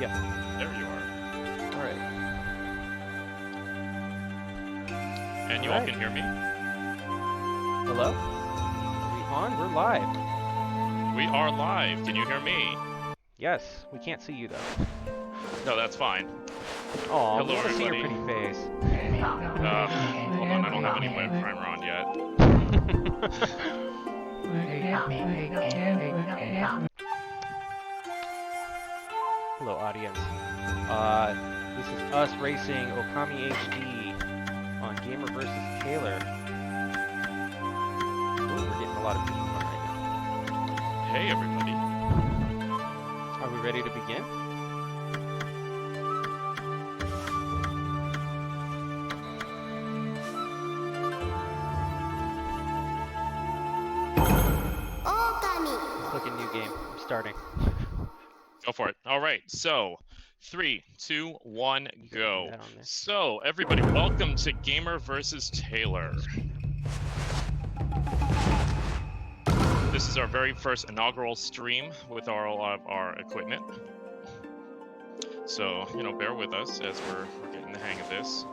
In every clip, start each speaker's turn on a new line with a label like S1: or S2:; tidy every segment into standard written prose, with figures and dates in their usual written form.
S1: Yep.
S2: There you are.
S1: All right.
S2: And you all can hear me?
S1: Hello? Are we on? We're live.
S2: We are live. Can you hear me?
S1: Yes. We can't see you though.
S2: No, that's fine.
S1: Oh,
S2: hello,
S1: we want to see your
S2: everybody.
S1: pretty face.
S2: Hold on, I don't have any web primer on yet.
S1: Hello, audience. This is us racing Okami HD on GamerVsTailor. Ooh, we're getting a lot of people on right now.
S2: Hey, everybody.
S1: Are we ready to begin?
S3: Okami.
S1: Clicking new game. I'm starting.
S2: Go for it. All right, so 3, 2, 1, go. So, everybody, welcome to GamerVsTailor. This is our very first inaugural stream with all of our equipment. So, you know, bear with us as we're getting the hang of this.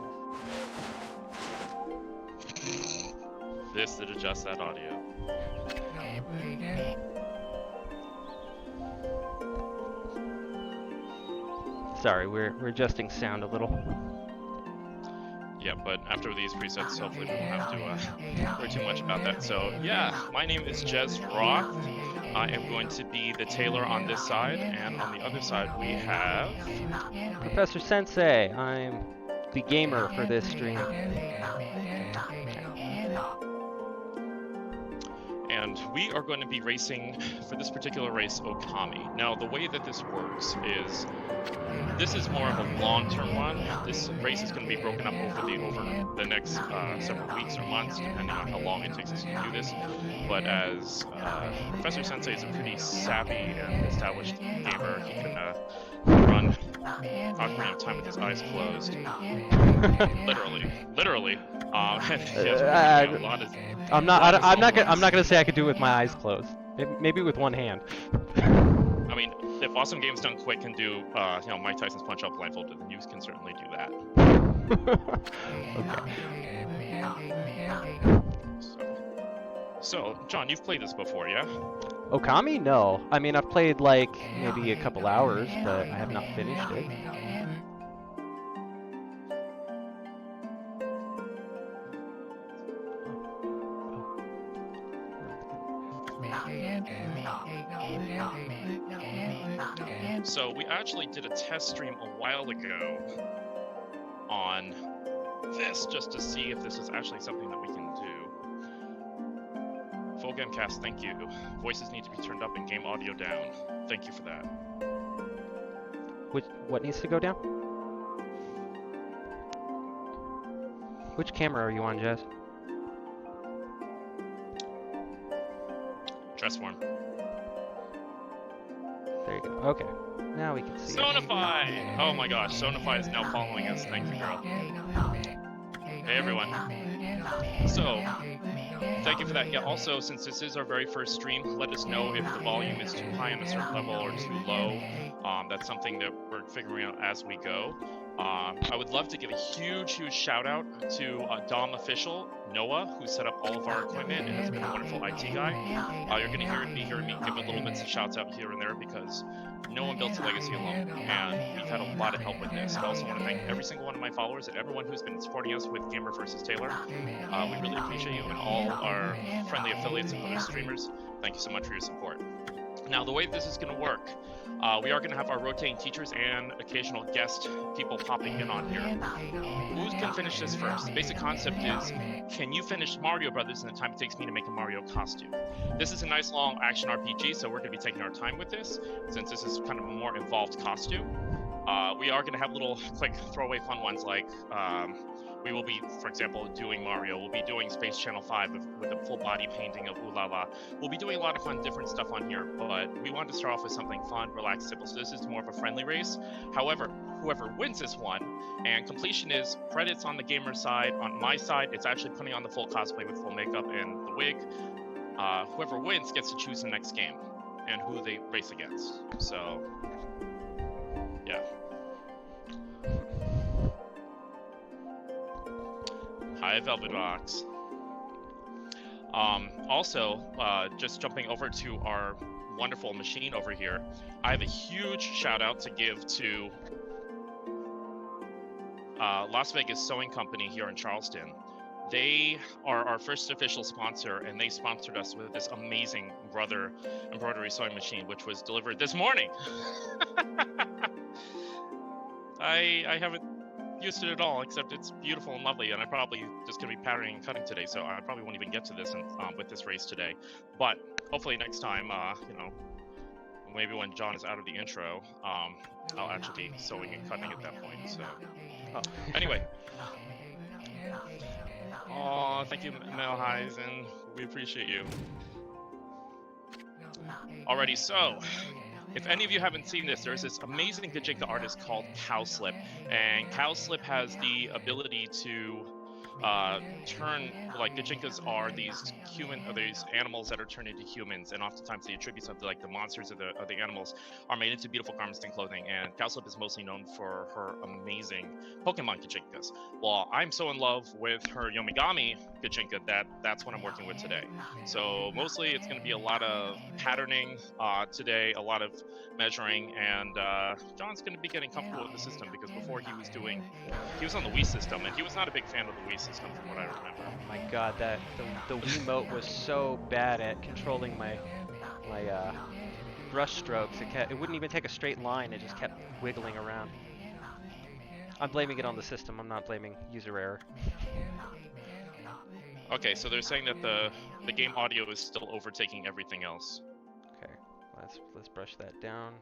S2: This did adjust that audio.
S1: Sorry, we're adjusting sound a little.
S2: Yeah, but after these presets, hopefully we won't have to worry too much about that. So, yeah, my name is Jez Roth. I am going to be the tailor on this side, and on the other side we have...
S1: Professor Sensei. I'm the gamer for this stream.
S2: And we are going to be racing, for this particular race, Okami. Now, the way that this works is, this is more of a long-term one. This race is going to be broken up over the next several weeks or months, depending on how long it takes us to do this. But as Professor Sensei is a pretty savvy and established gamer, he can run Ocarina of Time with his eyes closed. literally.
S1: I'm not gonna say I could do it with my eyes closed. Maybe with one hand.
S2: I mean, if Awesome Games Done Quick can do, you know, Mike Tyson's Punch Out blindfolded, then you can certainly do that.
S1: Okay.
S2: So, John, you've played this before, yeah?
S1: Okami? No. I mean, I've played like maybe a couple hours, but I have not finished it.
S2: So we actually did a test stream a while ago on this, just to see if this is actually something that we can do. Full game cast, thank you. Voices need to be turned up and game audio down. Thank you for that.
S1: What needs to go down? Which camera are you on, Jess?
S2: Dress form.
S1: There you go. Okay. Now we can see
S2: Sonify! Oh my gosh, Sonify is now following us. Thank you, girl. Hey, everyone. So, thank you for that. Yeah, also, since this is our very first stream, let us know if the volume is too high on a certain level or too low. That's something that we're figuring out as we go. I would love to give a huge shout out to Dom Official, Noah, who set up all of our equipment and has been a wonderful IT guy. You're going to be hearing me give a little bits of shouts out here and there because no one built a legacy alone, and we've had a lot of help with this. I also want to thank every single one of my followers and everyone who's been supporting us with GamerVsTailor. We really appreciate you and all our friendly affiliates and other streamers. Thank you so much for your support. Now, the way this is going to work, we are going to have our rotating teachers and occasional guest people popping in on here. Who can finish this first? The basic concept is, can you finish Mario Brothers in the time it takes me to make a Mario costume? This is a nice long action RPG, so we're going to be taking our time with this, since this is kind of a more involved costume. We are going to have little quick throwaway fun ones like we will be, for example, doing Mario. We'll be doing Space Channel 5 with a full body painting of Ulala. We'll be doing a lot of fun, different stuff on here, but we wanted to start off with something fun, relaxed, simple. So this is more of a friendly race. However, whoever wins this one, and completion is credits on the gamer side. On my side, it's actually putting on the full cosplay with full makeup and the wig. Whoever wins gets to choose the next game and who they race against. So, Yeah. Hi, Velvet Box. Also, just jumping over to our wonderful machine over here, I have a huge shout out to give to Las Vegas Sewing Company here in Charleston. They are our first official sponsor, and they sponsored us with this amazing Brother embroidery sewing machine, which was delivered this morning. I haven't used it at all, except it's beautiful and lovely, and I'm probably just going to be patterning and cutting today, so I probably won't even get to this with this race today. But hopefully next time, you know, maybe when John is out of the intro, I'll actually be sewing and cutting at that point. So, anyway. Oh, thank you, Mel Heisen. We appreciate you. Alrighty, so if any of you haven't seen this, there's this amazing Gajinka artist called Cowslip, and Cowslip has the ability to turn, like, Gajinkas are these these animals that are turned into humans, and oftentimes the attributes of the monsters of the animals are made into beautiful garments and clothing. And Cowslip is mostly known for her amazing Pokemon Gajinkas. Well, I'm so in love with her Yomigami Gajinka that's what I'm working with today. So mostly it's going to be a lot of patterning today, a lot of measuring, and John's going to be getting comfortable with the system, because before he was on the Wii system, and he was not a big fan of the Wii system from what I remember.
S1: Oh my god, the Wiimote was so bad at controlling my brush strokes. It wouldn't even take a straight line. It just kept wiggling around. I'm blaming it on the system. I'm not blaming user error.
S2: Okay, so they're saying that the game audio is still overtaking everything else.
S1: Okay, let's brush that down.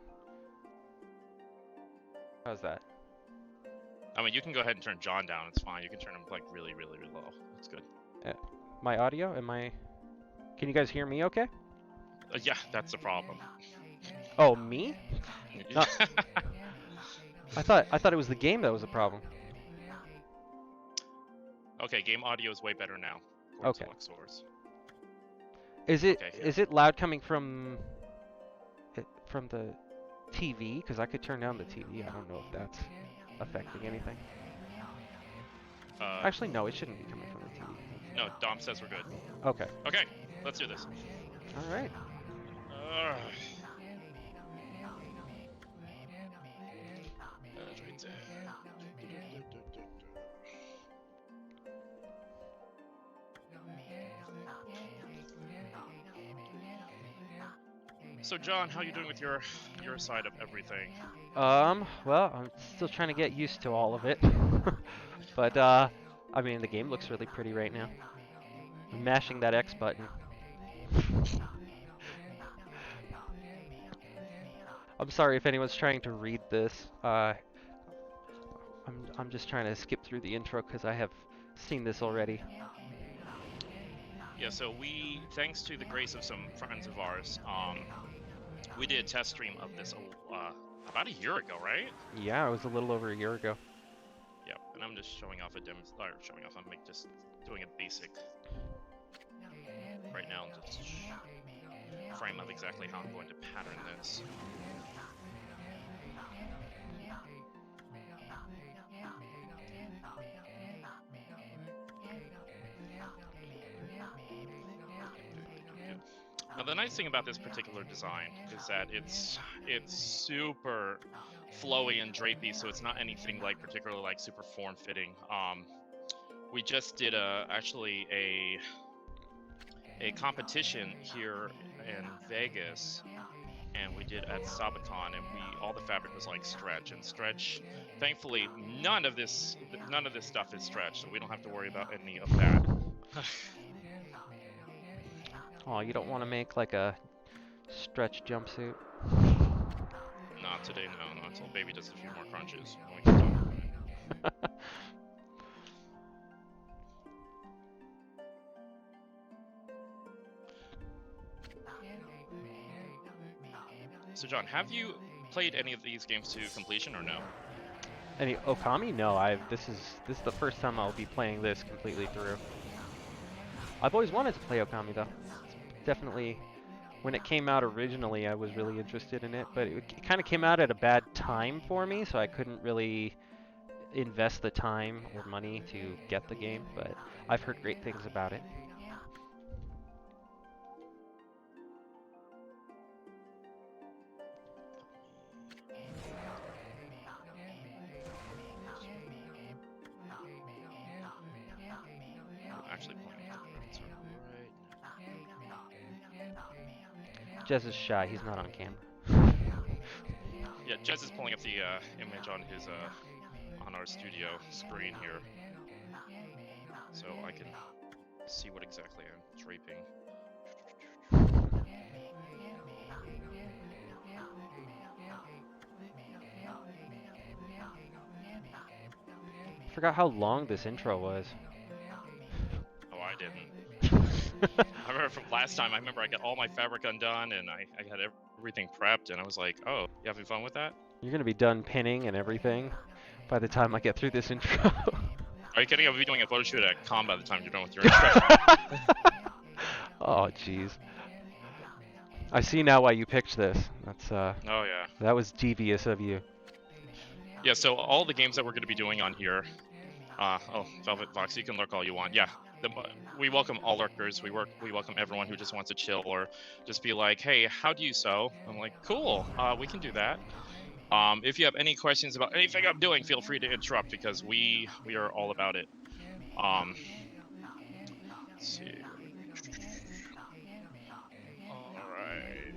S1: How's that?
S2: I mean, you can go ahead and turn John down. It's fine. You can turn him like really, really, really low. It's good.
S1: My audio? Can you guys hear me okay?
S2: Yeah, that's the problem.
S1: Oh, me? No. I thought it was the game that was a problem.
S2: Okay, game audio is way better now.
S1: Okay.
S2: Source.
S1: Is it loud coming from the TV? Because I could turn down the TV. I don't know if that's affecting anything. Actually, no, it shouldn't be coming from the TV.
S2: No, Dom says we're good.
S1: Okay.
S2: Okay, let's do this.
S1: All right.
S2: So John, how are you doing with your side of everything?
S1: Well, I'm still trying to get used to all of it. But, I mean, the game looks really pretty right now. I'm mashing that X button. I'm sorry if anyone's trying to read this. I'm just trying to skip through the intro because I have seen this already.
S2: Yeah, so thanks to the grace of some friends of ours, we did a test stream of this about a year ago, right?
S1: Yeah, it was a little over a year ago.
S2: Yeah, and I'm just showing off I'm just doing a basic right now, just frame up exactly how I'm going to pattern this. Now the nice thing about this particular design is that it's super flowy and drapey, so it's not anything like particularly like super form-fitting. We just did actually a competition here in Vegas, and we did at Sabaton, and all the fabric was like stretch. Thankfully, none of this stuff is stretch, so we don't have to worry about any of that.
S1: Oh, you don't want to make like a stretch jumpsuit?
S2: Not today, no. Until baby does a few more crunches. We can talk about it. So John, have you played any of these games to completion or no?
S1: Any Okami? No, this is the first time I'll be playing this completely through. I've always wanted to play Okami though. It's definitely when it came out originally, I was really interested in it, but it kind of came out at a bad time for me, so I couldn't really invest the time or money to get the game, but I've heard great things about it.
S2: Actually playing right.
S1: Jez is shy, he's not on camera.
S2: Yeah, Jez is pulling up the image on his on our studio screen here, so I can see what exactly I'm draping.
S1: Forgot how long this intro was.
S2: Oh, I didn't. I remember from last time, I got all my fabric undone and I had everything prepped, and I was like, oh, you having fun with that?
S1: You're gonna be done pinning and everything by the time I get through this intro.
S2: Are you kidding? I'll be doing a photo shoot at Con by the time you're done with your intro.
S1: Oh, jeez. I see now why you picked this. That's
S2: Oh, yeah.
S1: that was devious of you.
S2: Yeah, so all the games that we're going to be doing on here, oh, Velvet Vox, you can lurk all you want. Yeah, we welcome all lurkers. We welcome everyone who just wants to chill or just be like, hey, how do you sew? I'm like, cool, we can do that. If you have any questions about anything I'm doing, feel free to interrupt because we are all about it. Let's see. All right.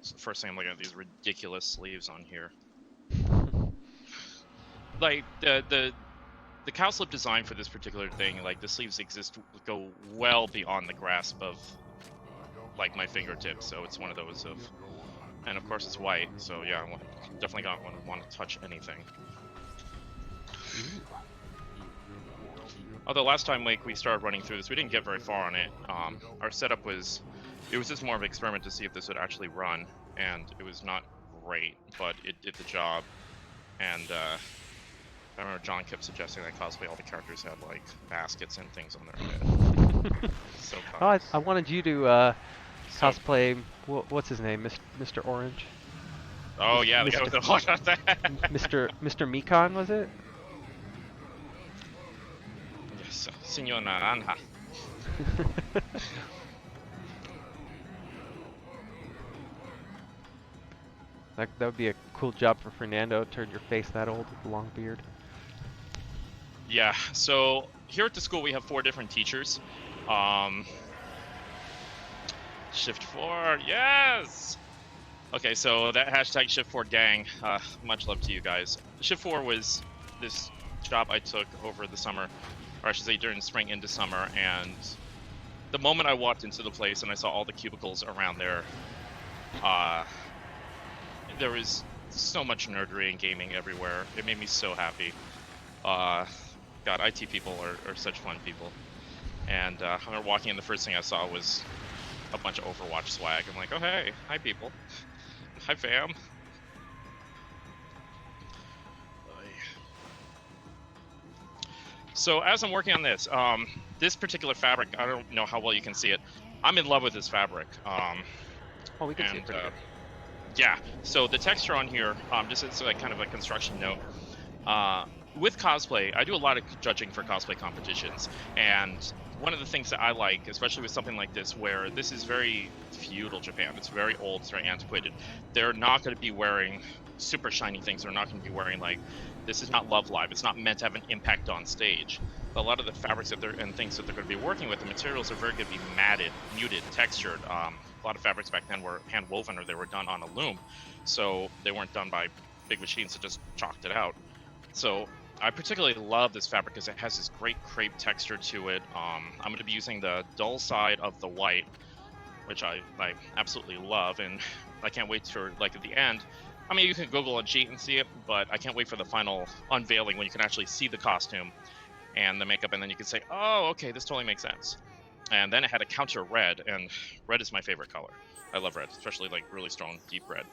S2: So first thing I'm looking at these ridiculous sleeves on here. Like the cow slip design for this particular thing, like the sleeves go well beyond the grasp of like my fingertips, so it's one of those of, and of course it's white, so yeah, I definitely don't want to touch anything. Although last time like we started running through this, we didn't get very far on it. Our setup was just more of an experiment to see if this would actually run, and it was not great, but it did the job. And I remember John kept suggesting that cosplay all the characters had like baskets and things on their head. So
S1: oh, I wanted you to cosplay. What's his name, Mr. Orange?
S2: Oh yeah, the guy with the watch on that.
S1: Mr. Mekon, was it?
S2: Yes, Señor Naranja.
S1: That would be a cool job for Fernando. Turn your face that old with a long beard.
S2: Yeah, so here at the school we have 4 different teachers. Shift 4, yes! Okay, so that hashtag Shift 4 gang, much love to you guys. Shift 4 was this job I took over the summer, or I should say during spring into summer, and the moment I walked into the place and I saw all the cubicles around there, there was so much nerdery and gaming everywhere. It made me so happy. God, IT people are such fun people. And I remember walking in, the first thing I saw was a bunch of Overwatch swag. I'm like, oh hey, hi people. Hi fam. So as I'm working on this, this particular fabric, I don't know how well you can see it. I'm in love with this fabric.
S1: Oh, we can see it pretty good.
S2: Yeah, so the texture on here, just as like kind of a construction note, with cosplay, I do a lot of judging for cosplay competitions, and one of the things that I like, especially with something like this, where this is very feudal Japan, it's very old, it's very antiquated, they're not going to be wearing super shiny things, they're not going to be wearing like, this is not Love Live, it's not meant to have an impact on stage. But a lot of the fabrics that and things that they're going to be working with, the materials are very going to be matted, muted, textured. A lot of fabrics back then were hand woven or they were done on a loom, so they weren't done by big machines that just chalked it out. So I particularly love this fabric because it has this great crepe texture to it. I'm going to be using the dull side of the white, which I absolutely love, and I can't wait for like at the end. I mean, you can Google and cheat and see it, but I can't wait for the final unveiling when you can actually see the costume and the makeup, and then you can say, oh, okay, this totally makes sense. And then it had a counter red, and red is my favorite color. I love red, especially like really strong, deep red.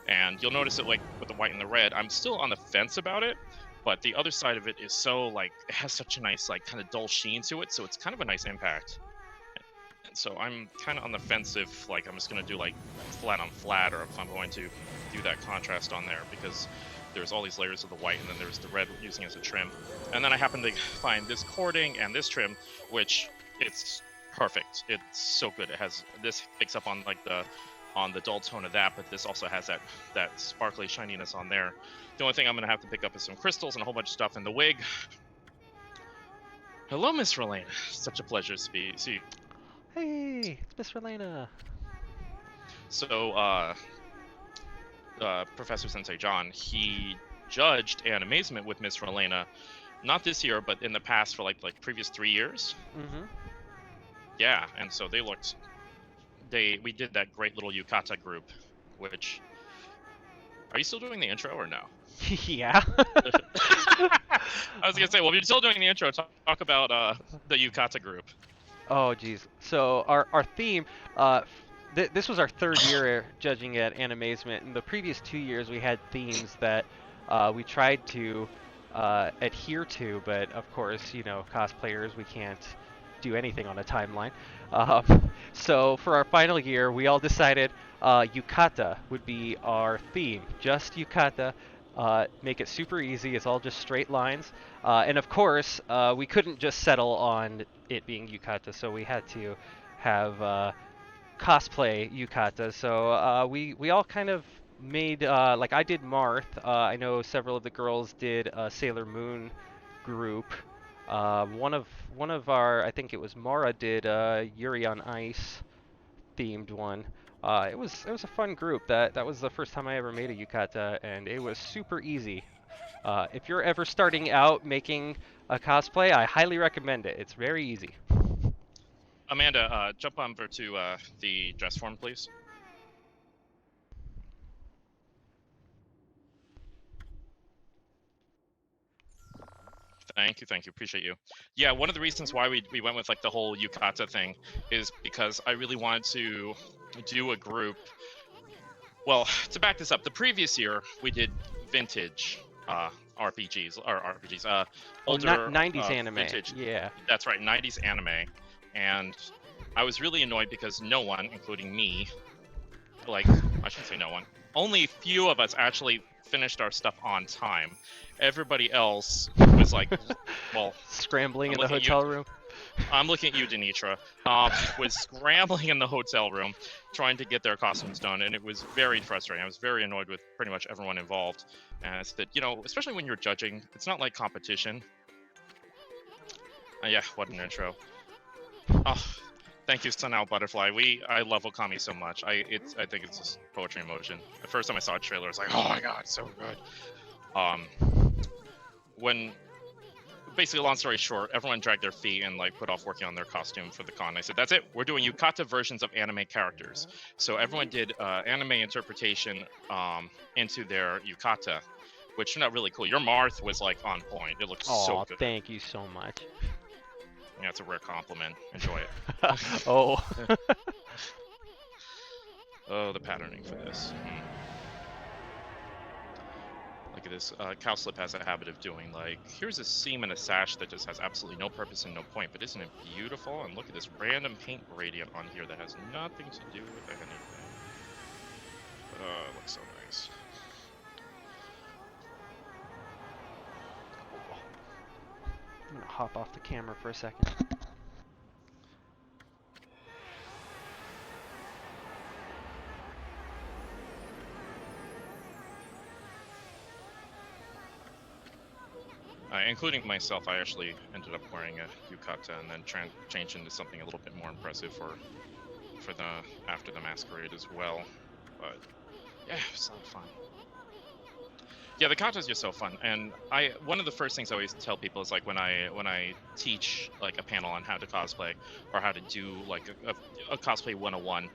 S2: And you'll notice it like with the white and the red, I'm still on the fence about it, but the other side of it is so like, it has such a nice like kind of dull sheen to it, so it's kind of a nice impact. So I'm kind of on the fence if like I'm just gonna do like flat on flat, or if I'm going to do that contrast on there, because there's all these layers of the white and then there's the red using as a trim. And then I happen to find this cording and this trim, which it's perfect. It's so good. It has this picks up on like the dull tone of that, but this also has that sparkly shininess on there. The only thing I'm gonna have to pick up is some crystals and a whole bunch of stuff in the wig. Hello, Miss Relena. Such a pleasure to see you.
S1: Hey, it's Miss Relena.
S2: So, Professor Sensei John, he judged Animazement with Miss Relena, not this year, but in the past for like previous 3 years.
S1: Mm-hmm.
S2: Yeah, and so they looked. We did that great little yukata group, which. Are you still doing the intro or no?
S1: Yeah.
S2: I was gonna say, well, if you're still doing the intro, talk about the yukata group.
S1: Oh, geez. So our theme, this was our third year judging at Animazement. In the previous 2 years, we had themes that we tried to adhere to, but of course, you know, cosplayers, we can't do anything on a timeline. So for our final year, we all decided yukata would be our theme, just yukata. Make it super easy. It's all just straight lines. And of course, we couldn't just settle on it being yukata, so we had to have cosplay yukata. So we all kind of made like I did Marth. I know several of the girls did a Sailor Moon group. One of our, I think it was Mara, did Yuri on Ice themed one. It was a fun group. That was the first time I ever made a yukata, and it was super easy. If you're ever starting out making a cosplay, I highly recommend it. It's very easy.
S2: Amanda, jump over to the dress form, please. Thank you, appreciate you. Yeah, one of the reasons why we went with like the whole yukata thing is because I really wanted to do a group. Well, to back this up, the previous year we did vintage older
S1: 90s anime.
S2: vintage.
S1: Yeah.
S2: That's right, 90s anime, and I was really annoyed because no one, including me, like I shouldn't say no one, only few of us actually finished our stuff on time. Everybody else was like, well,
S1: Scrambling in the hotel room.
S2: I'm looking at you, Denitra. Was scrambling in the hotel room, trying to get their costumes done, and it was very frustrating. I was very annoyed with pretty much everyone involved. And it's that, you know, especially when you're judging, it's not like competition. Yeah, what an intro. Oh, thank you, Sunao Butterfly. I love Okami so much. I think it's just poetry in motion. The first time I saw a trailer, I was like, oh my god, so good. When basically, long story short, everyone dragged their feet and like put off working on their costume for the con. I said, that's it. We're doing yukata versions of anime characters. So everyone did anime interpretation into their yukata, which turned out really cool. Your Marth was like on point. It looked so good.
S1: Thank you so much.
S2: Yeah, it's a rare compliment. Enjoy it.
S1: Oh.
S2: Oh, the patterning for this. Look at this. Cowslip has a habit of doing like, here's a seam and a sash that just has absolutely no purpose and no point, but isn't it beautiful? And look at this random paint gradient on here that has nothing to do with anything. It looks so nice.
S1: I'm gonna hop off the camera for a second.
S2: Including myself, I actually ended up wearing a yukata and then changed into something a little bit more impressive for the after the masquerade as well. But yeah, it was a lot of fun. Yeah, the katas are just so fun, and one of the first things I always tell people is like when I teach like a panel on how to cosplay or how to do like a cosplay 101.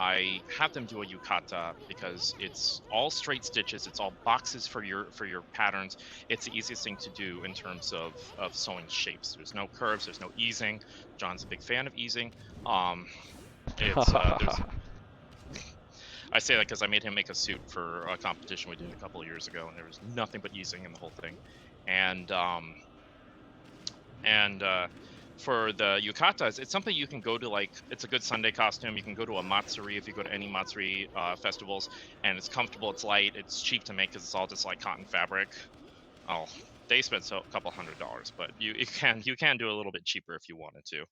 S2: I have them do a yukata because it's all straight stitches, it's all boxes for your patterns. It's the easiest thing to do in terms of sewing shapes. There's no curves, there's no easing. John's a big fan of easing. I say that because I made him make a suit for a competition we did a couple of years ago, and there was nothing but easing in the whole thing. And for the yukatas, it's something you can go to, like, it's a good Sunday costume. You can go to a matsuri if you go to any matsuri festivals, and it's comfortable, it's light, it's cheap to make because it's all just like cotton fabric. Oh, they spent a couple $100s, but you can do a little bit cheaper if you wanted to.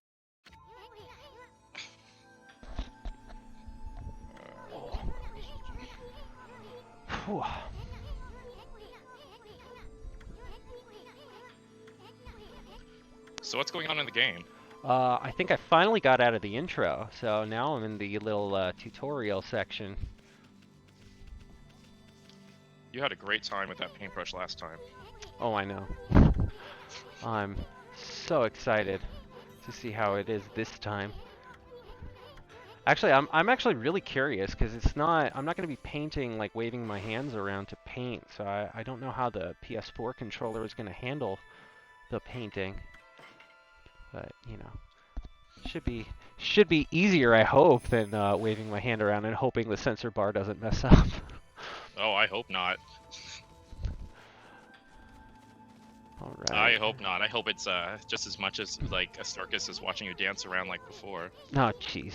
S1: Whew.
S2: So what's going on in the game?
S1: I think I finally got out of the intro, so now I'm in the little tutorial section.
S2: You had a great time with that paintbrush last time.
S1: Oh, I know. I'm so excited to see how it is this time. Actually, I'm actually really curious because I'm not going to be painting like waving my hands around to paint, so I don't know how the PS4 controller is going to handle the painting. But, you know, should be easier, I hope, than waving my hand around and hoping the sensor bar doesn't mess up.
S2: Oh, I hope not.
S1: All right.
S2: I hope not. I hope it's just as much as like a circus as watching you dance around like before.
S1: Oh, jeez.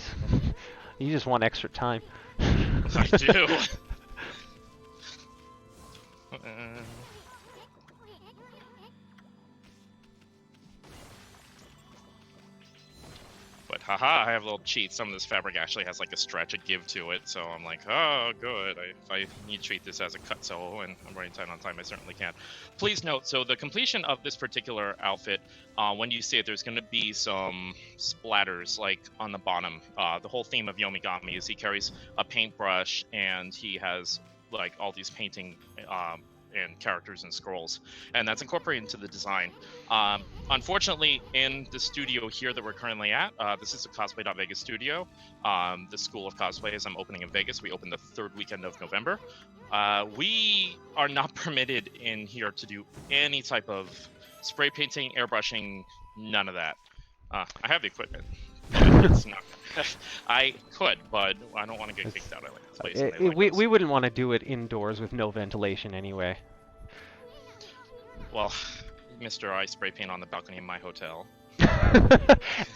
S1: You just want extra time.
S2: I do. But haha, I have a little cheat. Some of this fabric actually has like a stretch, a give to it, so I'm like, oh, good. If I need to treat this as a cut sew and I'm running tight on time, I certainly can. Please note, so the completion of this particular outfit, when you see it, there's going to be some splatters like on the bottom. The whole theme of Yomigami is he carries a paintbrush and he has like all these painting and characters and scrolls, and that's incorporated into the design. Unfortunately, in the studio here that we're currently at, this is the Cosplay.Vegas studio, the School of Cosplay, as I'm opening in Vegas. We open the third weekend of November. We are not permitted in here to do any type of spray painting, airbrushing, none of that. I have the equipment. It's not. I could, but I don't want to get kicked out of this place.
S1: We wouldn't want to do it indoors with no ventilation anyway.
S2: Well, Mr. I spray paint on the balcony in my hotel.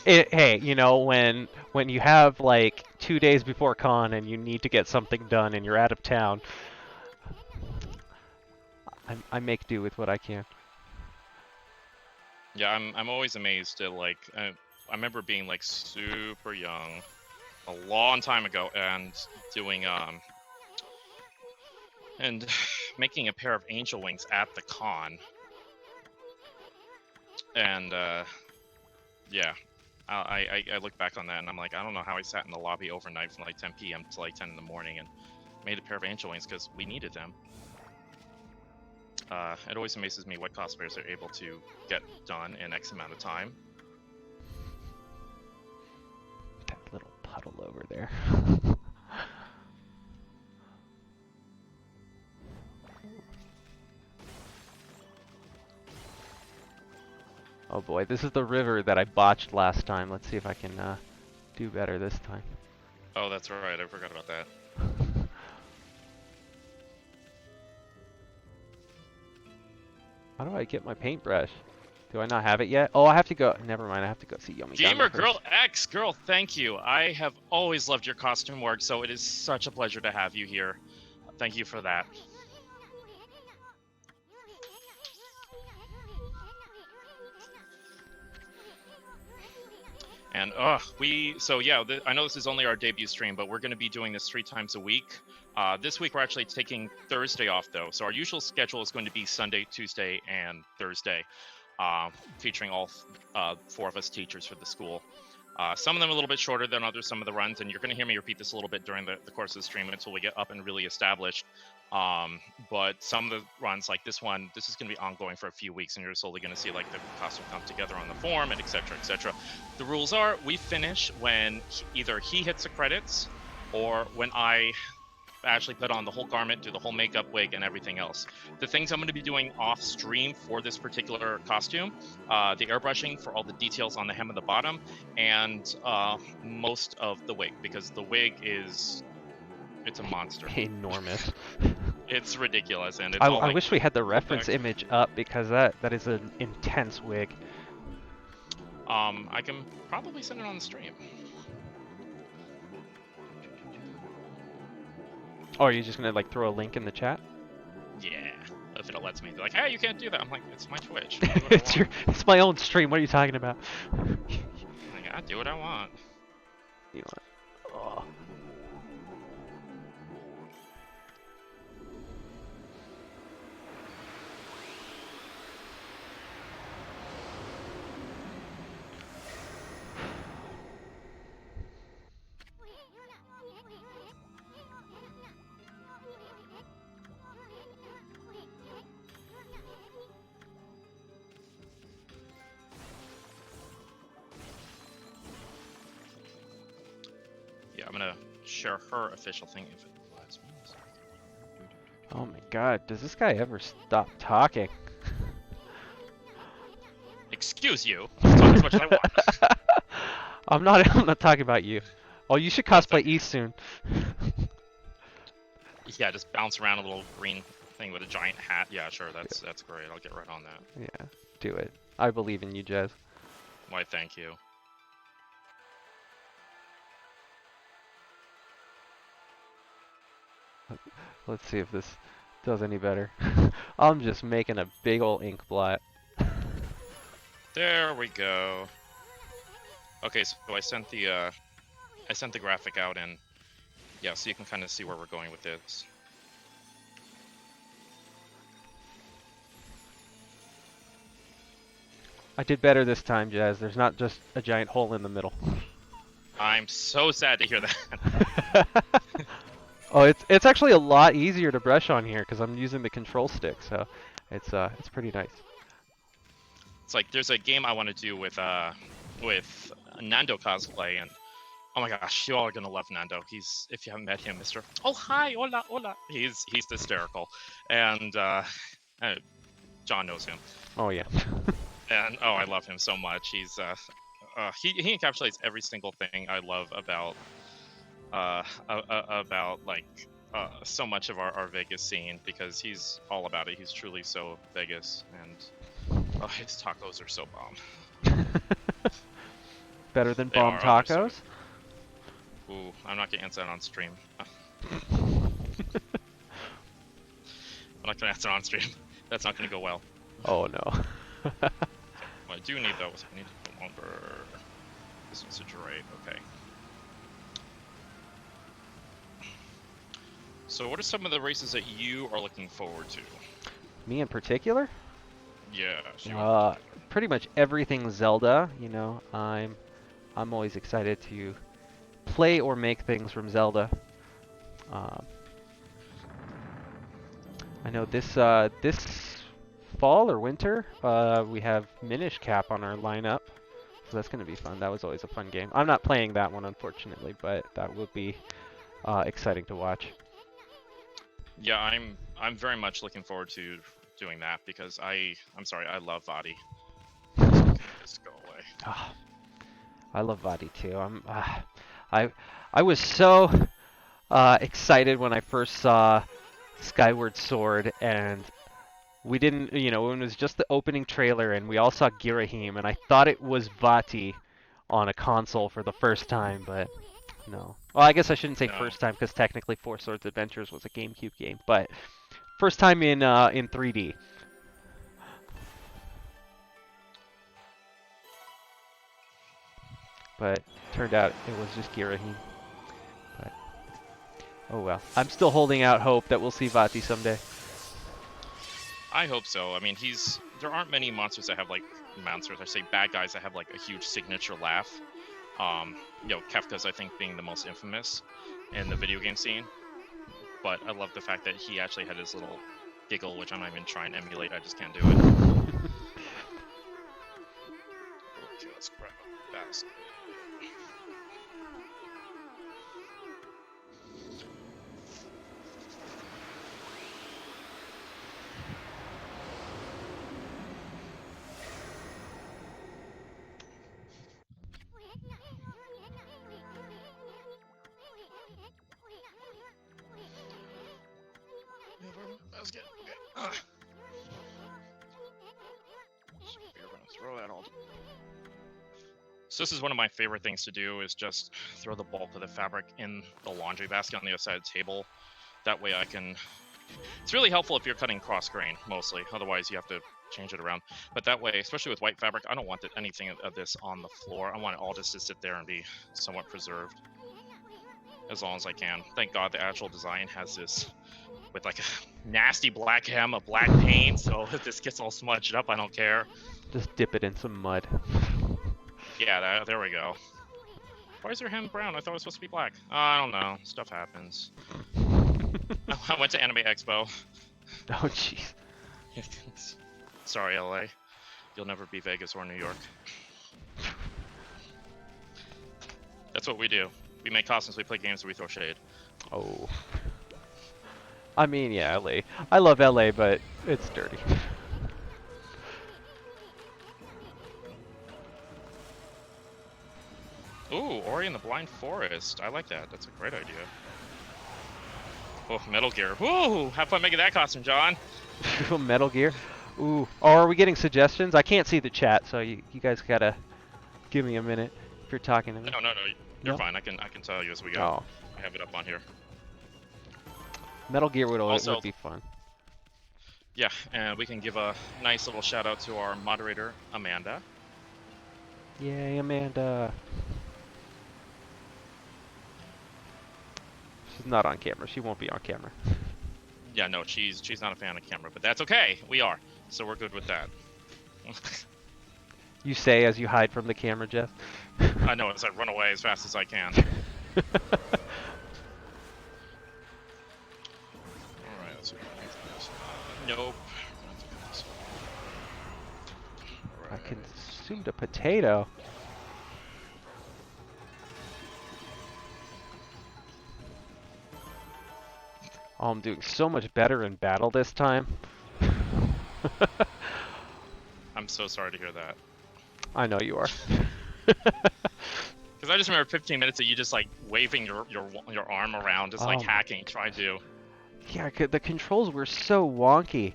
S1: Hey, you know, when you have like 2 days before con and you need to get something done and you're out of town, I make do with what I can.
S2: Yeah, I'm always amazed at like I remember being like super young, a long time ago, and doing and making a pair of angel wings at the con. And yeah, I look back on that and I'm like, I don't know how I sat in the lobby overnight from like 10 p.m. to like 10 in the morning and made a pair of angel wings because we needed them. It always amazes me what cosplayers are able to get done in X amount of time.
S1: That little puddle over there. Oh boy, this is the river that I botched last time. Let's see if I can do better this time.
S2: Oh, that's right. I forgot about that.
S1: How do I get my paintbrush? Do I not have it yet? Oh, I have to go. Never mind. I have to go see Yomi.
S2: Gamer Girl X, girl, thank you. I have always loved your costume work, so it is such a pleasure to have you here. Thank you for that. And I know this is only our debut stream, but we're going to be doing this 3 times a week. This week we're actually taking Thursday off though, so our usual schedule is going to be Sunday, Tuesday, and Thursday, featuring all 4 of us teachers for the school. Some of them a little bit shorter than others, some of the runs, and you're going to hear me repeat this a little bit during the course of the stream until we get up and really established. But some of the runs, like this one, this is going to be ongoing for a few weeks, and you're slowly going to see like the costume come together on the form, and etc., etc. The rules are we finish when either he hits the credits or when I actually put on the whole garment, do the whole makeup, wig, and everything else. The things I'm going to be doing off stream for this particular costume, the airbrushing for all the details on the hem and the bottom, and most of the wig, because the wig it's a monster.
S1: Enormous.
S2: It's ridiculous, and it's
S1: I wish we had the reference image up because that is an intense wig.
S2: I can probably send it on the stream.
S1: Oh, are you just gonna like throw a link in the chat?
S2: Yeah, if it lets me. They're like, hey, you can't do that. I'm like, it's my Twitch. I'll do what I
S1: It's
S2: want.
S1: it's my own stream. What are you talking about?
S2: Like, I do what I want.
S1: You know what? Oh.
S2: Yeah, I'm gonna share her official thing if it lets me.
S1: Oh my god, does this guy ever stop talking?
S2: Excuse you. I'll talk as much as I want.
S1: I'm not talking about you. Oh, you should
S2: Oh,
S1: cosplay
S2: thank you.
S1: East soon.
S2: Yeah, just bounce around a little green thing with a giant hat. Yeah, sure, that's great. I'll get right on that.
S1: Yeah, do it. I believe in you, Jez.
S2: Why, thank you.
S1: Let's see if this does any better. I'm just making a big ol' ink blot.
S2: There we go. Okay, so I sent the graphic out, and yeah, so you can kind of see where we're going with this.
S1: I did better this time, Jazz. There's not just a giant hole in the middle.
S2: I'm so sad to hear that.
S1: Oh, it's actually a lot easier to brush on here because I'm using the control stick, so it's pretty nice.
S2: It's like there's a game I want to do with Nando cosplay, and oh my gosh, you all are gonna love Nando. He's, if you haven't met him, Mr. Oh hi, hola, hola. He's hysterical, and John knows him.
S1: Oh yeah.
S2: And oh, I love him so much. He's he encapsulates every single thing I love about like so much of our Vegas scene, because he's all about it. He's truly so Vegas, and oh, his tacos are so bomb.
S1: Better than
S2: They
S1: bomb
S2: are,
S1: tacos?
S2: Ooh, I'm not gonna answer that on stream. I'm not gonna answer on stream. That's not gonna go well.
S1: Oh no.
S2: What I do need though is I need to put longer. This one's a Drake, okay. So what are some of the races that you are looking forward to?
S1: Me in particular?
S2: Yeah, sure.
S1: Pretty much everything Zelda. You know, I'm always excited to play or make things from Zelda. I know this fall or winter we have Minish Cap on our lineup, so that's going to be fun. That was always a fun game. I'm not playing that one unfortunately, but that would be exciting to watch.
S2: Yeah, I'm very much looking forward to doing that, because I'm sorry, I love Vadi. Just go away.
S1: Oh, I love Vadi too. I was so excited when I first saw Skyward Sword, and we didn't, you know, when it was just the opening trailer and we all saw Girahim, and I thought it was Vati on a console for the first time, but no. Well, I guess I shouldn't say
S2: No.
S1: first time, because technically Four Swords Adventures was a GameCube game, but first time in 3D. But turned out it was just Girahim. But oh well. I'm still holding out hope that we'll see Vati someday.
S2: I hope so. I mean, there aren't many monsters that have like I say bad guys that have like a huge signature laugh. You know, Kefka's I think being the most infamous in the video game scene. But I love the fact that he actually had his little giggle, which I'm not even trying to emulate. I just can't do it. Okay, let's grab a basket. Basket. Okay. We're gonna throw that all. So this is one of my favorite things to do, is just throw the bulk of the fabric in the laundry basket on the other side of the table. That way I can... It's really helpful if you're cutting cross grain, mostly. Otherwise you have to change it around. But that way, especially with white fabric, I don't want anything of this on the floor. I want it all just to sit there and be somewhat preserved as long as I can. Thank God the actual design has this with like a nasty black hem of black paint, so if this gets all smudged up, I don't care.
S1: Just dip it in some mud.
S2: Yeah, there we go. Why is your hem brown? I thought it was supposed to be black. I don't know. Stuff happens. I went to Anime Expo.
S1: Oh, jeez.
S2: Sorry, LA. You'll never be Vegas or New York. That's what we do. We make costumes, we play games, and we throw shade.
S1: Oh. I mean, yeah, LA. I love LA, but it's dirty.
S2: Ooh, Ori and the Blind Forest. I like that. That's a great idea. Oh, Metal Gear. Woo! Have fun making that costume, John.
S1: Metal Gear. Ooh. Oh, are we getting suggestions? I can't see the chat, so you guys gotta give me a minute if you're talking to me.
S2: No. You're
S1: No?
S2: fine. I can tell you as we go.
S1: Oh.
S2: I have it up on here.
S1: Metal Gear would
S2: Also-
S1: be fun.
S2: Yeah, and we can give a nice little shout out to our moderator, Amanda.
S1: Yay, Amanda. She's not on camera. She won't be on camera.
S2: Yeah, no, she's not a fan of camera, but that's okay. We are, so we're good with that.
S1: You say as you hide from the camera, Jeff.
S2: I know, as I run away as fast as I can. Alright, let's see. Nope.
S1: I consumed a potato. Oh, I'm doing so much better in battle this time.
S2: I'm so sorry to hear that.
S1: I know you are.
S2: Because I just remember 15 minutes of you just like waving your arm around, just like
S1: Oh my
S2: hacking, trying to.
S1: Yeah, the controls were so wonky.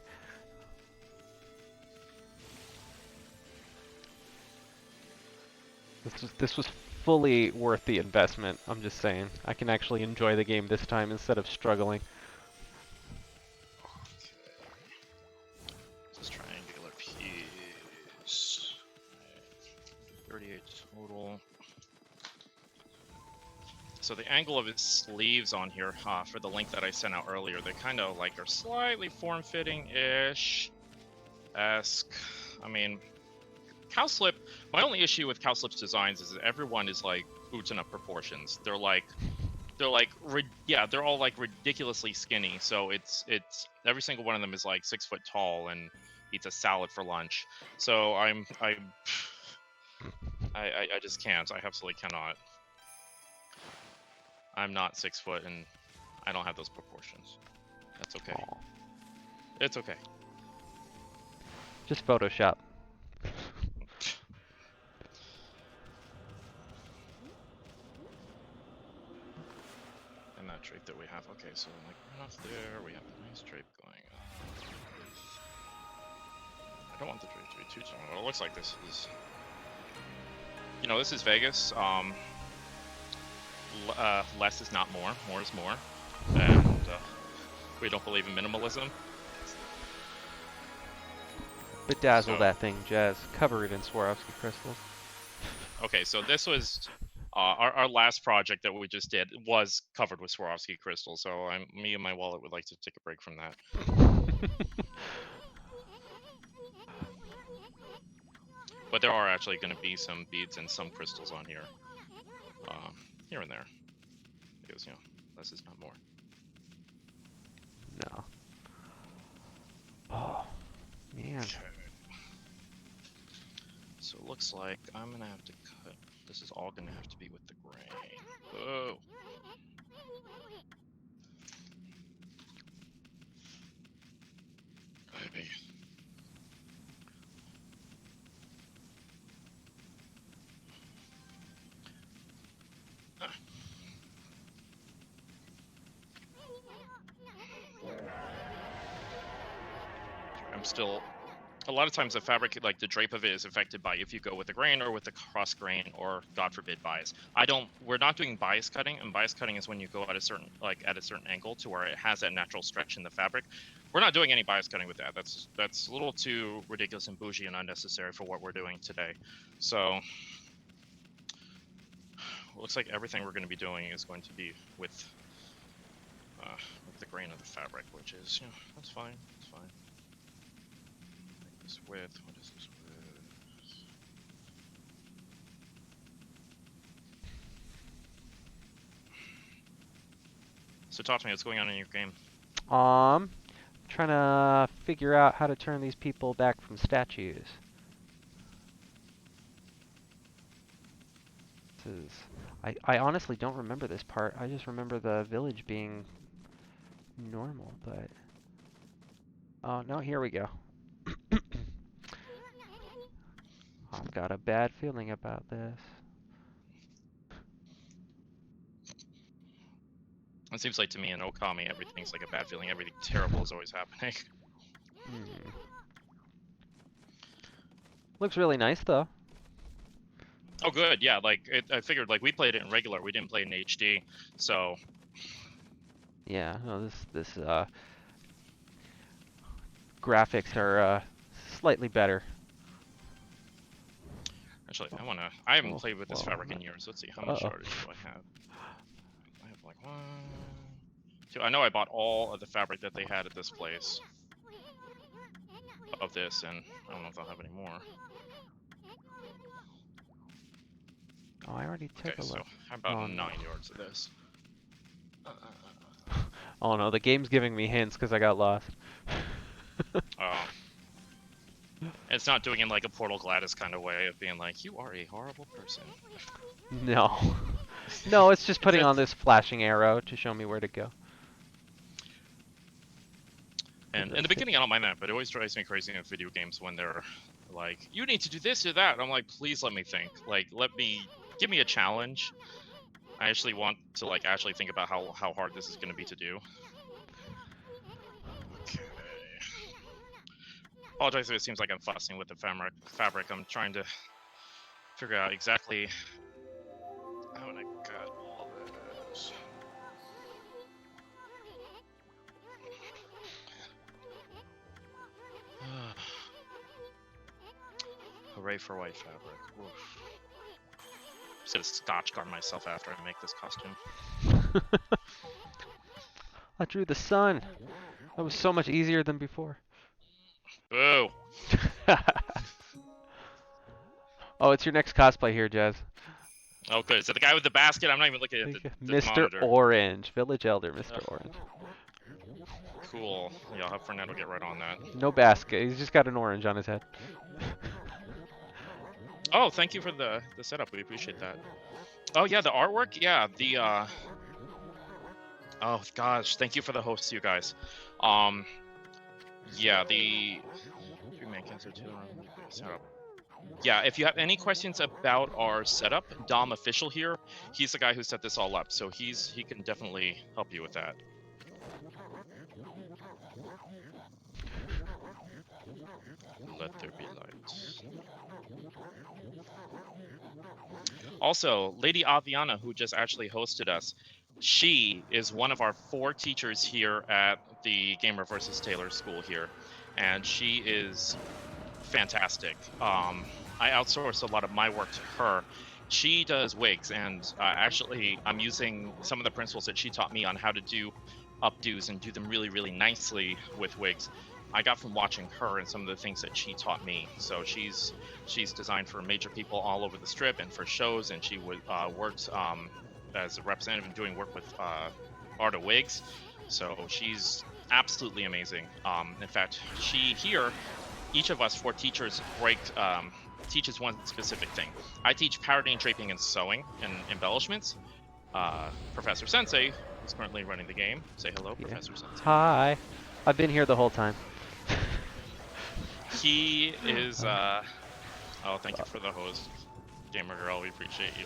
S1: This was fully worth the investment. I'm just saying. I can actually enjoy the game this time instead of struggling.
S2: This triangular piece. 38 total. So the angle of his sleeves on here, for the link that I sent out earlier, they kind of like are slightly form-fitting-ish. Esque. I mean, Cowslip. My only issue with Cowslip's designs is that everyone is like boots enough proportions. They're all like ridiculously skinny. So it's every single one of them is like 6 foot tall and eats a salad for lunch. So I just can't. I absolutely cannot. I'm not 6 foot and I don't have those proportions. That's okay.
S1: Aw.
S2: It's okay.
S1: Just Photoshop.
S2: And that drape that we have. Okay, so like right off there, we have a nice drape going up. I don't want the drape to be too tall. It looks like this is, this is Vegas. Less is not more. More is more. And we don't believe in minimalism.
S1: Bedazzle
S2: So-
S1: that thing, Jazz. Cover it in Swarovski crystals.
S2: Okay, so this was our last project that we just did was covered with Swarovski crystals. So me and my wallet would like to take a break from that. But there are actually going to be some beads and some crystals on here, here and there, because less is not more.
S1: No. Oh, man.
S2: Okay. So it looks like I'm gonna have to cut. This is all gonna have to be with the grain. Whoa. Baby. I'm still a lot of times the fabric, like the drape of it, is affected by if you go with the grain or with the cross grain or, God forbid, bias. We're not doing bias cutting, and bias cutting is when you go at a certain angle to where it has that natural stretch in the fabric. We're not doing any bias cutting with that. That's a little too ridiculous and bougie and unnecessary for what we're doing today. So looks like everything we're going to be doing is going to be with the grain of the fabric, which is, you know, that's fine. That's fine. Make this width. What is this width? So talk to me. What's going on in your game?
S1: Trying to figure out how to turn these people back from statues. This is, I honestly don't remember this part. I just remember the village being normal, but oh no, here we go. I've got a bad feeling about this.
S2: It seems like to me in Okami, everything's like a bad feeling. Everything terrible is always happening.
S1: Looks really nice though.
S2: Oh, good. Yeah, like I figured, like we played it in regular. We didn't play it in HD, so.
S1: Yeah, no, this graphics are slightly better.
S2: Actually, I haven't played with this fabric in years. Let's see, how much shortage do I have? I have like 1, 2. I know I bought all of the fabric that they had at this place of this, and I don't know if I'll have any more.
S1: Oh, I already took a look.
S2: So how about 9 yards of this?
S1: Oh no, the game's giving me hints because I got lost.
S2: Oh. It's not doing it in like a Portal Gladys kind of way of being like, you are a horrible person.
S1: No. No, it's just putting on this flashing arrow to show me where to go.
S2: And in the beginning, I don't mind that, but it always drives me crazy in video games when they're like, you need to do this or that. And I'm like, please let me think. Like, give me a challenge. I actually want to like actually think about how hard this is going to be to do. Okay. Apologize if it seems like I'm fussing with the fabric. I'm trying to figure out exactly how I got all this. Hooray for white fabric. Oof. Just gonna scotch guard myself after I make this costume.
S1: I drew the sun. That was so much easier than before.
S2: Boo!
S1: Oh, it's your next cosplay here, Jazz.
S2: Oh, good. So the guy with the basket, I'm not even looking at the
S1: Mr.
S2: monitor.
S1: Orange. Village Elder, Mr. Orange.
S2: Cool. Yeah, I'll have Fernando get right on that.
S1: No basket. He's just got an orange on his head.
S2: Oh, thank you for the setup. We appreciate that. Oh, yeah, the artwork? Yeah, the... Oh, gosh. Thank you for the hosts, you guys. Yeah, the... setup. Yeah, if you have any questions about our setup, Dom Official here, he's the guy who set this all up, so he can definitely help you with that. Let there be light. Also, Lady Aviana, who just actually hosted us, she is one of our 4 teachers here at the GamerVsTailor School here, and she is fantastic. I outsource a lot of my work to her. She does wigs, and actually I'm using some of the principles that she taught me on how to do updos and do them really, really nicely with wigs. I got from watching her and some of the things that she taught me. So she's designed for major people all over the strip and for shows, and she works as a representative and doing work with Art of Wigs. So she's absolutely amazing. In fact, each of us 4 teachers teaches one specific thing. I teach parodying, draping, and sewing and embellishments. Professor Sensei is currently running the game. Say hello, yeah. Professor Sensei.
S1: Hi. I've been here the whole time.
S2: He is, oh, thank you for the host, Gamer Girl, we appreciate you.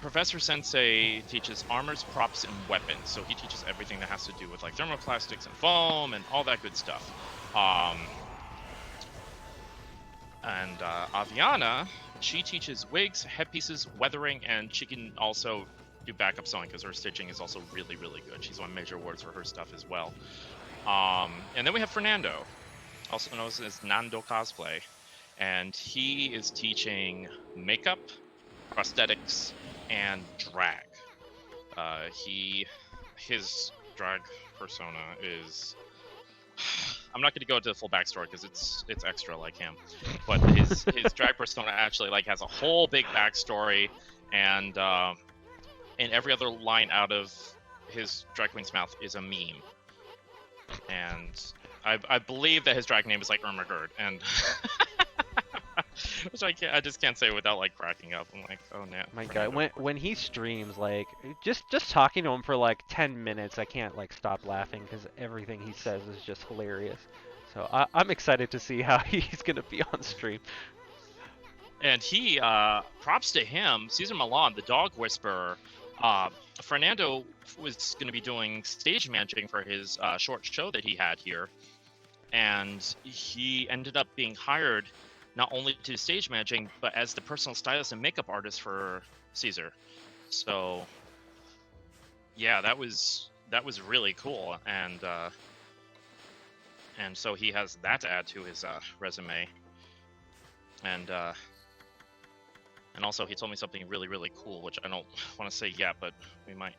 S2: Professor Sensei teaches armors, props, and weapons. So he teaches everything that has to do with like thermoplastics and foam and all that good stuff. And Aviana, she teaches wigs, headpieces, weathering, and she can also do backup sewing because her stitching is also really, really good. She's won major awards for her stuff as well. And then we have Fernando, also known as Nando Cosplay, and he is teaching makeup, prosthetics, and drag. His drag persona is. I'm not going to go into the full backstory because it's extra like him, but his drag persona actually like has a whole big backstory, and every other line out of his drag queen's mouth is a meme, and I believe that his drag name is like Ermagerd, and which I just can't say without like cracking up. I'm like, oh no.
S1: My God, when he streams, like just talking to him for like 10 minutes, I can't like stop laughing because everything he says is just hilarious. So I'm excited to see how he's gonna be on stream.
S2: And he, props to him, Caesar Milan, the dog whisperer. Fernando was going to be doing stage managing for his short show that he had here, and he ended up being hired not only to do stage managing, but as the personal stylist and makeup artist for Caesar. So, yeah, that was really cool, and so he has that to add to his resume, and also he told me something really, really cool, which I don't want to say yet, but we might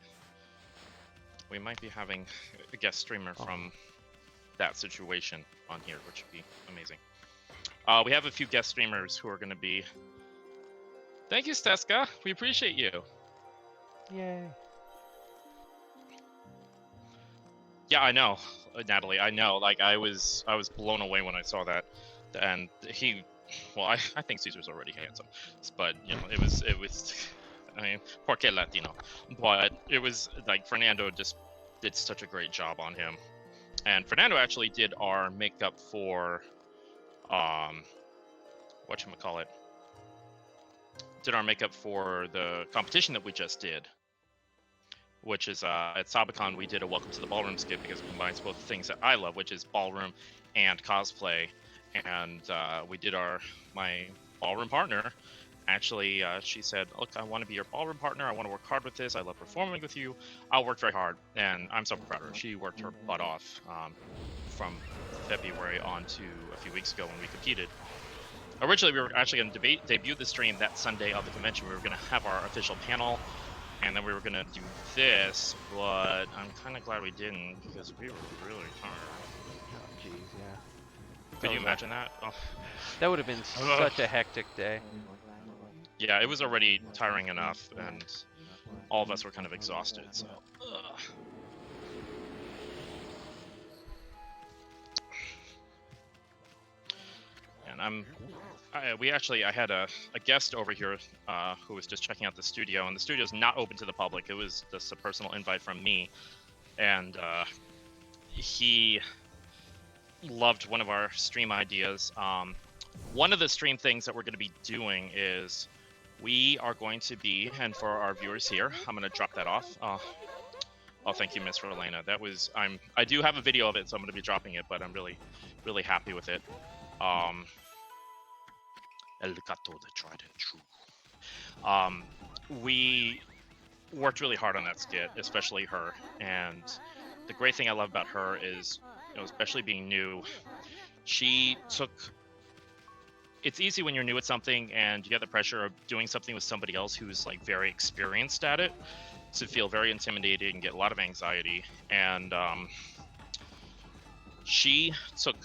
S2: be having a guest streamer from that situation on here, which would be amazing. We have a few guest streamers who are going to be. Thank you, Steska. We appreciate you.
S1: Yay.
S2: Yeah, I know, Natalie. I know. Like I was blown away when I saw that, and he. Well, I think Caesar's already handsome, but you know, it was. I mean, porque Latino, but it was like Fernando just did such a great job on him, and Fernando actually did our makeup for, whatchamacallit, did our makeup for the competition that we just did, which is at Sabacon. We did a Welcome to the Ballroom skit because it combines both things that I love, which is ballroom and cosplay. And we did my ballroom partner. Actually, she said, "Look, I want to be your ballroom partner. I want to work hard with this. I love performing with you. I'll work very hard." And I'm so proud of her. She worked her butt off from February on to a few weeks ago when we competed. Originally, we were actually going to debut the stream that Sunday of the convention. We were going to have our official panel, and then we were going to do this, but I'm kind of glad we didn't because we were really tired.
S1: Oh, jeez, yeah.
S2: Could you imagine that? Oh.
S1: That would have been such a hectic day.
S2: Yeah, it was already tiring enough, and all of us were kind of exhausted, so. And I had a guest over here who was just checking out the studio, and the studio's not open to the public. It was just a personal invite from me, and he loved one of our stream ideas. One of the stream things that we're going to be doing is we are going to be, and for our viewers here, I'm going to drop that off. Oh, thank you, Miss Rolena. That was I do have a video of it, so I'm going to be dropping it, but I'm really, really happy with it. El gato that tried and true. We worked really hard on that skit, especially her, and the great thing I love about her is, especially being new, she took. It's easy when you're new at something and you get the pressure of doing something with somebody else who's like very experienced at it, to feel very intimidated and get a lot of anxiety. And she took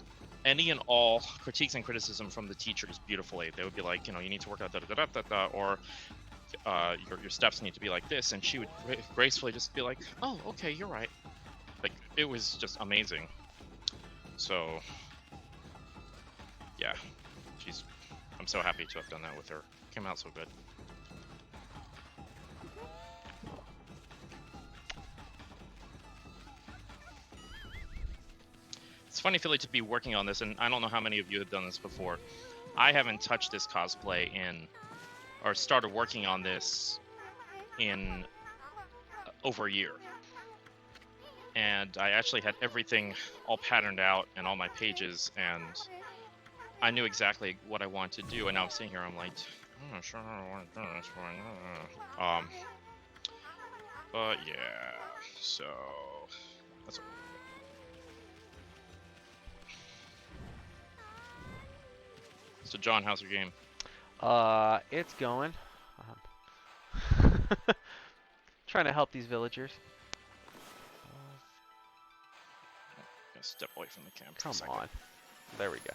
S2: any and all critiques and criticism from the teachers beautifully. They would be like, you need to work out da-da-da-da-da, or your steps need to be like this, and she would gracefully just be like, oh, okay, you're right. Like, it was just amazing. So, yeah, I'm so happy to have done that with her. Came out so good. It's funny, Philly, to be working on this, and I don't know how many of you have done this before. I haven't touched this cosplay or started working on this in over a year. And I actually had everything all patterned out and all my pages, and I knew exactly what I wanted to do. And now I'm sitting here, I'm like, I'm not sure how I want to do this one. But yeah, so that's. So John, how's your game?
S1: It's going. Trying to help these villagers.
S2: Gonna step away from the camera.
S1: Come on. There we go.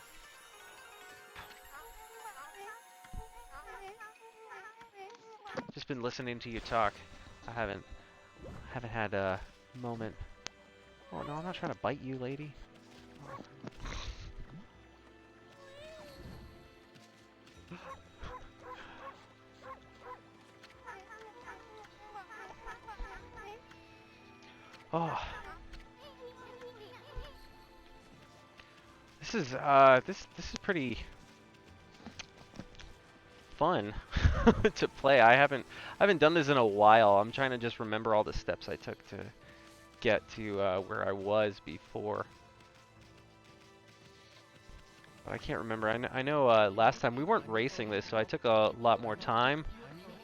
S1: Just been listening to you talk. I haven't had a moment. Oh no, I'm not trying to bite you, lady. Oh. This is pretty fun to play. I haven't done this in a while. I'm trying to just remember all the steps I took to get to where I was before. But I can't remember. I know last time we weren't racing this, so I took a lot more time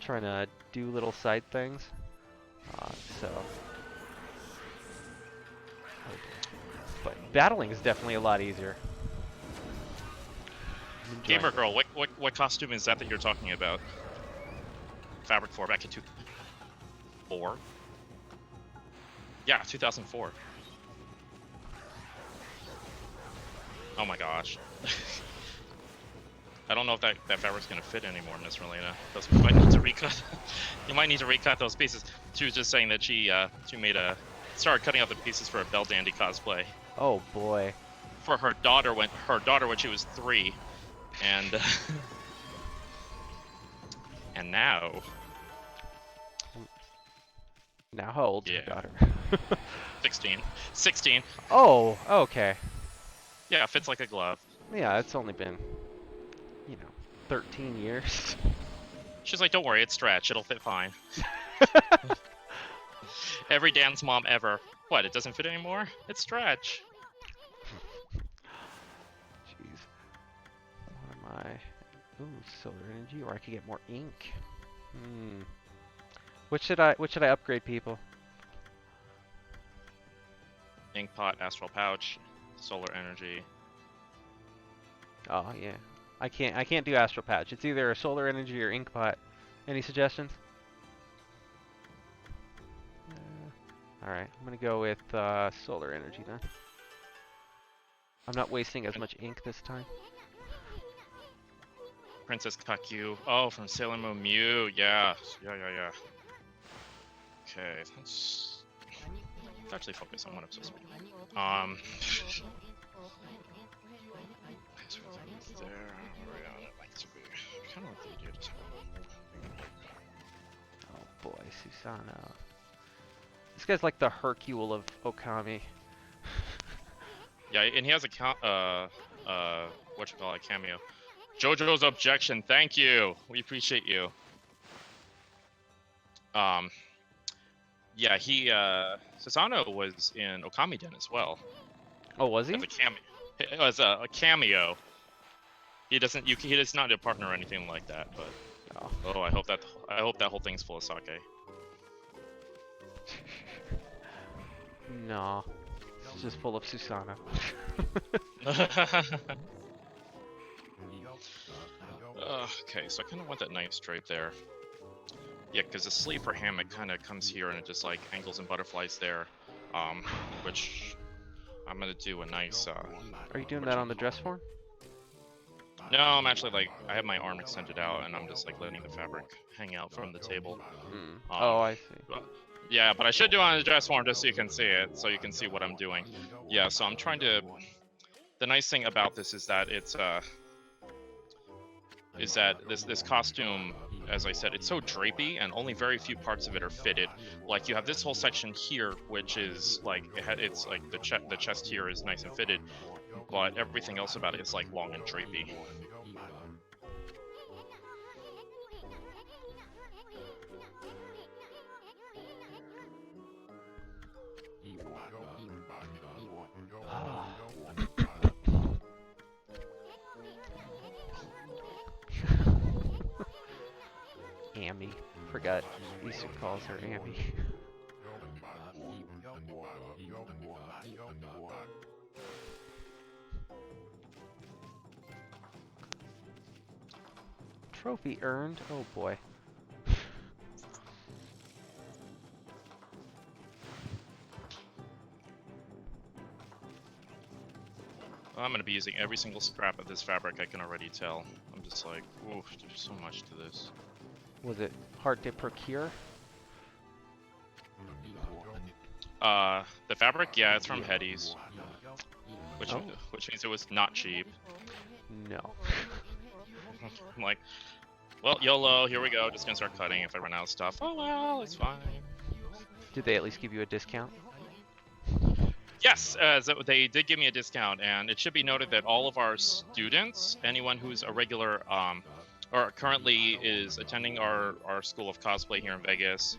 S1: trying to do little side things. So. But battling is definitely a lot easier.
S2: Gamer girl, what costume is that you're talking about? Fabric 4 back in 2004? Yeah, 2004. Oh my gosh. I don't know if that fabric's gonna fit anymore, Miss Relena. You might need to recut. You might need to recut those pieces. She was just saying that she started cutting out the pieces for a Belle Dandy cosplay.
S1: Oh boy.
S2: For her daughter when she was 3, and and now.
S1: Now how old's your
S2: Yeah.
S1: daughter?
S2: 16. 16.
S1: Oh, okay.
S2: Yeah, it fits like a glove.
S1: Yeah, it's only been, 13 years.
S2: She's like, don't worry, it's stretch. It'll fit fine. Every dance mom ever. What, it doesn't fit anymore? It's stretch.
S1: Jeez. What am I? Ooh, solar energy, or I could get more ink. What should I upgrade, people?
S2: Ink pot, astral pouch, solar energy.
S1: Oh yeah. I can't do astral patch. It's either a solar energy or ink pot. Any suggestions? Alright, I'm gonna go with solar energy then. I'm not wasting as much ink this time.
S2: Princess Kakyu. Oh, from Sailor Moon Mew. Yeah. Okay, let's actually focus on what I'm supposed to be doing. There, where I'd like to be. Kind of what they did.
S1: Oh boy, Susanoo. This guy's like the Hercule of Okami.
S2: Yeah, and he has a cameo. JoJo's objection. Thank you. We appreciate you. Yeah, Susanoo was in Okami Den as well.
S1: Oh, was he?
S2: As a cameo. He does not a partner or anything like that, but I hope that whole thing's full of sake.
S1: No. It's just full of Susanoo.
S2: Okay, so I kind of want that knife straight there. Yeah, because the sleeper hammock kind of comes here and it just like angles and butterflies there, which I'm gonna do a nice.
S1: Are you doing that on the dress form?
S2: No, I'm actually like I have my arm extended out and I'm just like letting the fabric hang out from the table.
S1: Oh, I see.
S2: Yeah, but I should do it on the dress form just so you can see it, so you can see what I'm doing. Yeah, so I'm trying to. The nice thing about this is that this costume, as I said, it's so drapey and only very few parts of it are fitted. Like you have this whole section here, which is like it's like the chest here is nice and fitted, but everything else about it is like long and drapey.
S1: forgot Easter calls her Amy. Trophy earned. Oh boy.
S2: I'm gonna be using every single scrap of this fabric. I can already tell. I'm just like, oof, there's so much to this.
S1: Was it hard to procure?
S2: The fabric, yeah, it's from Hetty's, which
S1: Oh.
S2: which means it was not cheap.
S1: No.
S2: I'm like, well, YOLO, here we go. Just gonna start cutting if I run out of stuff. Oh well, it's fine.
S1: Did they at least give you a discount?
S2: Yes, so they did give me a discount, and it should be noted that all of our students, anyone who's a regular, or currently is attending our School of Cosplay here in Vegas,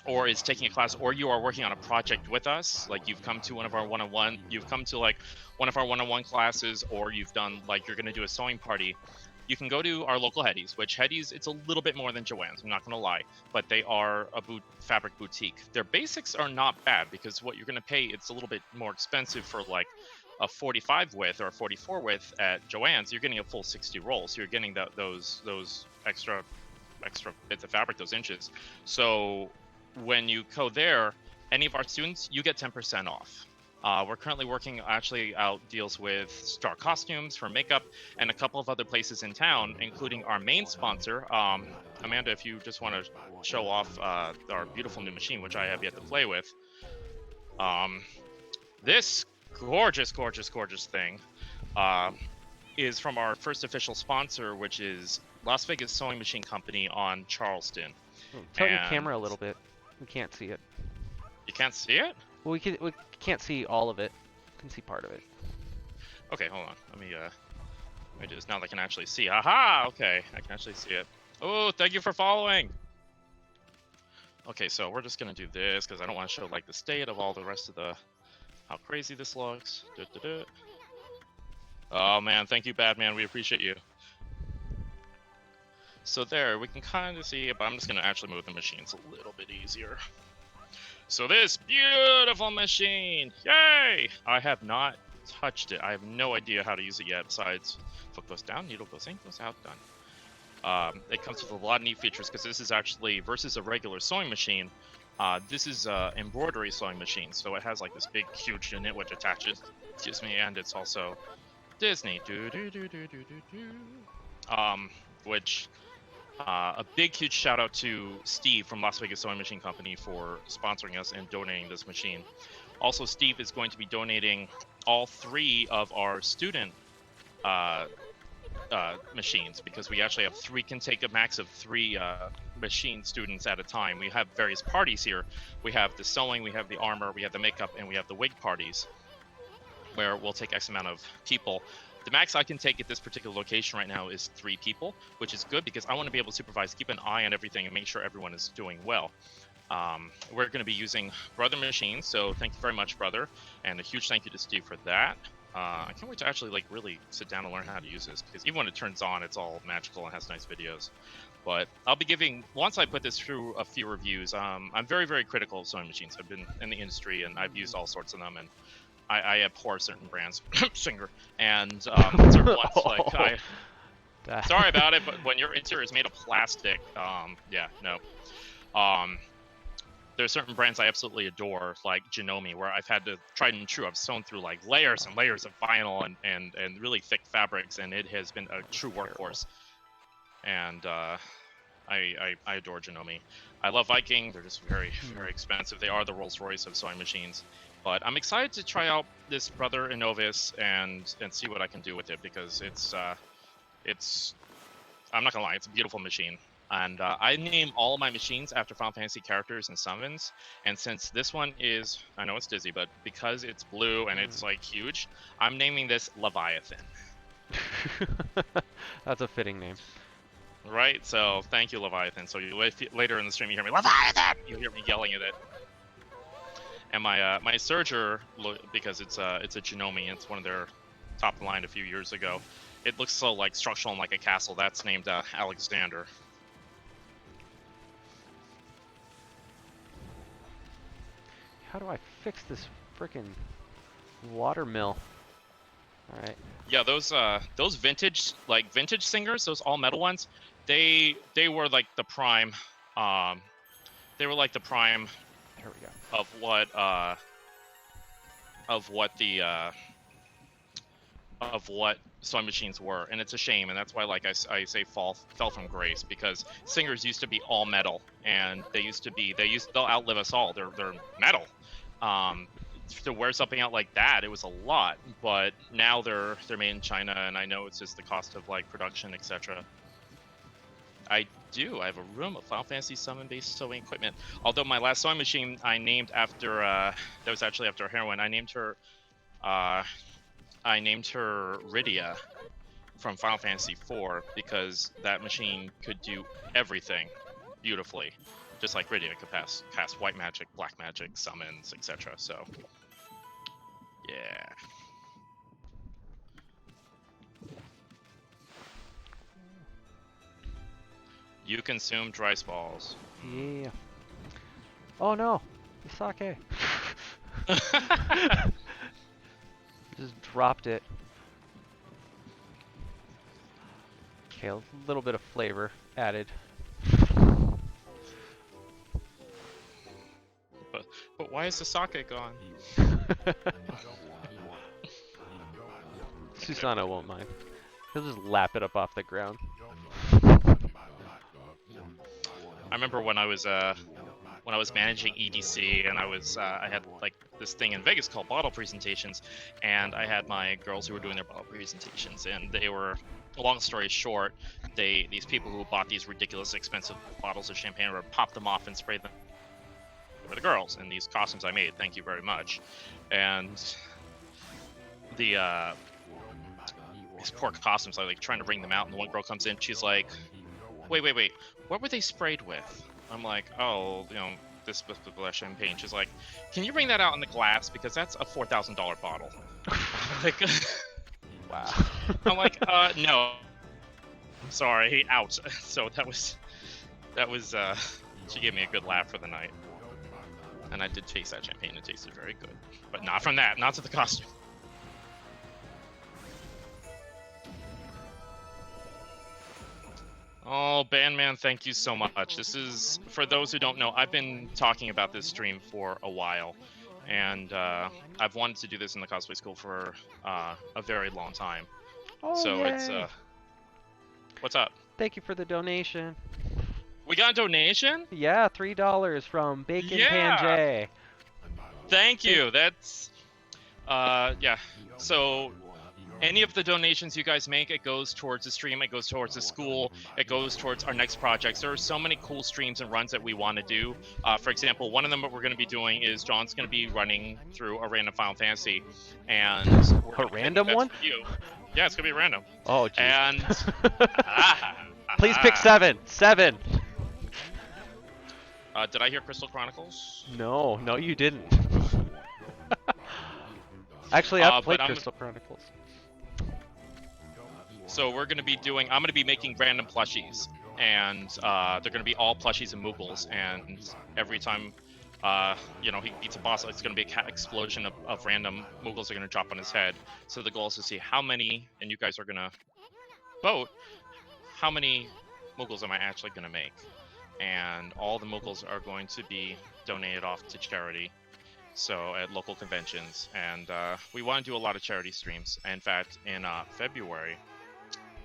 S2: or is taking a class, or you are working on a project with us, like you've come to one of our one-on-one, you've come to like one of our one-on-one classes, or you've done like you're gonna do a sewing party, you can go to our local Hetty's, which Hetty's, it's a little bit more than Joann's, I'm not gonna lie, but they are a fabric boutique. Their basics are not bad because what you're gonna pay, it's a little bit more expensive for like a 45 width or a 44 width at Joann's. You're getting a full 60 rolls, so you're getting those extra bits of fabric, those inches. So when you go there, any of our students, you get 10% off. We're currently working actually out deals with Star Costumes for makeup and a couple of other places in town, including our main sponsor. Amanda, if you just want to show off our beautiful new machine, which I have yet to play with. This gorgeous, gorgeous, gorgeous thing is from our first official sponsor, which is Las Vegas Sewing Machine Company on Charleston.
S1: Tell your camera a little bit. We can't see it.
S2: You can't see it?
S1: Well, we can't see all of it. We can see part of it.
S2: Okay, hold on. Let me do this now that I can actually see. Aha! Okay, I can actually see it. Oh, thank you for following! Okay, so we're just gonna do this because I don't want to show like the state of all the rest of the how crazy this looks. Oh man, thank you, Batman. We appreciate you. So there, we can kind of see it, but I'm just gonna actually move the machines a little bit easier. So this beautiful machine, yay! I have not touched it. I have no idea how to use it yet, besides foot goes down, needle goes in, goes out, done. It comes with a lot of neat features, because this is actually, versus a regular sewing machine, this is an embroidery sewing machine, so it has like this big, huge unit which attaches, excuse me, and it's also Disney, which... a big, huge shout out to Steve from Las Vegas Sewing Machine Company for sponsoring us and donating this machine. Also, Steve is going to be donating all 3 of our student machines, because we actually have 3, can take a max of 3 machine students at a time. We have various parties here. We have the sewing, we have the armor, we have the makeup, and we have the wig parties, where we'll take X amount of people. The max I can take at this particular location right now is 3 people, which is good because I want to be able to supervise, keep an eye on everything, and make sure everyone is doing well. We're going to be using Brother machines, so thank you very much, Brother, and a huge thank you to Steve for that. I can't wait to actually like really sit down and learn how to use this, because even when it turns on, it's all magical and has nice videos. But I'll be giving, once I put this through a few reviews, I'm very, very critical of sewing machines. I've been in the industry and I've used all sorts of them, and I abhor certain brands, Singer, and certain ones like sorry about it, but when your interior is made of plastic, yeah, no. There's certain brands I absolutely adore, like Janome, where I've had to tried and true. I've sewn through like layers and layers of vinyl and really thick fabrics, and it has been a true workhorse. And I adore Janome. I love Viking. They're just very, very expensive. They are the Rolls Royce of sewing machines. But I'm excited to try out this Brother Innovis and see what I can do with it, because it's I'm not gonna lie, it's a beautiful machine. And I name all of my machines after Final Fantasy characters and summons. And since this one is, I know it's Dizzy, but because it's blue and it's like huge, I'm naming this Leviathan.
S1: That's a fitting name.
S2: Right? So thank you, Leviathan. So later in the stream you hear me, Leviathan! You'll hear me yelling at it. And my Surger, because it's a Janome, it's one of their top line a few years ago. It looks so like structural and like a castle. That's named Alexander.
S1: how do I fix this frickin' water mill? All right.
S2: Yeah, those vintage singers, those all metal ones, they were like the prime, they were like the prime
S1: There we go.
S2: of what sewing machines were, and it's a shame, and that's why like I say fell from grace, because singers used to be all metal, and they'll outlive us all. They're metal. To wear something out like that, it was a lot, but now they're made in China, and I know it's just the cost of like production, etc. I have a room of Final Fantasy 7 based sewing equipment. Although my last sewing machine I named after that was actually after a heroine. I named her Rydia from Final Fantasy 4 because that machine could do everything beautifully, just like Rydia could cast white magic, black magic, summons, etc. So, yeah. You consume rice balls.
S1: Yeah. Oh no, the sake. Just dropped it. Okay, a little bit of flavor added.
S2: But why is the sake gone?
S1: Susanoo won't mind. He'll just lap it up off the ground.
S2: I remember when I was managing EDC, and I had like this thing in Vegas called bottle presentations, and I had my girls who were doing their bottle presentations, and they were, long story short, these people who bought these ridiculous expensive bottles of champagne would pop them off and spray them for the girls in these costumes I made. Thank you very much. And these poor costumes, I like trying to bring them out, and the one girl comes in, she's like, wait, what were they sprayed with? I'm like, oh, this champagne. She's like, can you bring that out in the glass, because that's a $4,000 bottle. Like,
S1: wow.
S2: I'm like, no, I'm sorry, out. So that was she gave me a good laugh for the night, and I did taste that champagne. It tasted very good, but not from that, not to the costume. Oh, Bandman, thank you so much. This is, for those who don't know, I've been talking about this stream for a while, and I've wanted to do this in the cosplay school for a very long time.
S1: Oh,
S2: so
S1: yay.
S2: It's what's up?
S1: Thank you for the donation.
S2: We got a donation?
S1: Yeah, $3 from Bacon
S2: Yeah.
S1: Panjay.
S2: Thank you. That's yeah. So any of the donations you guys make, it goes towards the stream, it goes towards the school, it goes towards our next projects. There are so many cool streams and runs that we want to do. For example, one of them that we're going to be doing is John's going to be running through a random Final Fantasy, and
S1: A random one?
S2: Yeah, it's going to be random.
S1: Oh, geez.
S2: And
S1: please pick 7. 7.
S2: Did I hear Crystal Chronicles?
S1: No, you didn't. Actually, I've played Crystal Chronicles.
S2: So we're going to be doing, I'm going to be making random plushies, and they're going to be all plushies and Moogles, and every time, he beats a boss, it's going to be a explosion of random Moogles are going to drop on his head. So the goal is to see how many, and you guys are going to vote, how many Moogles am I actually going to make? And all the Moogles are going to be donated off to charity. So at local conventions, and we want to do a lot of charity streams. In fact, in February,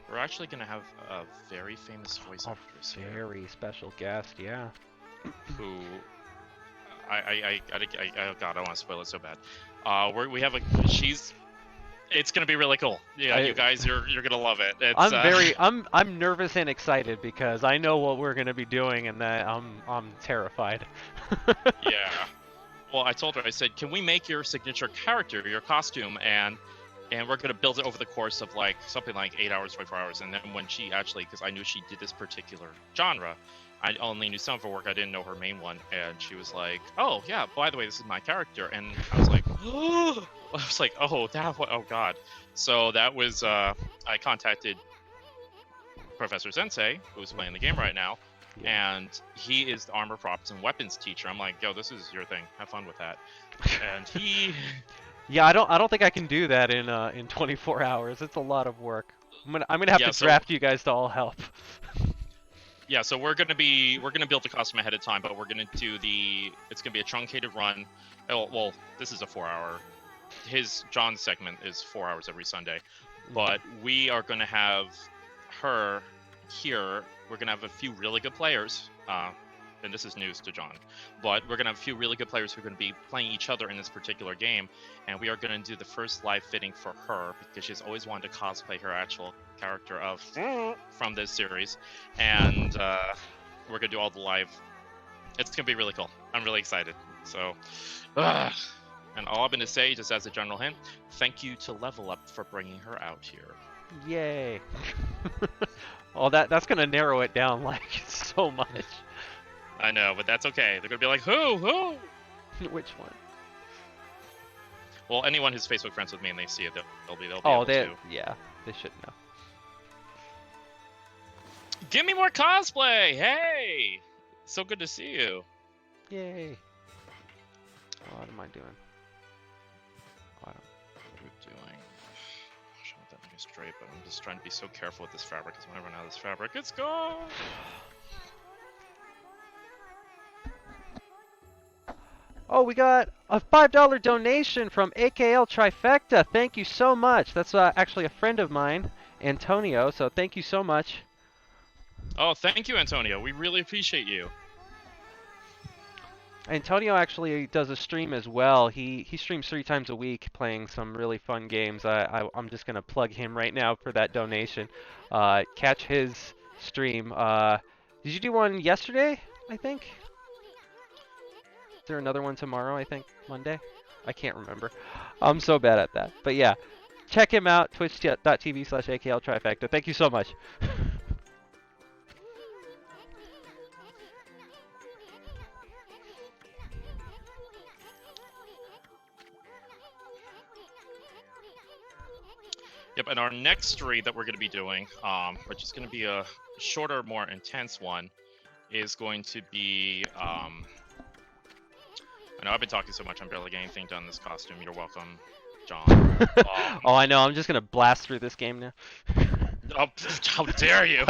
S2: we're actually going to have a very famous voice actress here.
S1: Very special guest, yeah.
S2: Who, oh God, I don't want to spoil it so bad. We have it's going to be really cool. Yeah, you guys, you're going to love it.
S1: I'm nervous and excited because I know what we're going to be doing, and that I'm terrified.
S2: Yeah. Well, I told her, I said, can we make your signature character, your costume, and we're going to build it over the course of like something like 8 hours, 24 hours. And then when she actually, because I knew she did this particular genre, I only knew some of her work, I didn't know her main one. And she was like, oh yeah, by the way, this is my character. And I was like, oh, oh God. So that was, I contacted Professor Sensei, who's playing the game right now, and he is the armor props and weapons teacher. I'm like, yo, this is your thing. Have fun with that. And he.
S1: Yeah, I don't think I can do that in 24 hours. It's a lot of work. I'm gonna have to draft you guys to all help.
S2: Yeah, so we're gonna build the costume ahead of time, but we're gonna do it's gonna be a truncated run. Oh, well, this is a 4-hour. John's segment is 4 hours every Sunday, but we are gonna have her here. We're gonna have a few really good players. And this is news to John, but we're gonna have a few really good players who are gonna be playing each other in this particular game, and we are gonna do the first live fitting for her because she's always wanted to cosplay her actual character from this series, and we're gonna do all the live. It's gonna be really cool. I'm really excited. So, and all I'm gonna say, just as a general hint, thank you to Level Up for bringing her out here.
S1: Yay! Oh, that's gonna narrow it down like so much.
S2: I know, but that's okay. They're gonna be like, who?
S1: Which one?
S2: Well, anyone who's Facebook friends with me and they see it, they'll be able to.
S1: Yeah, they should know.
S2: Give me more cosplay! Hey! So good to see you.
S1: Yay! What am I doing?
S2: What are we doing? Gosh, I want that to be straight, but I'm just trying to be so careful with this fabric, because when I run out of this fabric, it's gone!
S1: Oh, we got a $5 donation from AKL Trifecta. Thank you so much. That's actually a friend of mine, Antonio, so thank you so much.
S2: Oh, thank you, Antonio. We really appreciate you.
S1: Antonio actually does a stream as well. He streams 3 times a week playing some really fun games. I'm just going to plug him right now for that donation. Catch his stream. Did you do one yesterday, I think? Is there another one tomorrow, I think? Monday? I can't remember. I'm so bad at that. But yeah, check him out, twitch.tv/AKL Trifecta. Thank you so much.
S2: Yep, and our next stream that we're going to be doing, which is going to be a shorter, more intense one, is going to be... I know I've been talking so much, I'm barely getting anything done in this costume. You're welcome, John.
S1: Oh, I know. I'm just going to blast through this game now.
S2: Oh, how dare you!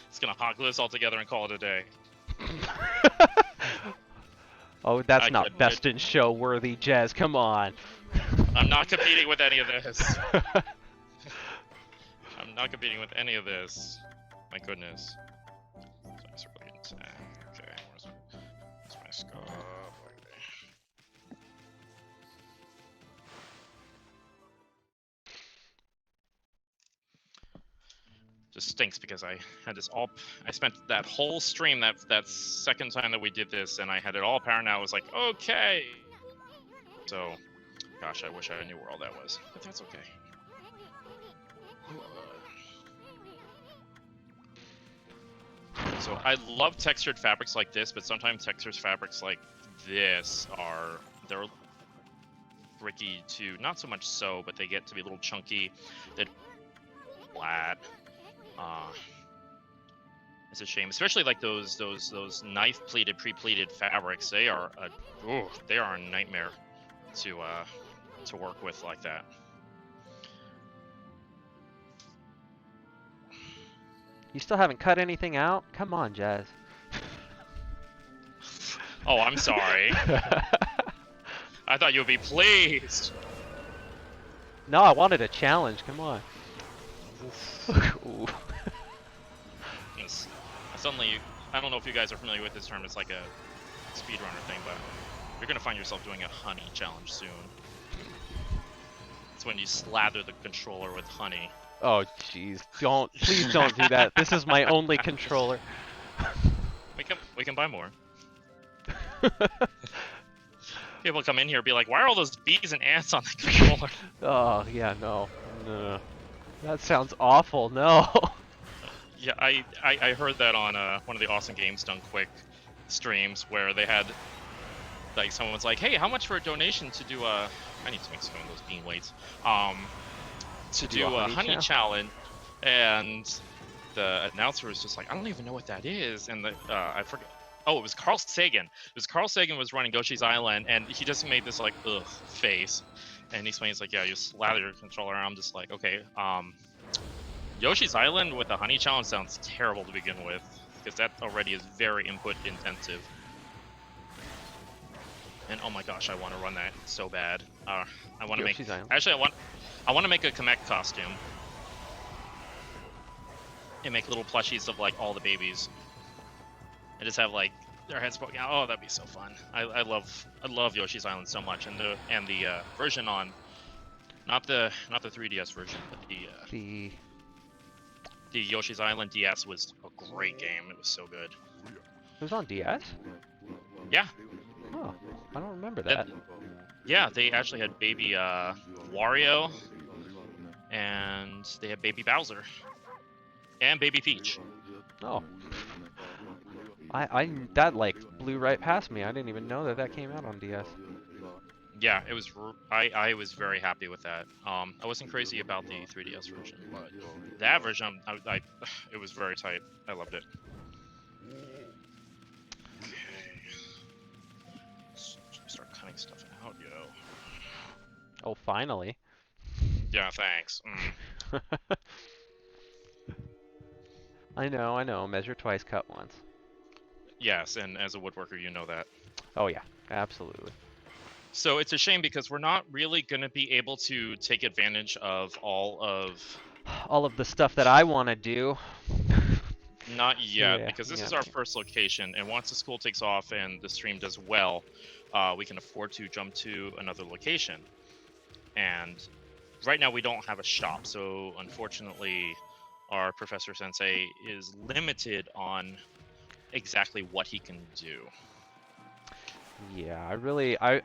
S2: It's going to hot glue this all together and call it a day.
S1: Oh, that's not best in show worthy, Jazz. Come on.
S2: I'm not competing with any of this. I'm not competing with any of this. My goodness. Okay, where's my scope? Just stinks because I had this all. I spent that whole stream, that second time that we did this, and I had it all powered out. I was like, okay. So, gosh, I wish I knew where all that was, but that's okay. So I love textured fabrics like this, but sometimes textured fabrics like this they're tricky to, not so much so, but they get to be a little chunky. They're flat. It's a shame, especially like those knife pleated, pre-pleated fabrics. They are a nightmare to work with like that.
S1: You still haven't cut anything out? Come on, Jazz.
S2: Oh, I'm sorry. I thought you would be pleased.
S1: No, I wanted a challenge. Come on. Ooh.
S2: Suddenly, I don't know if you guys are familiar with this term. It's like a speedrunner thing, but you're gonna find yourself doing a honey challenge soon. It's when you slather the controller with honey.
S1: Oh, jeez. Please don't do that. This is my only controller.
S2: We can buy more. People come in here and be like, why are all those bees and ants on the controller?
S1: Oh, yeah, no. That sounds awful, no.
S2: Yeah, I heard that on one of the Awesome Games Done Quick streams where they had, like, someone's like, hey, how much for a donation to do I need to make some of those bean weights. To do a honey challenge, and the announcer was just like, I don't even know what that is, and the I forget. Oh, it was Carl Sagan. It was Carl Sagan was running Yoshi's Island, and he just made this like ugh face, and he explains like, yeah, you slather your controller. And I'm just like, okay, Yoshi's Island with the honey challenge sounds terrible to begin with, because that already is very input intensive. And oh my gosh, I want to run that so bad. I want to make. Actually, I want to make a Kamek costume and make little plushies of like all the babies, and just have like their heads poking out. Oh, that'd be so fun. I love Yoshi's Island so much, and the version on, not the 3DS version, but the Yoshi's Island DS was a great game. It was so good.
S1: It was on DS?
S2: Yeah.
S1: Oh, I don't remember that.
S2: Yeah, they actually had baby Wario, and they had baby Bowser, and baby Peach.
S1: Oh. That like blew right past me. I didn't even know that came out on DS.
S2: Yeah, it was. I was very happy with that. I wasn't crazy about the 3DS version, but that version, it was very tight. I loved it. Okay. Start cutting stuff out, yo.
S1: Oh, finally.
S2: Yeah, thanks.
S1: I know. Measure twice, cut once.
S2: Yes, and as a woodworker, you know that.
S1: Oh yeah, absolutely.
S2: So it's a shame because we're not really going to be able to take advantage of all of
S1: the stuff that I want to do.
S2: Not yet,
S1: Yeah,
S2: because this is our first location, and once the school takes off and the stream does well, we can afford to jump to another location. And right now we don't have a shop, so unfortunately our Professor Sensei is limited on exactly what he can do.
S1: Yeah,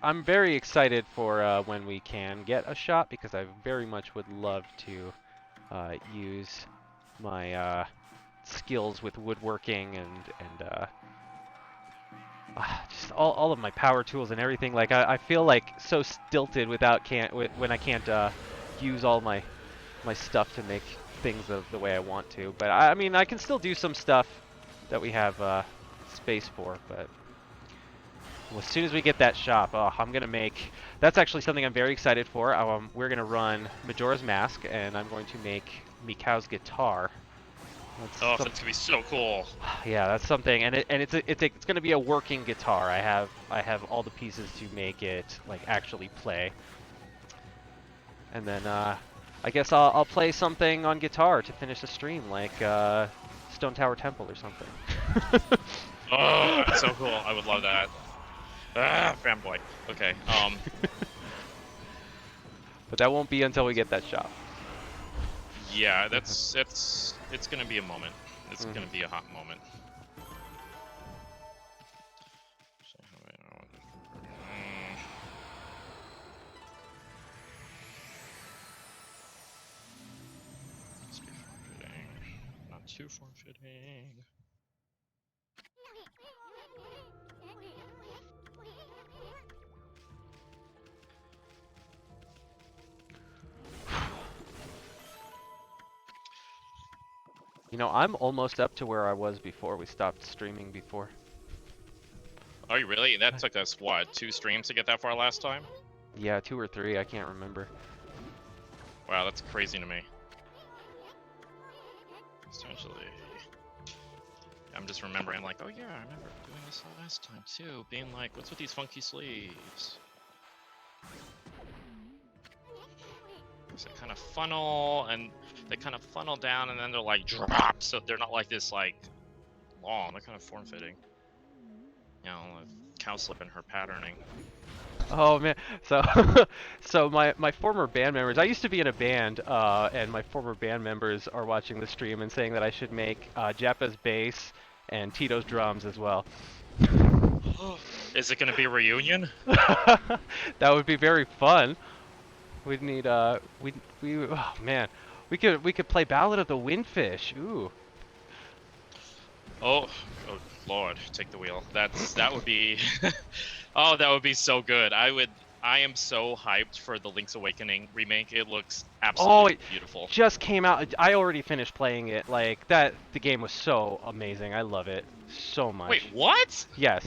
S1: I'm very excited for when we can get a shop, because I very much would love to use my skills with woodworking and just all of my power tools and everything. Like I feel like so stilted when I can't use all my stuff to make things the way I want to. But I mean, I can still do some stuff that we have space for. But as soon as we get that shop, I'm gonna make. That's actually something I'm very excited for. We're gonna run Majora's Mask, and I'm going to make Mikau's guitar.
S2: That's gonna be so cool.
S1: Yeah, that's something, and it's gonna be a working guitar. I have all the pieces to make it like actually play. And then I guess I'll play something on guitar to finish the stream, like Stone Tower Temple or something.
S2: Oh, that's so cool! I would love that. Ah, fanboy. Okay.
S1: But that won't be until we get that shop.
S2: Yeah, it's gonna be a moment. It's gonna be a hot moment. Let's be form-fitting. Not too form-fitting.
S1: You know, I'm almost up to where I was before we stopped streaming before.
S2: Are you really? That took us, what, 2 streams to get that far last time?
S1: Yeah, 2 or 3, I can't remember.
S2: Wow, that's crazy to me. Essentially, I'm just remembering, like, oh yeah, I remember doing this last time too, being like, what's with these funky sleeves? So they kind of funnel, and they kind of funnel down, and then they're like drop, so they're not like this like long. They're kind of form-fitting. You know, cow slip in her patterning.
S1: Oh man, so my former band members. I used to be in a band, and my former band members are watching the stream and saying that I should make Jappa's bass and Tito's drums as well.
S2: Is it gonna be a reunion?
S1: That would be very fun. We'd need oh man, we could play Ballad of the Windfish. Ooh.
S2: Oh Lord, take the wheel. That would be oh, that would be so good. I would I am so hyped for the Link's Awakening remake. It looks
S1: Oh,
S2: absolutely
S1: it
S2: beautiful.
S1: just came out. I already finished playing it. Like that, the game was so amazing. I love it so
S2: Wait,
S1: much.
S2: what?
S1: Yes.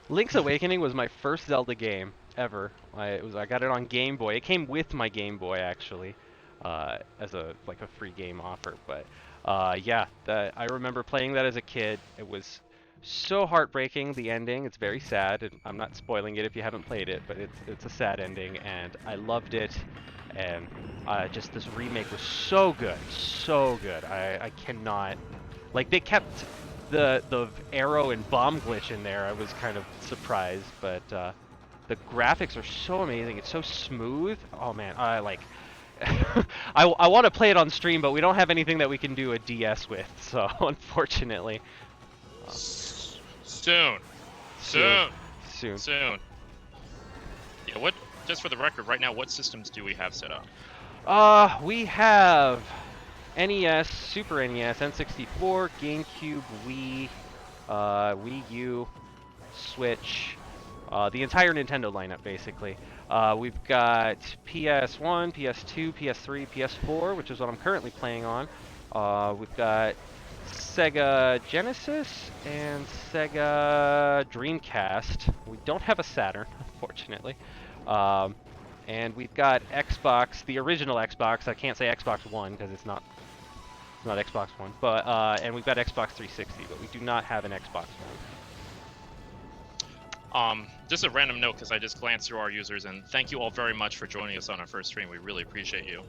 S1: Link's Awakening was my first Zelda game ever. I got it on Game Boy. It came with my Game Boy actually, as a free game offer. But yeah, I remember playing that as a kid. It was so heartbreaking. The ending. It's very sad. And I'm not spoiling it if you haven't played it, but it's a sad ending, and I loved it. And just this remake was so good, so good. I cannot. Like they kept the arrow and bomb glitch in there. I was kind of surprised, but the graphics are so amazing. It's so smooth. Oh man, I like. I want to play it on stream, but we don't have anything that we can do a DS with, so unfortunately.
S2: Soon.
S1: Soon.
S2: Yeah, what? Just for the record, right now, what systems do we have set up?
S1: We have NES, Super NES, N64, GameCube, Wii, Wii U, Switch, the entire Nintendo lineup basically. We've got PS1, PS2, PS3, PS4, which is what I'm currently playing on. We've got Sega Genesis and Sega Dreamcast. We don't have a Saturn, unfortunately. And we've got Xbox, the original Xbox. I can't say Xbox One because it's not Xbox One. But and we've got Xbox 360, but we do not have an Xbox One.
S2: Just a random note because I just glanced through our users, and thank you all very much for joining us on our first stream. We really appreciate you.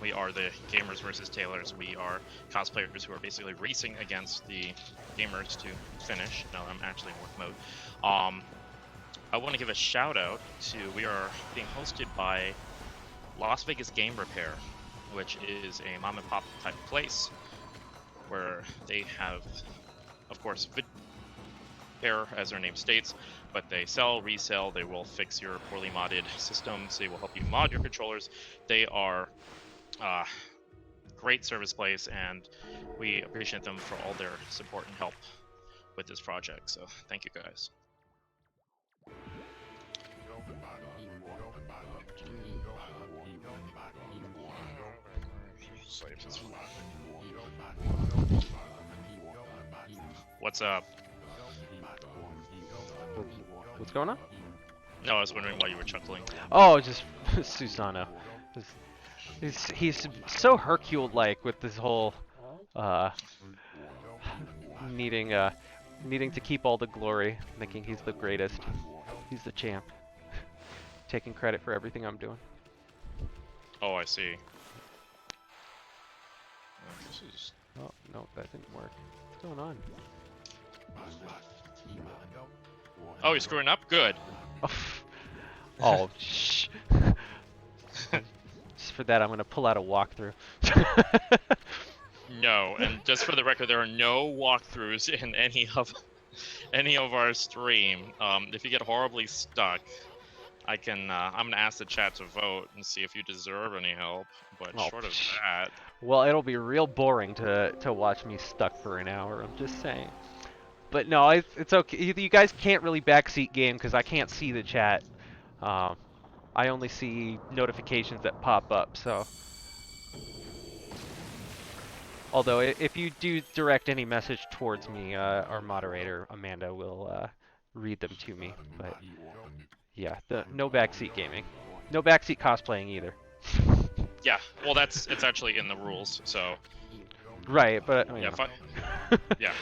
S2: We are the Gamers vs. Tailors. We are cosplayers who are basically racing against the gamers to finish. No, I'm actually in work mode. I want to give a shout out to, we are being hosted by Las Vegas Game Repair, which is a mom and pop type place where they have, of course, repair as their name states, but they sell, resell, they will fix your poorly modded systems, they will help you mod your controllers. They are great service place, and we appreciate them for all their support and help with this project, so thank you guys. What's up?
S1: What's going on?
S2: No, I was wondering why you were chuckling.
S1: Oh, just Susano. He's so Hercule-like with this whole needing to keep all the glory, thinking he's the greatest. He's the champ. Taking credit for everything I'm doing.
S2: Oh, I see. This is...
S1: Oh, no, that didn't work. What's going on?
S2: Oh, you're screwing up? Good.
S1: Oh, shh. Just for that, I'm gonna pull out a walkthrough.
S2: No, and just for the record, there are no walkthroughs in any of our stream. If you get horribly stuck, I'm gonna ask the chat to vote and see if you deserve any help. But short of that,
S1: well, it'll be real boring to watch me stuck for an hour. I'm just saying. But no, it's okay. You guys can't really backseat game because I can't see the chat. I only see notifications that pop up. So, although if you do direct any message towards me, our moderator Amanda will read them to me. But yeah, no backseat gaming, no backseat cosplaying either.
S2: yeah. Well, it's actually in the rules. So.
S1: Right, but
S2: yeah, yeah.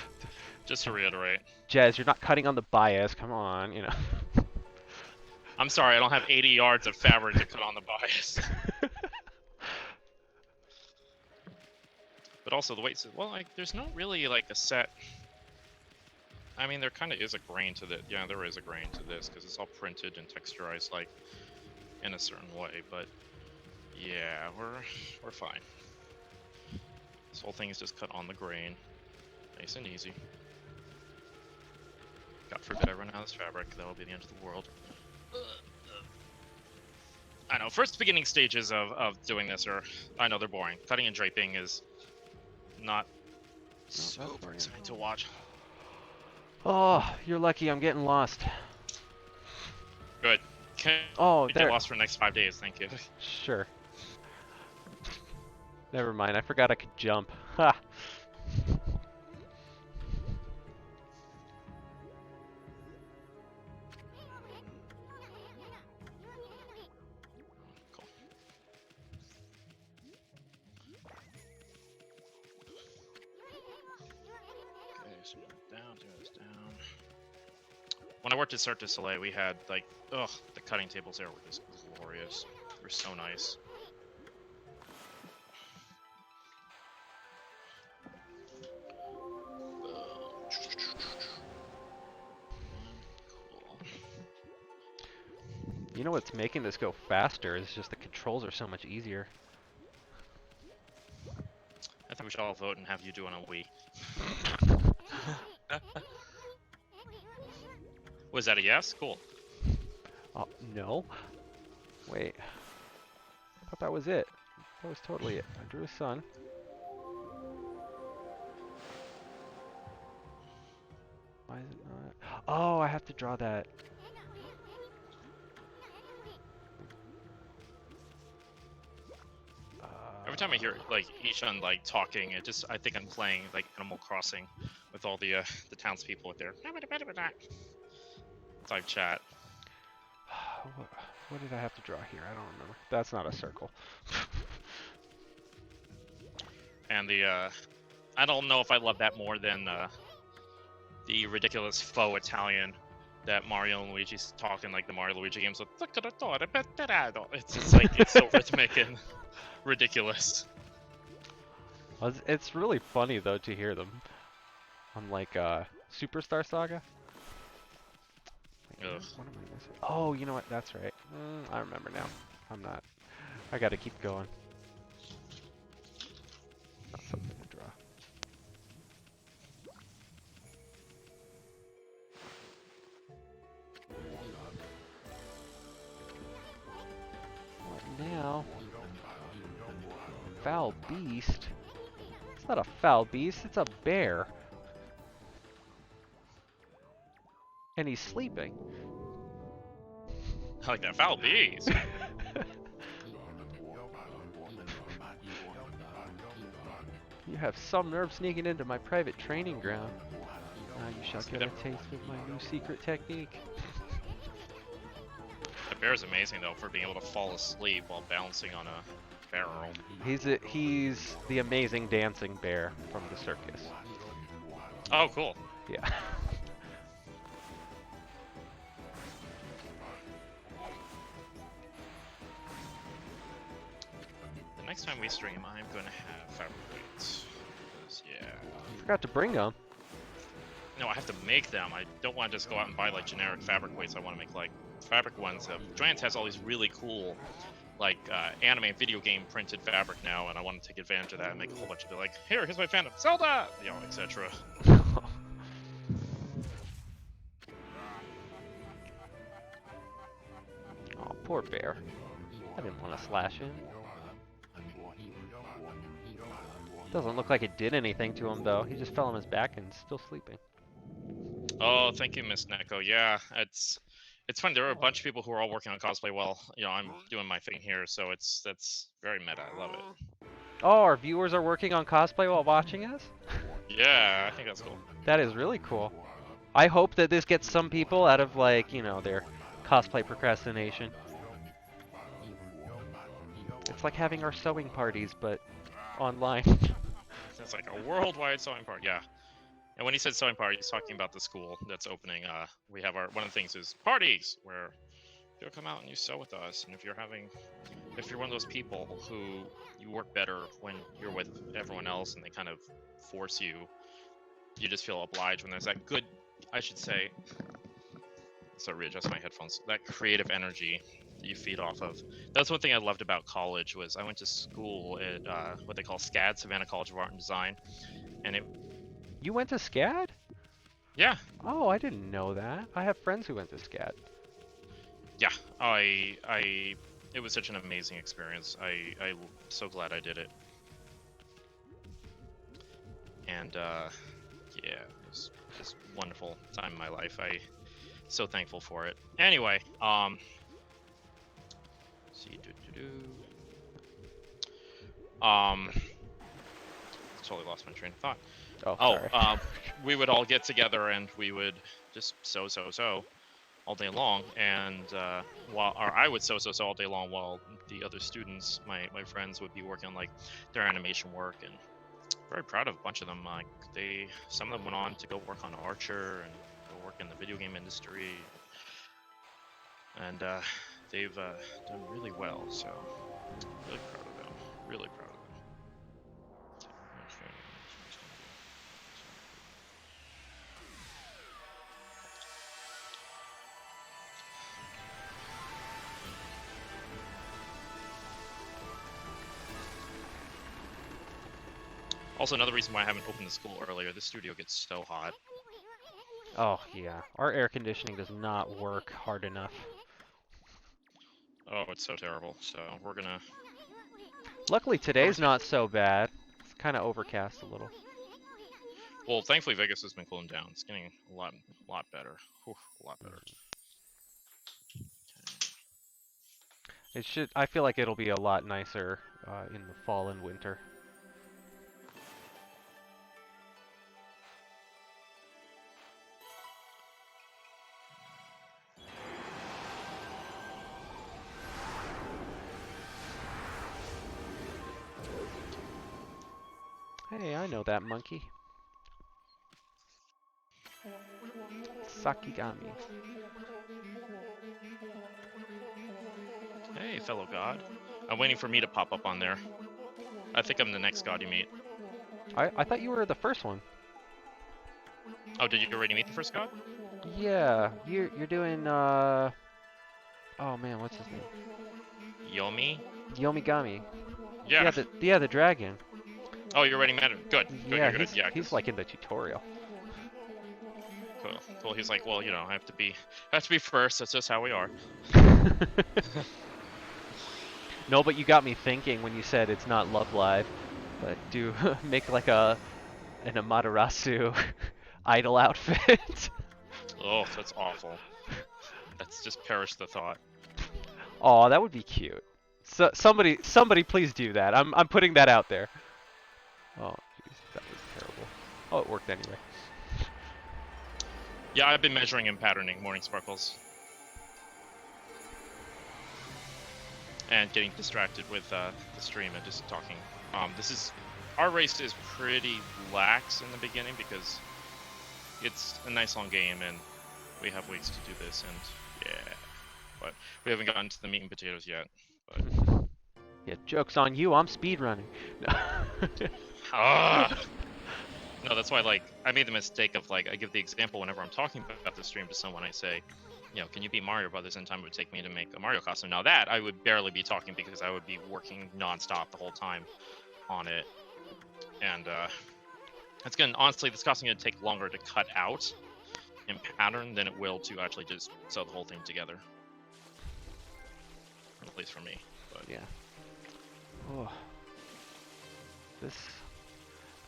S2: Just to reiterate.
S1: Jez, you're not cutting on the bias. Come on, you know.
S2: I'm sorry, I don't have 80 yards of fabric to cut on the bias. But also the weights, well, like, there's not really like a set. I mean, there kind of is a grain to this. Yeah, there is a grain to this because it's all printed and texturized like in a certain way. But yeah, we're fine. This whole thing is just cut on the grain, nice and easy. God forbid I run out of this fabric, that will be the end of the world. I know, first beginning stages of doing this are, I know they're boring. Cutting and draping is not super exciting to watch.
S1: Oh, you're lucky I'm getting lost.
S2: Good. Can
S1: Oh,
S2: you get
S1: there.
S2: lost for the next 5 days? Thank you.
S1: Sure. Never mind. I forgot I could jump. Ha.
S2: Cool. Okay, so down, down. When I worked at Cirque du Soleil, we had like, ugh, the cutting tables there were just glorious. They were so nice. Cool.
S1: You know what's making this go faster is just the controls are so much easier.
S2: I think we should all vote and have you do it on Wii. Was that a yes? Cool.
S1: Oh, no. Wait. I thought that was it. That was totally it. I drew a sun. Why is it not? Oh, I have to draw that.
S2: Every time I hear like Ishan like talking, I think I'm playing like Animal Crossing with all the townspeople with their type chat.
S1: What did I have to draw here? I don't remember. That's not a circle.
S2: And the I don't know if I love that more than the ridiculous faux Italian that Mario and Luigi's talking like the Mario Luigi games with. It's just like it's so rhythmic and ridiculous.
S1: Well, it's really funny though to hear them on like Superstar Saga. Wait,
S2: Ugh.
S1: what am I missing? Oh, you know what? That's right. I remember now. I'm not. I gotta keep going. Not something to draw. What now? Foul beast? It's not a foul beast, it's a bear. And he's sleeping.
S2: I like that foul bees.
S1: You have some nerve sneaking into my private training ground. Now you shall get a taste of my new secret technique.
S2: The bear is amazing though for being able to fall asleep while balancing on a barrel.
S1: He's the amazing dancing bear from the circus.
S2: Oh, cool.
S1: Yeah.
S2: The next time we stream, I'm gonna have fabric weights. Yeah.
S1: Forgot to bring them.
S2: No, I have to make them. I don't want to just go out and buy like generic fabric weights. I want to make like fabric ones. Giants has all these really cool like anime video game printed fabric now, and I want to take advantage of that and make a whole bunch of it. Like, here's my fandom, Zelda, you know, etc.
S1: Oh, poor bear. I didn't want to slash him. Doesn't look like it did anything to him though. He just fell on his back and is still sleeping.
S2: Oh, thank you, Miss Neko. Yeah, it's fun. There are a bunch of people who are all working on cosplay while I'm doing my thing here, so that's very meta. I love it.
S1: Oh, our viewers are working on cosplay while watching us?
S2: Yeah, I think that's cool.
S1: That is really cool. I hope that this gets some people out of like, their cosplay procrastination. It's like having our sewing parties, but online.
S2: It's like a worldwide sewing party. Yeah. And when he said sewing party, he's talking about the school that's opening. We have one of the things is parties where you'll come out and you sew with us. And if you're one of those people who you work better when you're with everyone else and they kind of force you, you just feel obliged when there's that good, I should say, so readjust my headphones, that creative energy that you feed off of. That's one thing I loved about college was I went to school at what they call SCAD, Savannah College of Art and Design. And
S1: You went to SCAD?
S2: yeah.
S1: Oh, I didn't know that. I have friends who went to SCAD.
S2: Yeah, it was such an amazing experience. I'm so glad I did it. And yeah, it was just a wonderful time in my life. So thankful for it. Anyway, see, totally lost my train of thought.
S1: Oh,
S2: Oh,
S1: sorry.
S2: we would all get together and we would just sew all day long, and I would sew all day long while the other students, my friends, would be working on like their animation work, and very proud of a bunch of them. Like some of them went on to go work on Archer and go work in the video game industry, and they've done really well. So really proud of them. Really proud of them. Also, another reason why I haven't opened the school earlier, this studio gets so hot.
S1: Oh, yeah. Our air conditioning does not work hard enough.
S2: Oh, it's so terrible. So we're gonna...
S1: Luckily, today's not so bad. It's kind of overcast a little.
S2: Well, thankfully Vegas has been cooling down. It's getting a lot better. Whew, a lot better.
S1: It should. I feel like it'll be a lot nicer in the fall and winter. Hey, I know that monkey. Sakigami.
S2: Hey, fellow god. I'm waiting for me to pop up on there. I think I'm the next god you meet.
S1: I thought you were the first one.
S2: Oh, did you already meet the first god?
S1: Yeah, you're doing oh man, what's his name?
S2: Yomi?
S1: Yomigami.
S2: Yeah.
S1: Yeah, the dragon.
S2: Oh, you already met him. Good.
S1: Yeah,
S2: Good. Yeah,
S1: he's like in the tutorial.
S2: Cool. Well, he's like, well, you know, I have to be first. That's just how we are.
S1: No, but you got me thinking when you said it's not Love Live, but do make like an Amaterasu idol outfit.
S2: Oh, that's awful. That's just perished the thought.
S1: Oh, that would be cute. So somebody please do that. I'm putting that out there. Oh, jeez, that was terrible. Oh, it worked anyway.
S2: Yeah, I've been measuring and patterning Morning Sparkles. And getting distracted with the stream and just talking. Our race is pretty lax in the beginning because it's a nice long game and we have weeks to do this, and yeah, but we haven't gotten to the meat and potatoes yet. But
S1: yeah, joke's on you. I'm speedrunning.
S2: No, that's why, like, I made the mistake of, like, I give the example whenever I'm talking about the stream to someone. I say, you know, can you beat Mario Brothers in time it would take me to make a Mario costume? Now that, I would barely be talking because I would be working non-stop the whole time on it. And, honestly, this costume is going to take longer to cut out and pattern than it will to actually just sew the whole thing together. At least for me. But
S1: yeah. Oh.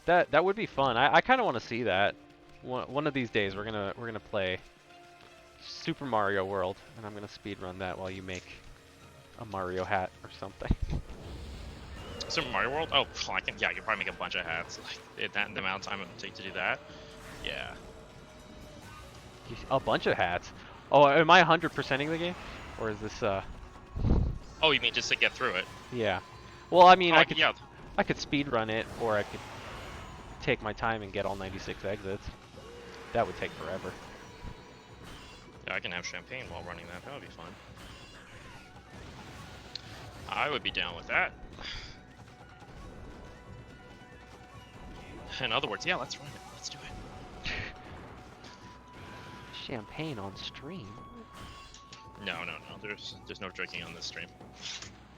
S1: That would be fun. I kind of want to see that. One of these days we're gonna play Super Mario World, and I'm gonna speedrun that while you make a Mario hat or something.
S2: Super Mario World? Oh, I can probably make a bunch of hats. Like the amount of time it would take to do that. Yeah.
S1: A bunch of hats. Oh, am I 100%ing the game, or is this
S2: Oh, you mean just to get through it?
S1: Yeah. Well, I mean,
S2: Oh,
S1: I could speedrun it, or I could take my time and get all 96 exits. That would take forever.
S2: Yeah, I can have champagne while running that. That would be fun. I would be down with that. In other words, yeah, let's run it. Let's do it.
S1: Champagne on stream?
S2: No. There's no drinking on this stream.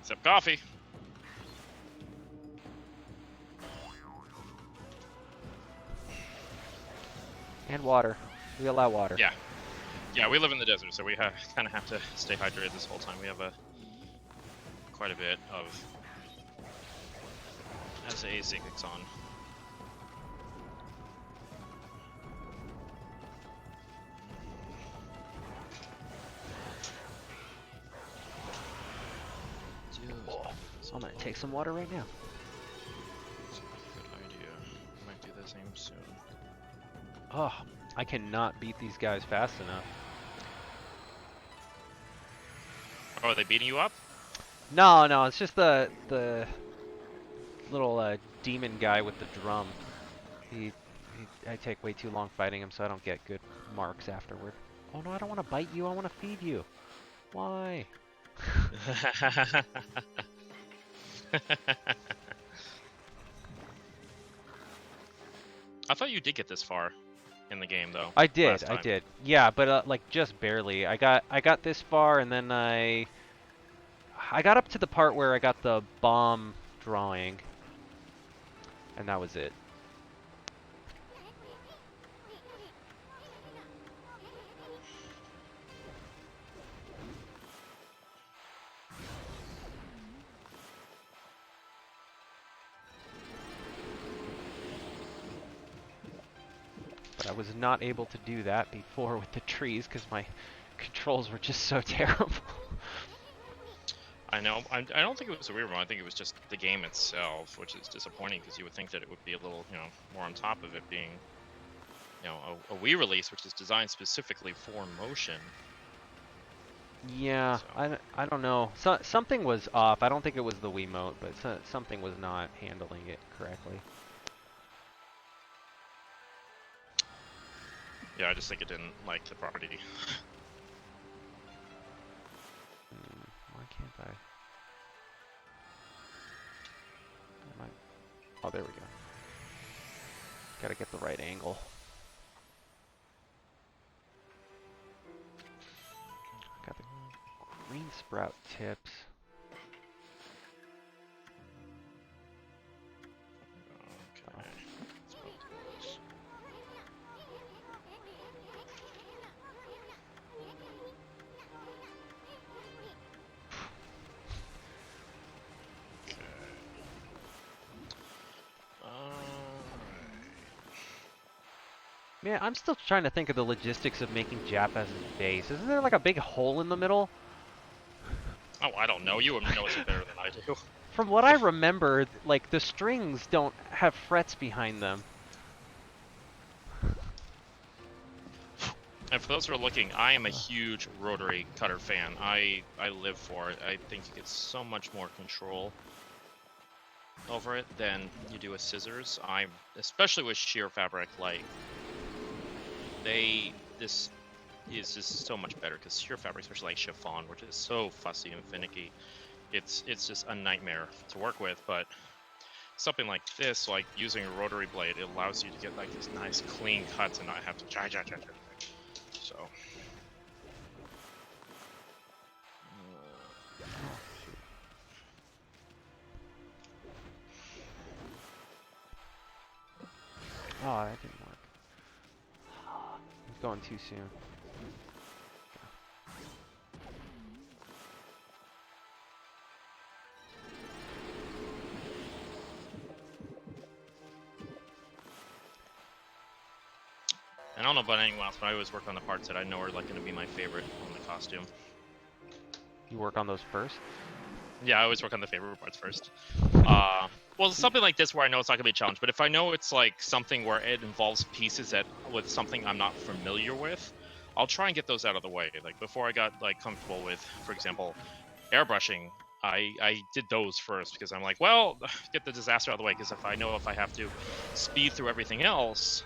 S2: Except coffee.
S1: And water. We allow water.
S2: Yeah. Yeah, we live in the desert, so we kind of have to stay hydrated this whole time. We have quite a bit of Zigix on.
S1: I'm gonna take some water right now.
S2: That's a good idea. I might do the same soon.
S1: Oh, I cannot beat these guys fast enough.
S2: Oh, are they beating you up?
S1: No, no, it's just the little demon guy with the drum. I take way too long fighting him, so I don't get good marks afterward. Oh no, I don't want to bite you. I want to feed you. Why?
S2: I thought you did get this far in the game, though.
S1: I did,
S2: last time.
S1: I did. Yeah, but like just barely. I got this far, and then I got up to the part where I got the bomb drawing, and that was it. But I was not able to do that before with the trees because my controls were just so terrible.
S2: I know. I don't think it was a weird one. I think it was just the game itself, which is disappointing because you would think that it would be a little, more on top of it being, a Wii release, which is designed specifically for motion.
S1: Yeah,
S2: So.
S1: I don't know. Something was off. I don't think it was the Wiimote, but something was not handling it correctly.
S2: Yeah, I just think it didn't like the property.
S1: Why can't I? Oh, there we go. Gotta get the right angle. Got the green sprout tips.
S2: Okay. Let's go to this. Okay.
S1: Man, I'm still trying to think of the logistics of making Japaz's base. Isn't there like a big hole in the middle?
S2: Oh, I don't know. You would know it better than I do.
S1: From what I remember, like the strings don't have frets behind them.
S2: And for those who are looking, I am a huge rotary cutter fan. I live for it. I think you get so much more control over it than you do with scissors. Especially with sheer fabric, like this is just so much better because sheer fabric, especially like chiffon, which is so fussy and finicky, it's just a nightmare to work with. But something like this, like using a rotary blade, it allows you to get like this nice clean cuts and not have to so.
S1: Oh, that didn't work. It's going too soon.
S2: I don't know about anyone else, but I always work on the parts that I know are like going to be my favorite on the costume.
S1: You work on those first?
S2: Yeah, I always work on the favorite parts first. Well, something like this where I know it's not going to be a challenge, but if I know it's like something where it involves pieces with something I'm not familiar with, I'll try and get those out of the way. Like before I got like comfortable with, for example, airbrushing, I did those first because I'm like, well, get the disaster out of the way because if I have to speed through everything else,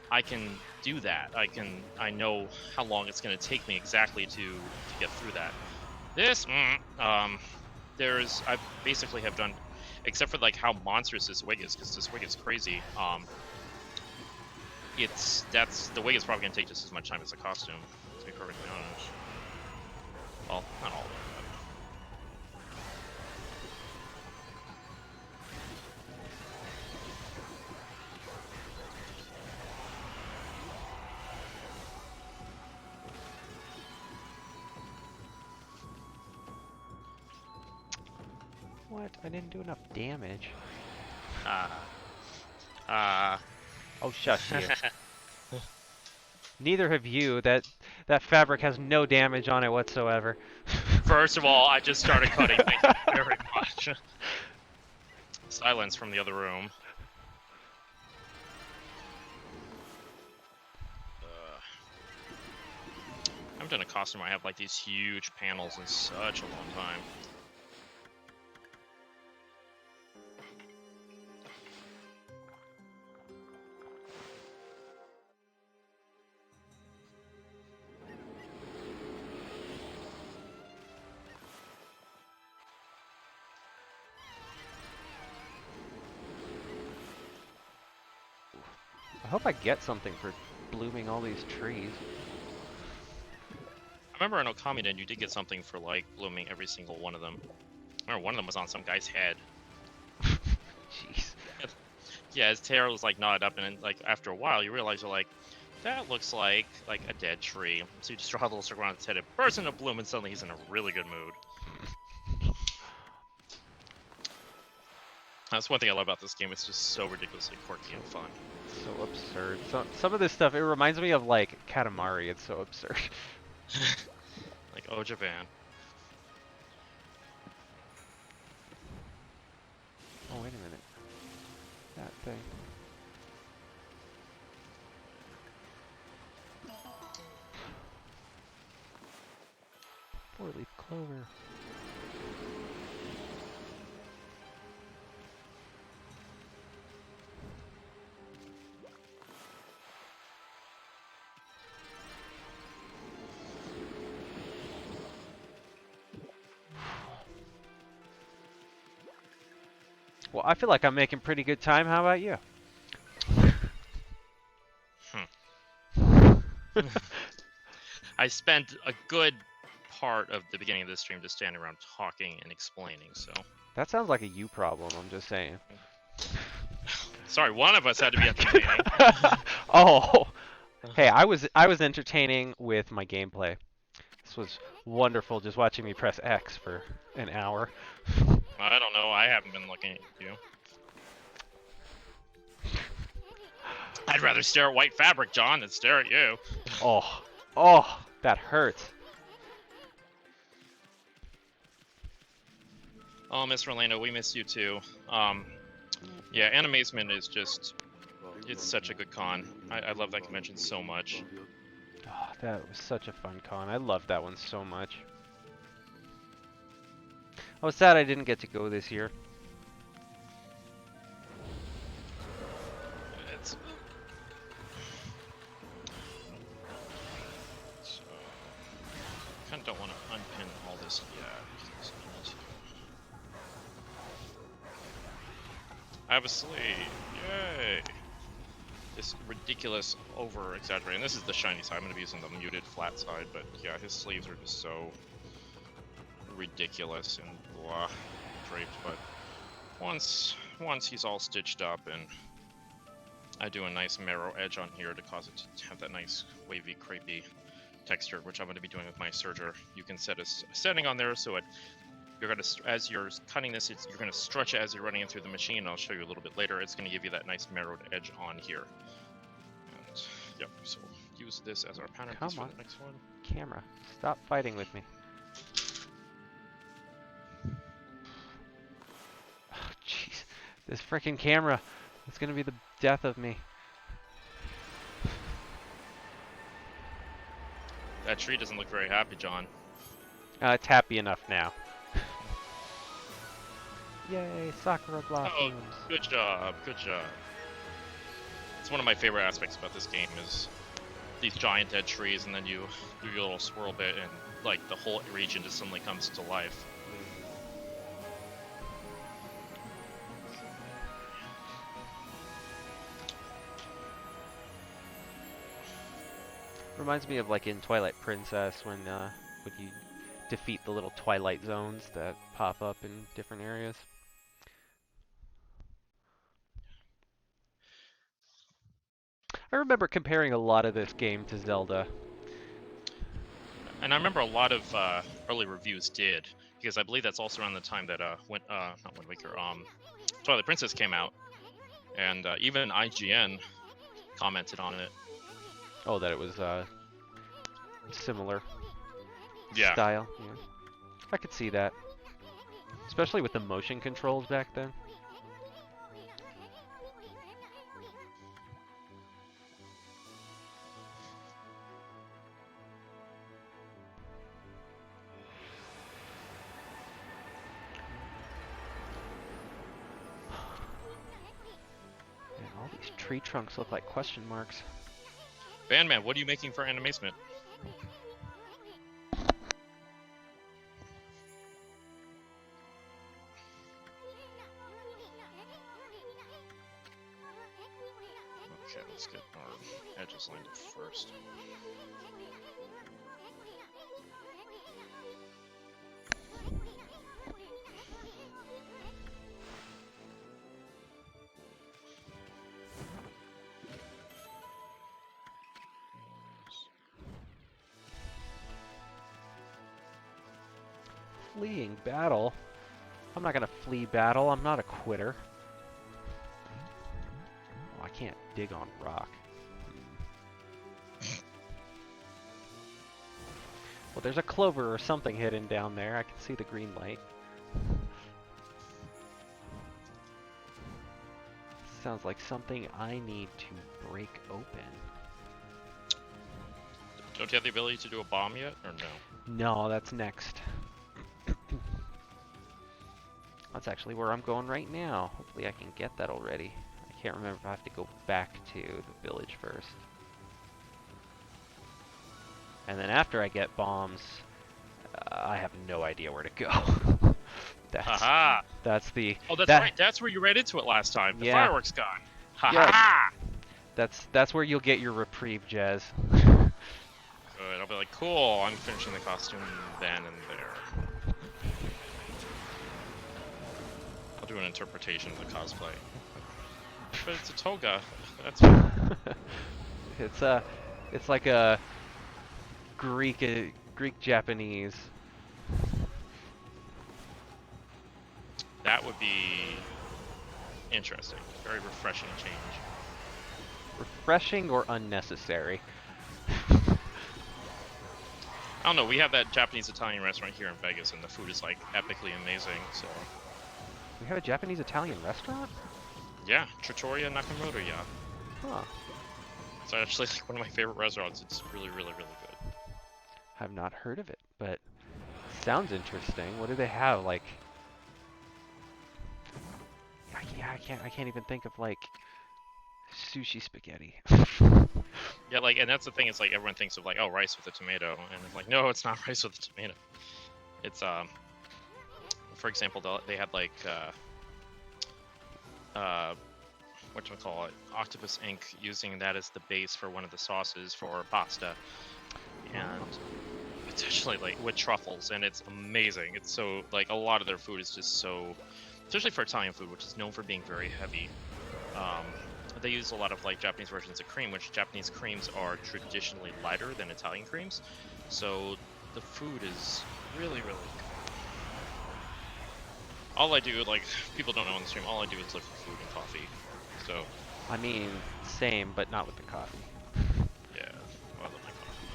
S2: I can do that. I know how long it's going to take me exactly to get through that. This, I basically have done, except for like how monstrous this wig is, because this wig is crazy. The wig is probably gonna take just as much time as the costume, to be perfectly honest. Well, not all of it.
S1: What? I didn't do enough damage. Oh, shush you. Neither have you. That fabric has no damage on it whatsoever.
S2: First of all, I just started cutting. Thank you very much. Silence from the other room. I haven't done a costume where I have like these huge panels in such a long time.
S1: I hope I get something for blooming all these trees.
S2: I remember in Okami Den, you did get something for like blooming every single one of them. I remember one of them was on some guy's head.
S1: Jeez.
S2: Yeah, his hair was like knotted up, and then, like after a while, you realize you're like, that looks like a dead tree. So you just draw a little circle around his head, it bursts into bloom, and suddenly he's in a really good mood. That's one thing I love about this game. It's just so ridiculously quirky and fun.
S1: So absurd. Some of this stuff, it reminds me of like Katamari. It's so absurd.
S2: Like, oh, Japan.
S1: Oh, wait a minute. That thing. Four-leaf clover. Well, I feel like I'm making pretty good time. How about you?
S2: I spent a good part of the beginning of this stream just standing around talking and explaining, so...
S1: That sounds like a you problem, I'm just saying.
S2: Sorry, one of us had to be entertaining.
S1: Oh! Hey, I was entertaining with my gameplay. This was wonderful just watching me press X for an hour.
S2: I don't know, I haven't been looking at you. I'd rather stare at white fabric, John, than stare at you.
S1: Oh, that hurts.
S2: Oh, Miss Orlando, we miss you too. Yeah, Animazement is just, it's such a good con. I love that convention so much.
S1: Oh, that was such a fun con. I loved that one so much. I was sad I didn't get to go this year.
S2: It's... So... kind of don't want to unpin all this yet. I have a sleeve! Yay! This ridiculous over-exaggerating. This is the shiny side. I'm going to be using the muted flat side, but yeah, his sleeves are just so ridiculous and blah, draped. But once he's all stitched up and I do a nice marrow edge on here to cause it to have that nice wavy, crepey texture, which I'm going to be doing with my serger. You can set a setting on there so you're going to, as you're cutting this, you're going to stretch it as you're running it through the machine. I'll show you a little bit later. It's going to give you that nice marrowed edge on here. And yep, so we'll use this as our pattern piece for the next one.
S1: Camera, stop fighting with me. Oh, jeez. This freaking camera. It's going to be the death of me.
S2: That tree doesn't look very happy, John.
S1: It's happy enough now. Yay, Sakura blossoms.
S2: Oh, good job, good job. It's one of my favorite aspects about this game is these giant dead trees, and then you do your little swirl bit, and like the whole region just suddenly comes to life.
S1: Reminds me of like in Twilight Princess when you defeat the little twilight zones that pop up in different areas. I remember comparing a lot of this game to Zelda.
S2: And I remember a lot of early reviews did, because I believe that's also around the time that not Wind Waker, Twilight Princess came out, and even IGN commented on it.
S1: Oh, that it was similar
S2: Yeah.
S1: style. Yeah. I could see that. Especially with the motion controls back then. Man, all these tree trunks look like question marks.
S2: Bandman, what are you making for animation? Okay, let's get our edges lined up first.
S1: Fleeing battle? I'm not gonna flee battle, I'm not a quitter. Oh, I can't dig on rock. Well, there's a clover or something hidden down there. I can see the green light. Sounds like something I need to break open.
S2: Don't you have the ability to do a bomb yet, or no?
S1: No, that's next. That's actually where I'm going right now. Hopefully I can get that already. I can't remember if I have to go back to the village first. And then after I get bombs, I have no idea where to go.
S2: Haha!
S1: That's the...
S2: Oh, that's right. That's where you ran into it last time. The
S1: Yeah.
S2: fireworks gone. Haha!
S1: Yeah. That's where you'll get your reprieve, Jazz.
S2: Good. I'll be like, cool. I'm finishing the costume then and there. I'll do an interpretation of the cosplay. But it's a toga. That's.
S1: It's like a Greek Japanese.
S2: That would be interesting. Very refreshing change.
S1: Refreshing or unnecessary?
S2: I don't know. We have that Japanese Italian restaurant here in Vegas, and the food is like epically amazing. So.
S1: We have a Japanese Italian restaurant?
S2: Yeah, Trattoria Nakamoto, yeah.
S1: Huh.
S2: It's actually like one of my favorite restaurants. It's really, really, really good.
S1: I've not heard of it, but sounds interesting. What do they have? Like, I can't even think of like sushi spaghetti.
S2: Yeah, like, and that's the thing. It's like everyone thinks of like, oh, rice with a tomato, and it's like, no, it's not rice with a tomato. It's for example, they had like whatchamacallit, octopus ink, using that as the base for one of the sauces for pasta, and it's actually like with truffles, and it's amazing. It's so like a lot of their food is just so, especially for Italian food, which is known for being very heavy. They use a lot of like Japanese versions of cream, which Japanese creams are traditionally lighter than Italian creams, so the food is really, really good. All I do, like, people don't know on the stream, all I do is look for food and coffee, so...
S1: I mean, same, but not with the coffee.
S2: Yeah, I love my coffee.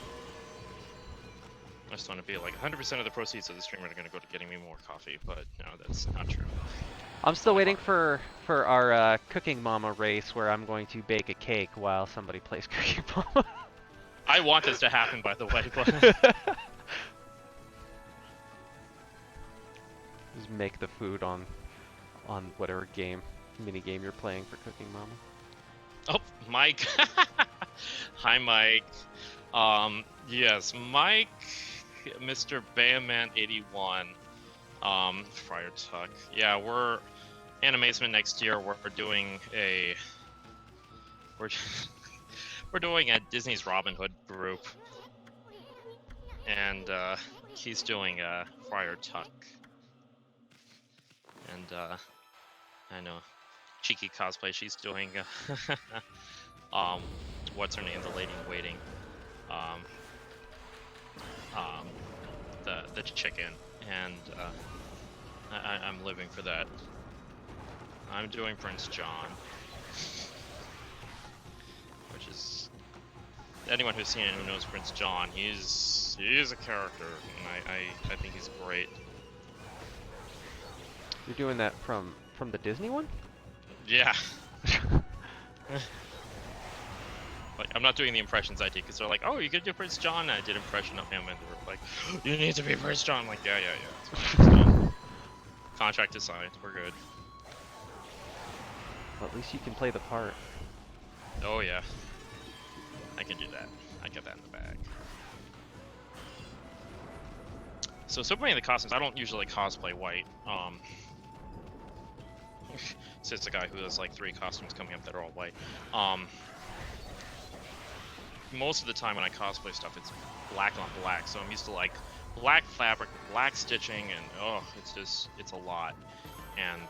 S2: I just want to be like, 100% of the proceeds of the stream are going to go to getting me more coffee, but no, that's not true.
S1: I'm still waiting for our Cooking Mama race where I'm going to bake a cake while somebody plays Cooking Mama.
S2: I want this to happen, by the way, but...
S1: Just make the food on whatever mini game you're playing for Cooking Mama.
S2: Oh, Mike. Hi, Mike. Yes, Mike, Mr. Bayman81, Friar Tuck. Yeah, we're Animation next year. We're doing we're doing a Disney's Robin Hood group, and he's doing Friar Tuck. And I know, cheeky cosplay. She's doing what's her name? The lady in waiting. The chicken, and I'm living for that. I'm doing Prince John, which is anyone who's seen it who knows Prince John. He's a character, and I think he's great.
S1: You're doing that from the Disney one?
S2: Yeah. Like, I'm not doing the impressions I did because they're like, oh, you could do Prince John. And I did impression of him, and they were like, you need to be Prince John. I'm like, yeah, it's fine. It's done. Contract is signed. We're good.
S1: Well, at least you can play the part.
S2: Oh yeah, I can do that. I get that in the bag. So many of the costumes, I don't usually cosplay white. So it's a guy who has like 3 costumes coming up that are all white. Most of the time when I cosplay stuff, it's black on black. So I'm used to like black fabric, black stitching, and oh, it's a lot. And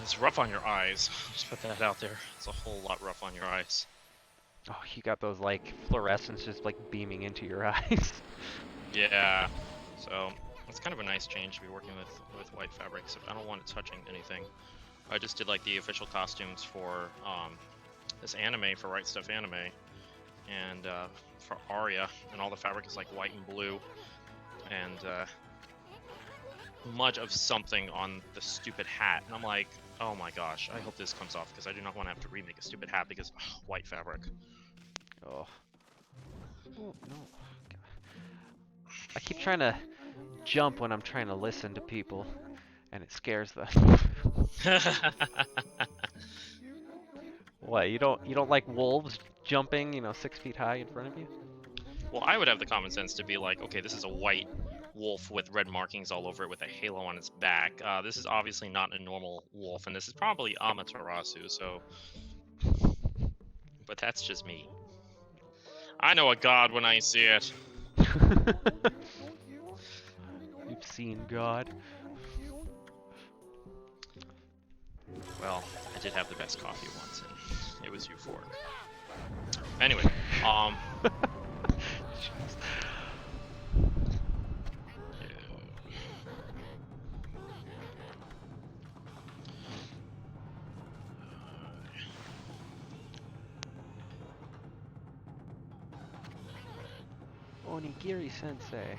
S2: it's rough on your eyes. Just put that out there. It's a whole lot rough on your eyes.
S1: Oh, you got those like fluorescents just like beaming into your eyes.
S2: Yeah. So it's kind of a nice change to be working with white fabrics. I don't want it touching anything. I just did like the official costumes for this anime, for Right Stuff Anime, and for Arya, and all the fabric is like white and blue, and much of something on the stupid hat. And I'm like, oh my gosh, I hope this comes off because I do not want to have to remake a stupid hat because white fabric.
S1: Oh. Oh no. I keep trying to jump when I'm trying to listen to people, and it scares them. What, you don't like wolves jumping, 6 feet high in front of you?
S2: Well, I would have the common sense to be like, okay, this is a white wolf with red markings all over it with a halo on its back. This is obviously not a normal wolf, and this is probably Amaterasu, so... But that's just me. I know a god when I see it.
S1: You've seen God.
S2: Well, I did have the best coffee once, and it was euphoric. Anyway,
S1: Onigiri Sensei.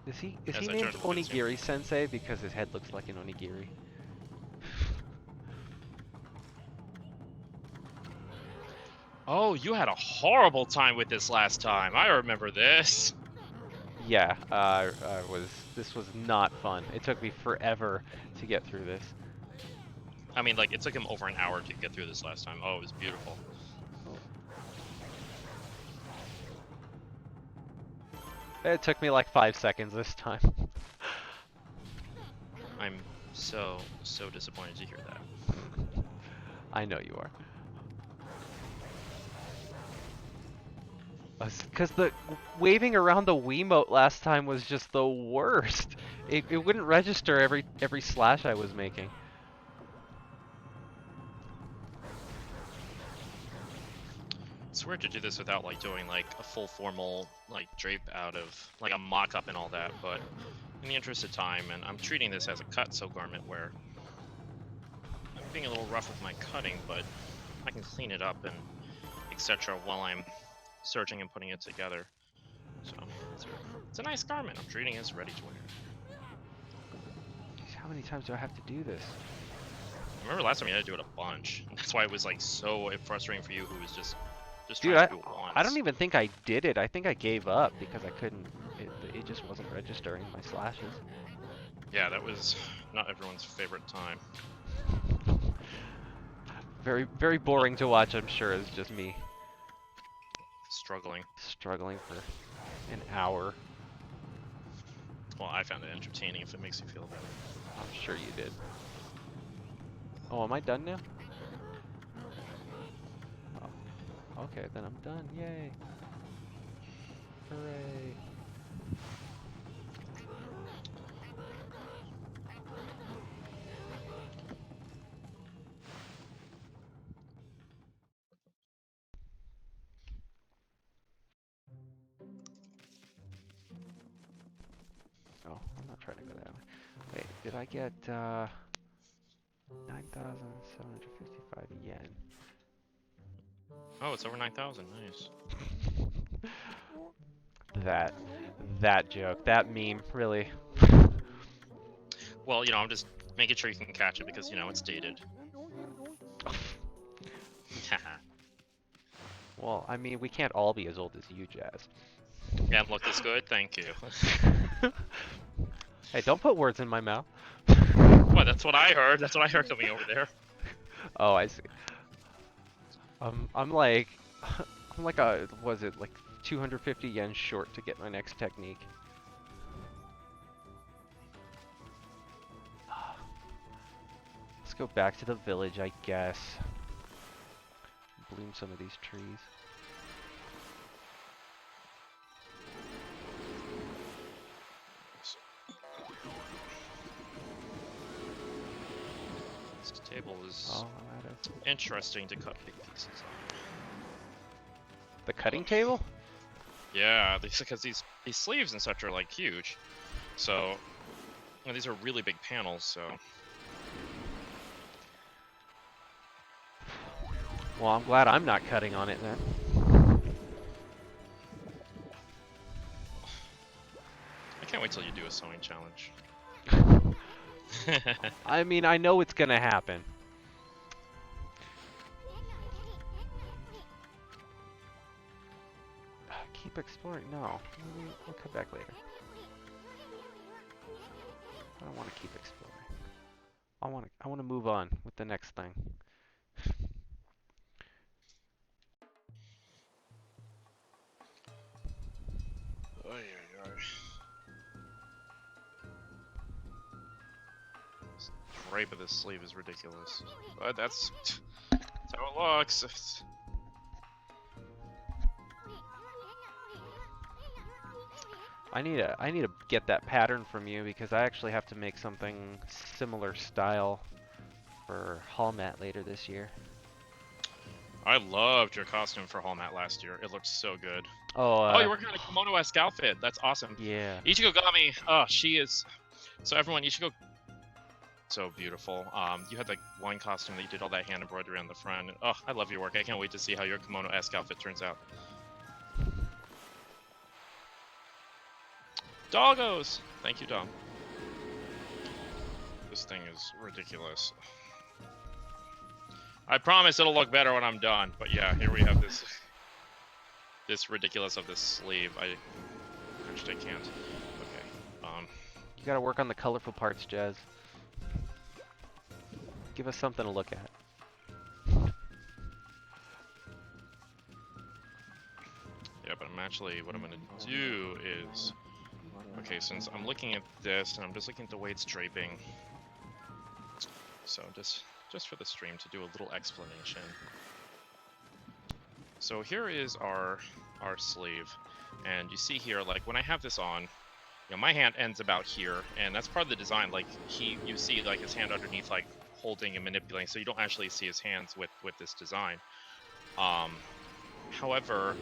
S1: Is he
S2: As I
S1: named
S2: turned to look at
S1: Onigiri Sensei because his head looks like an onigiri?
S2: Oh, you had a horrible time with this last time. I remember this.
S1: Yeah, this was not fun. It took me forever to get through this.
S2: I mean, like, it took him over an hour to get through this last time. Oh, it was beautiful.
S1: It took me like 5 seconds this time.
S2: I'm so disappointed to hear that.
S1: I know you are. Because the waving around the Wiimote last time was just the worst. It wouldn't register every slash I was making.
S2: It's weird to do this without like doing like a full formal like drape out of like a mock-up and all that, but in the interest of time, and I'm treating this as a cut-sew garment where I'm being a little rough with my cutting, but I can clean it up and etc. while I'm searching and putting it together. So it's a nice garment. I'm treating it as ready to wear.
S1: Jeez, how many times do I have to do this?
S2: I remember last time you had to do it a bunch. And that's why it was like so frustrating for you, who was just
S1: Dude,
S2: trying to do it once.
S1: I don't even think I did it. I think I gave up because I couldn't. It just wasn't registering my slashes.
S2: Yeah, that was not everyone's favorite time.
S1: Very, very boring to watch, I'm sure. It's just me
S2: Struggling.
S1: struggling for an hour.
S2: Well, I found it entertaining if it makes you feel better.
S1: I'm sure you did. Oh, am I done now? Oh. Okay, then I'm done. Yay. Hooray. Oh, I'm not trying to go that way. Wait, did I get 9,755 yen?
S2: Oh, it's over 9,000. Nice.
S1: that that joke, that meme, really.
S2: Well, you know, I'm just making sure you can catch it because, you know, it's dated.
S1: Well, I mean, we can't all be as old as you, Jazz.
S2: And look this good? Thank you.
S1: Hey, don't put words in my mouth.
S2: Well, that's what I heard. That's what I heard coming over there.
S1: Oh, I see. I'm like, I'm like a, was it like 250 yen short to get my next technique. Let's go back to the village, I guess. Bloom some of these trees.
S2: This table is
S1: Oh, I'm out of...
S2: interesting to cut big pieces on.
S1: The cutting table?
S2: Yeah, because these sleeves and such are like huge. So, you know, these are really big panels, so.
S1: Well, I'm glad I'm not cutting on it then.
S2: I can't wait till you do a sewing challenge.
S1: I mean, I know it's gonna happen. Keep exploring. No, we'll come back later. I don't want to keep exploring. I want to move on with the next thing.
S2: Oy, oy, oy. This drape of this sleeve is ridiculous. But that's how it looks.
S1: I need to get that pattern from you because I actually have to make something similar style for Hall Mat later this year.
S2: I loved your costume for Hall Mat last year. It looked so good.
S1: Oh,
S2: Oh, you're working on a kimono-esque outfit. That's awesome.
S1: yeah.
S2: Ichigo Gami, oh, she is. So everyone, Ichigo, so beautiful. You had like one costume that you did all that hand embroidery on the front. Oh, I love your work. I can't wait to see how your kimono-esque outfit turns out. Doggos! Thank you, Dom. This thing is ridiculous. I promise it'll look better when I'm done. But yeah, here we have this ridiculous of this sleeve. Actually can't. Okay.
S1: You gotta work on the colorful parts, Jazz. Give us something to look at.
S2: Yeah, but what I'm gonna do is, okay, since I'm looking at this and I'm just looking at the way it's draping, so just for the stream to do a little explanation. So here is our sleeve, and you see here, like when I have this on, you know, my hand ends about here, and that's part of the design. Like you see like his hand underneath, like holding and manipulating, so you don't actually see his hands with this design. However,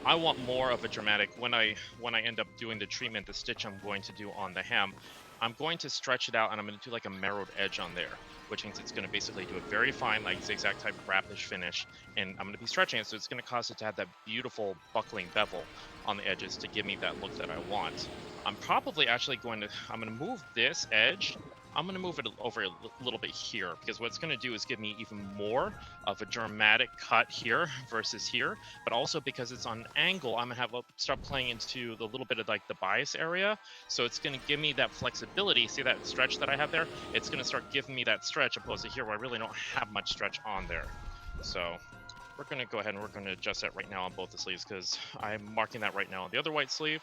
S2: I want more of a dramatic, when I end up doing the treatment, the stitch I'm going to do on the hem, I'm going to stretch it out and I'm going to do like a marrowed edge on there, which means it's going to basically do a very fine, like zigzag type wrap-ish finish, and I'm going to be stretching it, so it's going to cause it to have that beautiful buckling bevel on the edges to give me that look that I want. I'm probably actually going to move this edge, I'm going to move it over a little bit here, because what it's going to do is give me even more of a dramatic cut here versus here, but also because it's on an angle, I'm going to start playing into the little bit of like the bias area, so it's going to give me that flexibility. See that stretch that I have there? It's going to start giving me that stretch, opposed to here where I really don't have much stretch on there. So we're going to go ahead and we're going to adjust that right now on both the sleeves, because I'm marking that right now on the other white sleeve.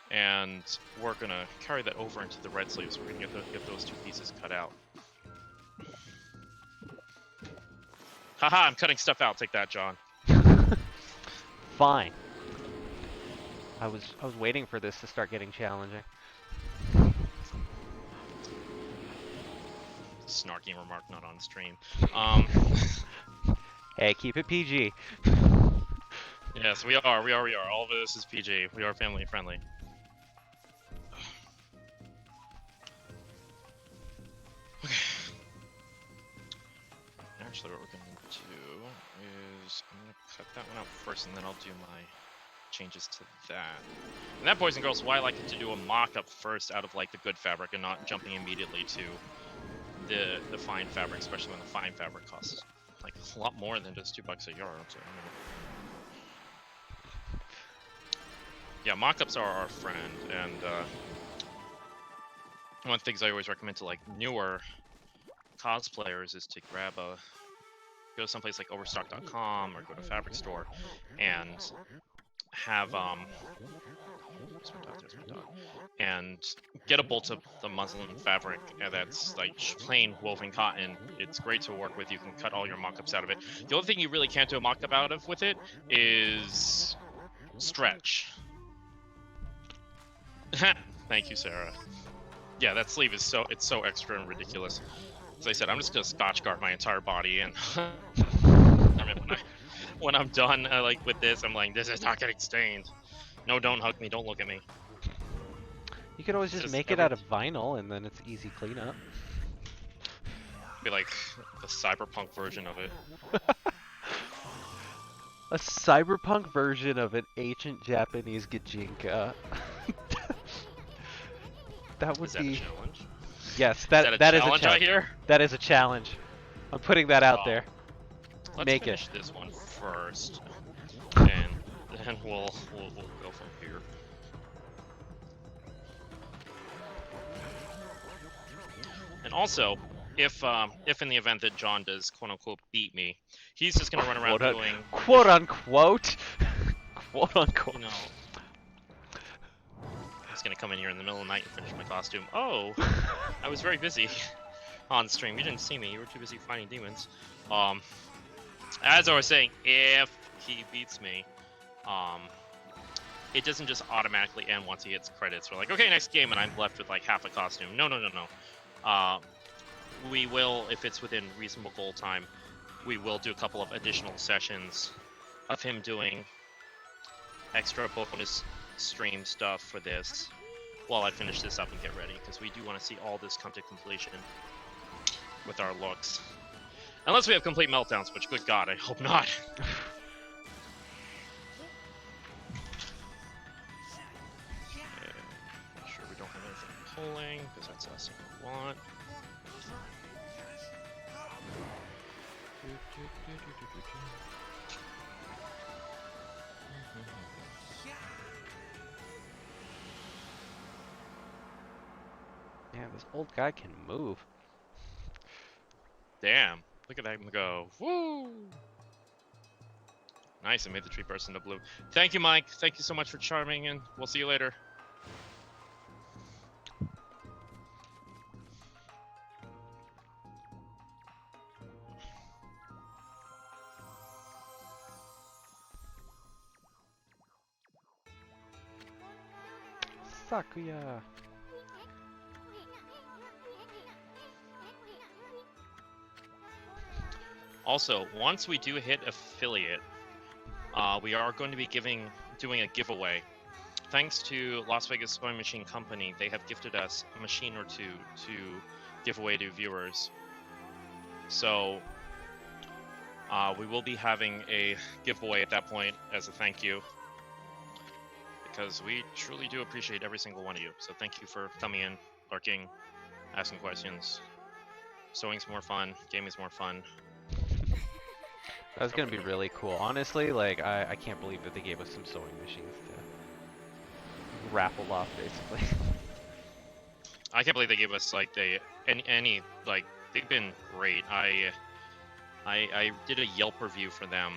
S2: And we're going to carry that over into the red sleeves. We're going to get those two pieces cut out. Haha, I'm cutting stuff out. Take that, John.
S1: Fine. I was waiting for this to start getting challenging.
S2: Snarky remark, not on stream.
S1: Hey, keep it PG.
S2: Yes, we are. All of this is PG. We are family friendly. Okay. Actually, what we're going to do is I'm going to cut that one out first, and then I'll do my changes to that. And And that, boys and girls, is why I like to do a mock-up first out of like the good fabric and not jumping immediately to the fine fabric, especially when the fine fabric costs like a lot more than just $2 a yard. So, yeah, mock-ups are our friend, and one of the things I always recommend to like newer cosplayers is to go to someplace like Overstock.com or go to Fabric Store and have there's my dog, and get a bolt of the muslin fabric that's like plain woven cotton. It's great to work with. You can cut all your mock-ups out of it. The only thing you really can't do a mock-up out of with it is stretch. Thank you, Sarah. Yeah, that sleeve is so extra and ridiculous. As I said, I'm just gonna Scotch guard my entire body, and when I'm done, like with this, I'm like, this is not getting stained. No, don't hug me. Don't look at me.
S1: You could always just make it out of vinyl, and then it's easy cleanup.
S2: Be like the cyberpunk version of it.
S1: A cyberpunk version of an ancient Japanese gajinka. That would
S2: Is that
S1: be.
S2: a challenge?
S1: Yes,
S2: that is a challenge I hear?
S1: That is a challenge. I'm putting that out there.
S2: Let's
S1: Make
S2: finish
S1: it.
S2: this one first, and then we'll go from here. And also, if in the event that John does quote unquote beat me, he's just gonna run around doing
S1: quote unquote, quote unquote.
S2: You know, he's gonna come in here in the middle of the night and finish my costume. Oh, I was very busy on stream. You didn't see me. You were too busy fighting demons. As I was saying, if he beats me, it doesn't just automatically end once he hits credits. We're like, okay, next game, and I'm left with like half a costume. No. We will, if it's within reasonable goal time, we will do a couple of additional sessions of him doing extra bonus stream stuff for this while I finish this up and get ready, because we do want to see all this come to completion with our looks. Unless we have complete meltdowns, which, good God, I hope not. Make sure we don't have anything pulling, because that's the last thing we want.
S1: Yeah, this old guy can move.
S2: Damn, look at that go. Woo! Nice, I made the tree burst into blue. Thank you, Mike. Thank you so much for charming, and we'll see you later.
S1: Sakuya.
S2: Also, once we do hit affiliate, we are going to be doing a giveaway. Thanks to Las Vegas Sewing Machine Company, they have gifted us a machine or two to give away to viewers. So, we will be having a giveaway at that point as a thank you, because we truly do appreciate every single one of you. So thank you for coming in, lurking, asking questions. Sewing's more fun, gaming's more fun.
S1: That's gonna be really cool. Honestly, like, I can't believe that they gave us some sewing machines to raffle off, basically.
S2: I can't believe they gave us like any like, they've been great. I did a Yelp review for them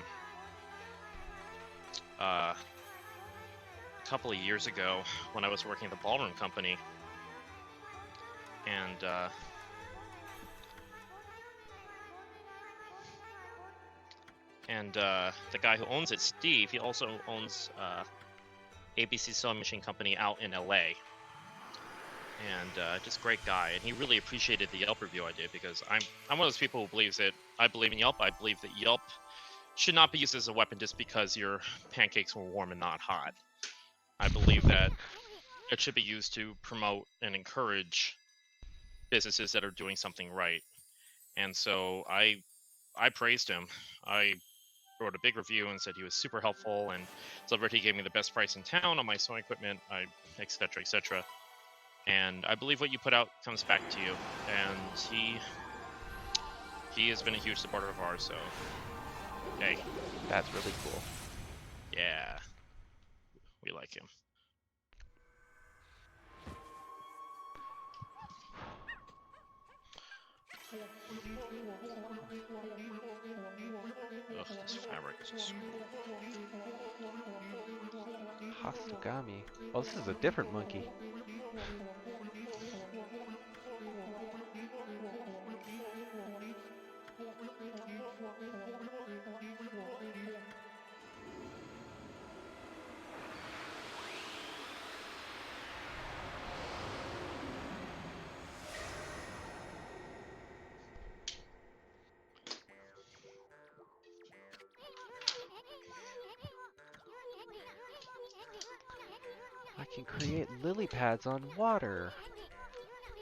S2: a couple of years ago when I was working at the ballroom company, and the guy who owns it, Steve, he also owns ABC Sewing Machine Company out in LA. And just great guy, and he really appreciated the Yelp review I did, because I'm one of those people who believes that I believe in Yelp. I believe that Yelp should not be used as a weapon just because your pancakes were warm and not hot. I believe that it should be used to promote and encourage businesses that are doing something right. And so I praised him. I wrote a big review and said he was super helpful and Celebrity gave me the best price in town on my sewing equipment, etc., etc. And I believe what you put out comes back to you. And he has been a huge supporter of ours, so hey.
S1: That's really cool.
S2: Yeah. We like him. Ugh, this fabric is so
S1: Hostogami. Oh, this is a different monkey. I can create lily pads on water.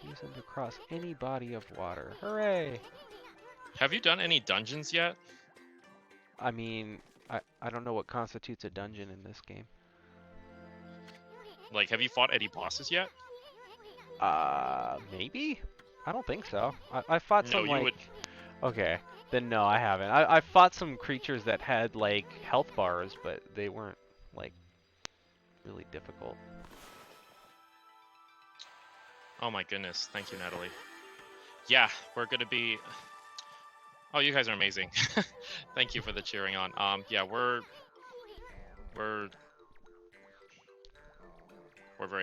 S1: Use them to cross any body of water. Hooray!
S2: Have you done any dungeons yet?
S1: I mean, I don't know what constitutes a dungeon in this game.
S2: Like, have you fought any bosses yet?
S1: Maybe? I don't think so. I fought
S2: No,
S1: some,
S2: you
S1: like...
S2: would.
S1: Okay, then no, I haven't. I fought some creatures that had, like, health bars, but they weren't, like, really difficult.
S2: Oh my goodness. Thank you, Natalie. Yeah, we're going to be... Oh, you guys are amazing. Thank you for the cheering on. Yeah, we're very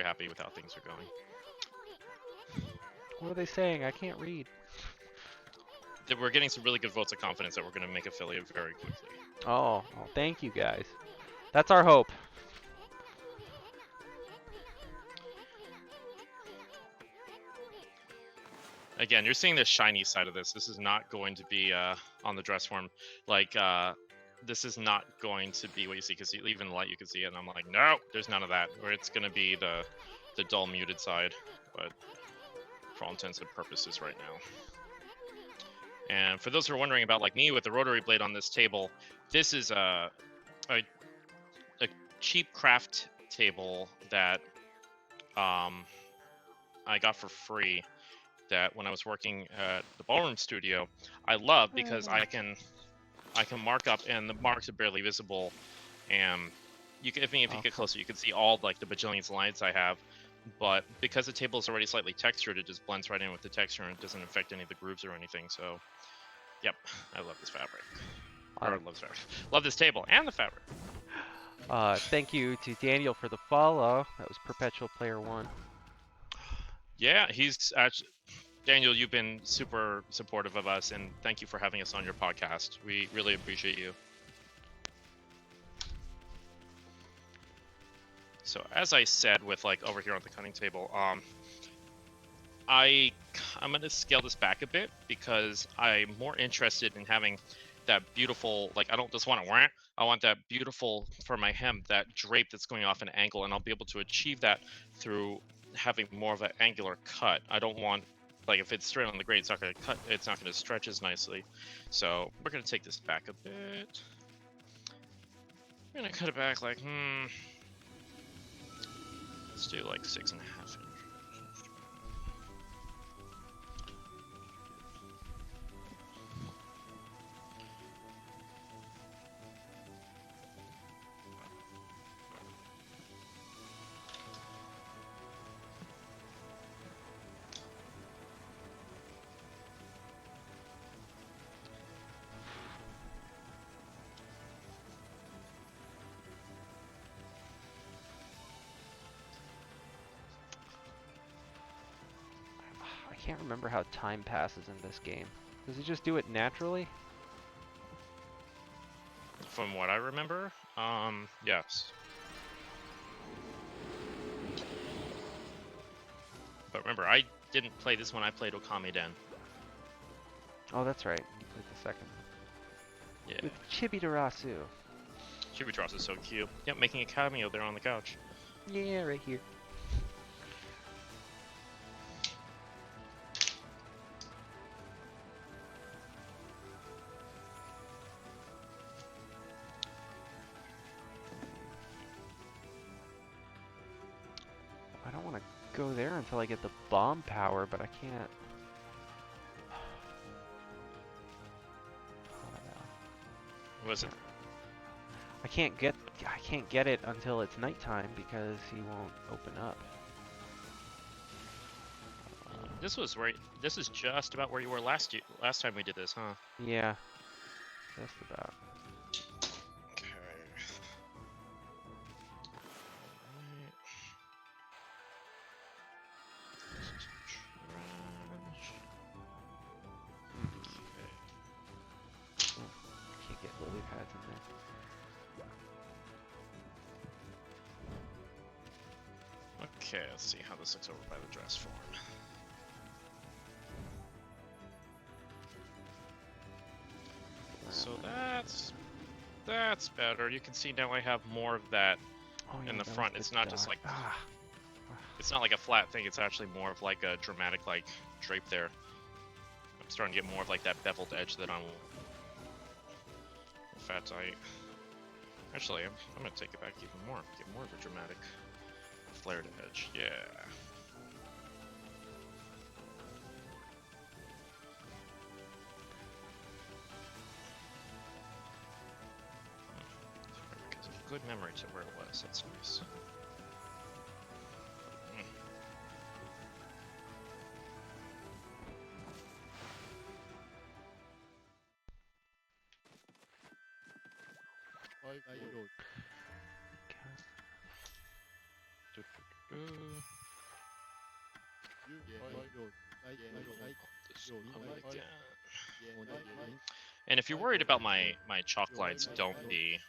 S2: happy with how things are going.
S1: What are they saying? I can't read.
S2: We're getting some really good votes of confidence that we're going to make affiliate very quickly.
S1: Oh, well, thank you guys. That's our hope.
S2: Again, you're seeing the shiny side of this. This is not going to be on the dress form. Like, this is not going to be what you see, because even the light you can see it, and I'm like, no, there's none of that. Or it's going to be the dull muted side, but for all intents and purposes right now. And for those who are wondering about, like me with the rotary blade on this table, this is a cheap craft table that I got for free. That when I was working at the ballroom studio, I love because I can mark up and the marks are barely visible, and you can, if you get closer, you can see all like the bajillions lines I have. But because the table is already slightly textured, it just blends right in with the texture and it doesn't affect any of the grooves or anything. So, yep, I love this fabric. Love this table and the fabric.
S1: Thank you to Daniel for the follow. That was Perpetual Player 1.
S2: Yeah, he's actually... Daniel, you've been super supportive of us, and thank you for having us on your podcast. We really appreciate you. So, as I said, with like over here on the cutting table, I'm gonna scale this back a bit because I'm more interested in having that beautiful, like, I don't just want to wear it. I want that beautiful for my hem, that drape that's going off an angle, and I'll be able to achieve that through having more of an angular cut. I don't want, like, if it's straight on the grade, it's not going to cut, it's not going to stretch as nicely. So we're going to take this back a bit. We're going to cut it back like, let's do like 6.5 inches.
S1: I can't remember how time passes in this game. Does it just do it naturally?
S2: From what I remember, yes. But remember, I didn't play this when I played Okami Den.
S1: Oh, that's right. You played the second one.
S2: Yeah.
S1: With Chibitarasu.
S2: Chibitarasu is so cute. Yep, making a cameo there on the couch.
S1: Yeah, right here. go there until I get the bomb power, but I can't.
S2: What was it?
S1: I can't get it until it's nighttime because he won't open up.
S2: This is just about where you were last time we did this, huh?
S1: Yeah, just about.
S2: Okay.
S1: Can't get lily pads in there.
S2: Okay, let's see how this looks over by the dress form. So that's better. You can see now I have more of that in the front. It's not just like it's not like a flat thing. It's actually more of like a dramatic like drape there. I'm starting to get more of like that beveled edge that I'm. In fact, actually I'm gonna take it back even more. Get more of a dramatic flared edge. Yeah. Because of good memory to where it was. That's nice. And if you're worried about my chalk lights, don't be.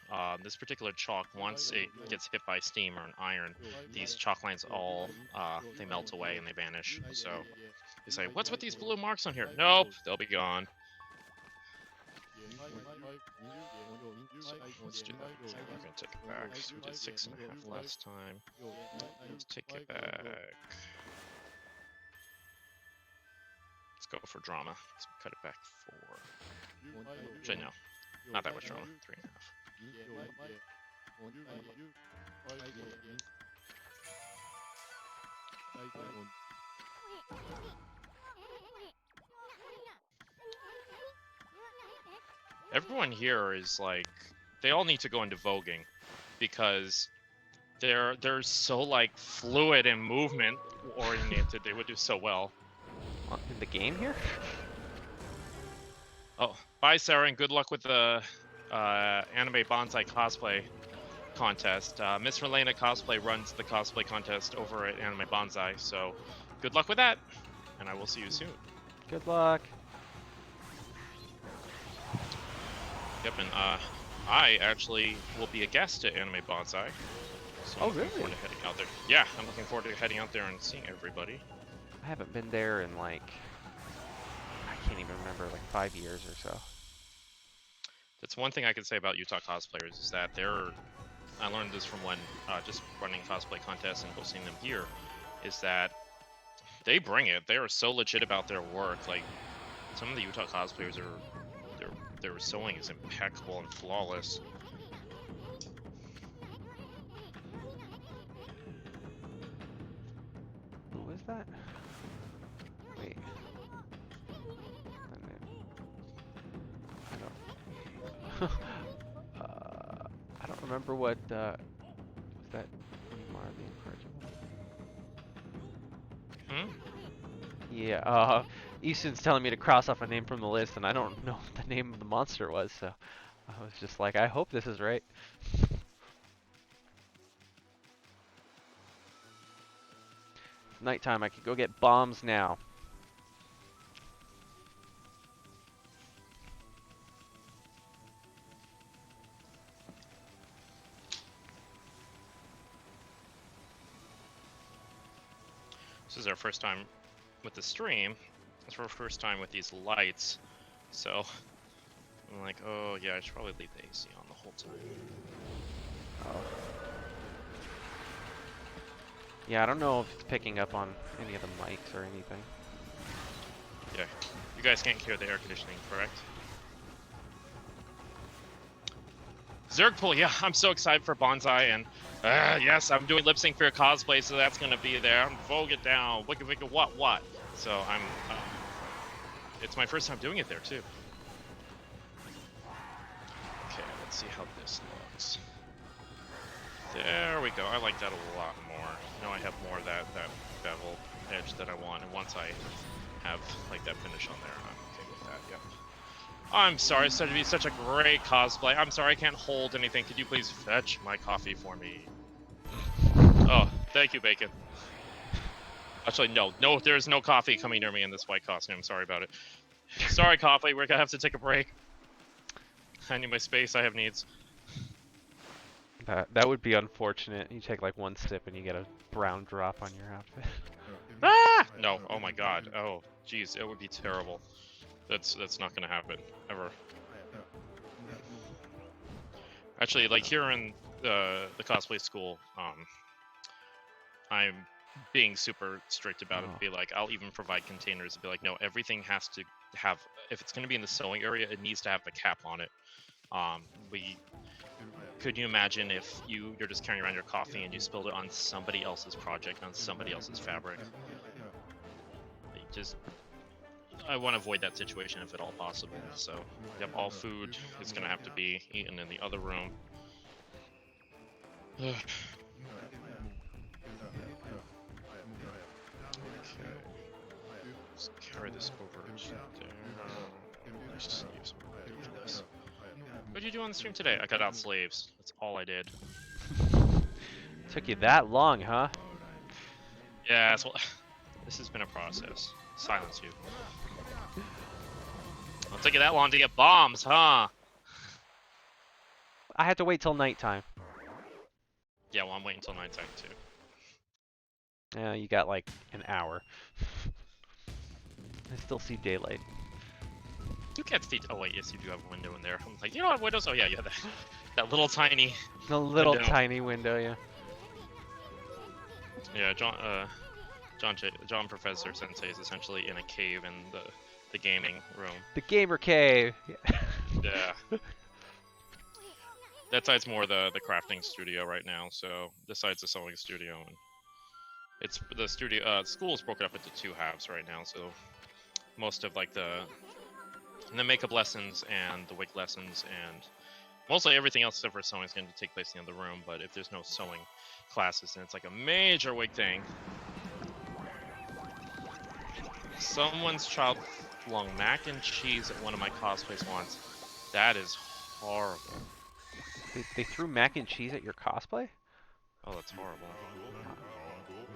S2: This particular chalk, once it gets hit by steam or an iron, these chalk lines all they melt away and they vanish. So you say, "What's with these blue marks on here?" Nope, they'll be gone. So let's do that again. We're gonna take it back. So we did 6.5 last time. Let's take it back. Let's go for drama. Let's cut it back 4. Actually, no. Not that much drama. 3.5. Everyone here is like, they all need to go into voguing because they're so like fluid and movement oriented. They would do so well.
S1: In the game here?
S2: Oh, bye Sarah, and good luck with the anime bonsai cosplay contest. Miss Relena Cosplay runs the cosplay contest over at Anime Bonsai, so good luck with that, and I will see you soon.
S1: Good luck.
S2: Yep, and I actually will be a guest at Anime Bonsai. So
S1: Oh,
S2: I'm looking forward to heading out there. Yeah, I'm looking forward to heading out there and seeing everybody.
S1: I haven't been there in like, I can't even remember, like 5 years or so.
S2: That's one thing I can say about Utah cosplayers is that I learned this from when just running cosplay contests and hosting them here, is that they bring it. They are so legit about their work. Like some of the Utah cosplayers their sewing is impeccable and flawless.
S1: Who was that? Wait. I don't. I don't remember what. Was that Mar the Incorrigible? Yeah. Easton's telling me to cross off a name from the list, and I don't know what the name of the monster was, so I was just like, I hope this is right. It's nighttime. I could go get bombs now.
S2: This is our first time with the stream. It's our first time with these lights, so I'm like, oh yeah, I should probably leave the AC on the whole time.
S1: Oh. Yeah, I don't know if it's picking up on any of the mics or anything.
S2: Yeah, you guys can't hear the air conditioning, correct? Zergpool, yeah, I'm so excited for Bonsai, and yes, I'm doing lip sync for your cosplay, so that's gonna be there. I'm Vogue it down, wicka what. So I'm, it's my first time doing it there too. Okay, let's see how this looks. There we go. I like that a lot more. Now I have more of that bevel edge that I want, and once I have like that finish on there, I'm okay with that. Yep. I'm sorry, it's going to be such a great cosplay. I'm sorry I can't hold anything. Could you please fetch my coffee for me? Oh, thank you, Bacon. Actually, no, there's no coffee coming near me in this white costume. Sorry about it. Sorry, coffee. We're gonna have to take a break. I need my space. I have needs.
S1: That would be unfortunate. You take like one sip and you get a brown drop on your outfit.
S2: Ah! No. Oh my God. Oh, jeez, it would be terrible. That's not gonna happen ever. Actually, like here in the cosplay school, I'm being super strict about it. Be like, I'll even provide containers and be like, no, everything has to have. If it's gonna be in the sewing area, it needs to have a cap on it. Could you imagine if you're just carrying around your coffee and you spilled it on somebody else's project, on somebody else's fabric? I want to avoid that situation if at all possible. So, yep, all food is going to have to be eaten in the other room. Okay. Let's carry this over to there. Let's use this. What did you do on the stream today? I cut out slaves. That's all I did.
S1: Took you that long, huh?
S2: Yeah, well, this has been a process. Silence you. It'll take you that long to get bombs, huh?
S1: I had to wait till nighttime.
S2: Yeah, well, I'm waiting until nighttime too.
S1: Yeah, you got like an hour. I still see daylight.
S2: You can't see. Oh wait, yes, you do have a window in there. I'm like, you know what, windows? Oh yeah, you have that little tiny.
S1: The little
S2: window.
S1: tiny window, yeah.
S2: Yeah, John Professor Sensei is essentially in a cave in the gaming room.
S1: The gamer cave.
S2: Yeah. That side's more the crafting studio right now. So this side's the sewing studio, and it's the studio. School is broken up into two halves right now. So most of like the makeup lessons and the wig lessons and mostly everything else except for sewing is going to take place in the other room. But if there's no sewing classes, then it's like a major wig thing. Someone's child flung mac and cheese at one of my cosplays once. That is horrible.
S1: They threw mac and cheese at your cosplay?
S2: Oh, that's horrible.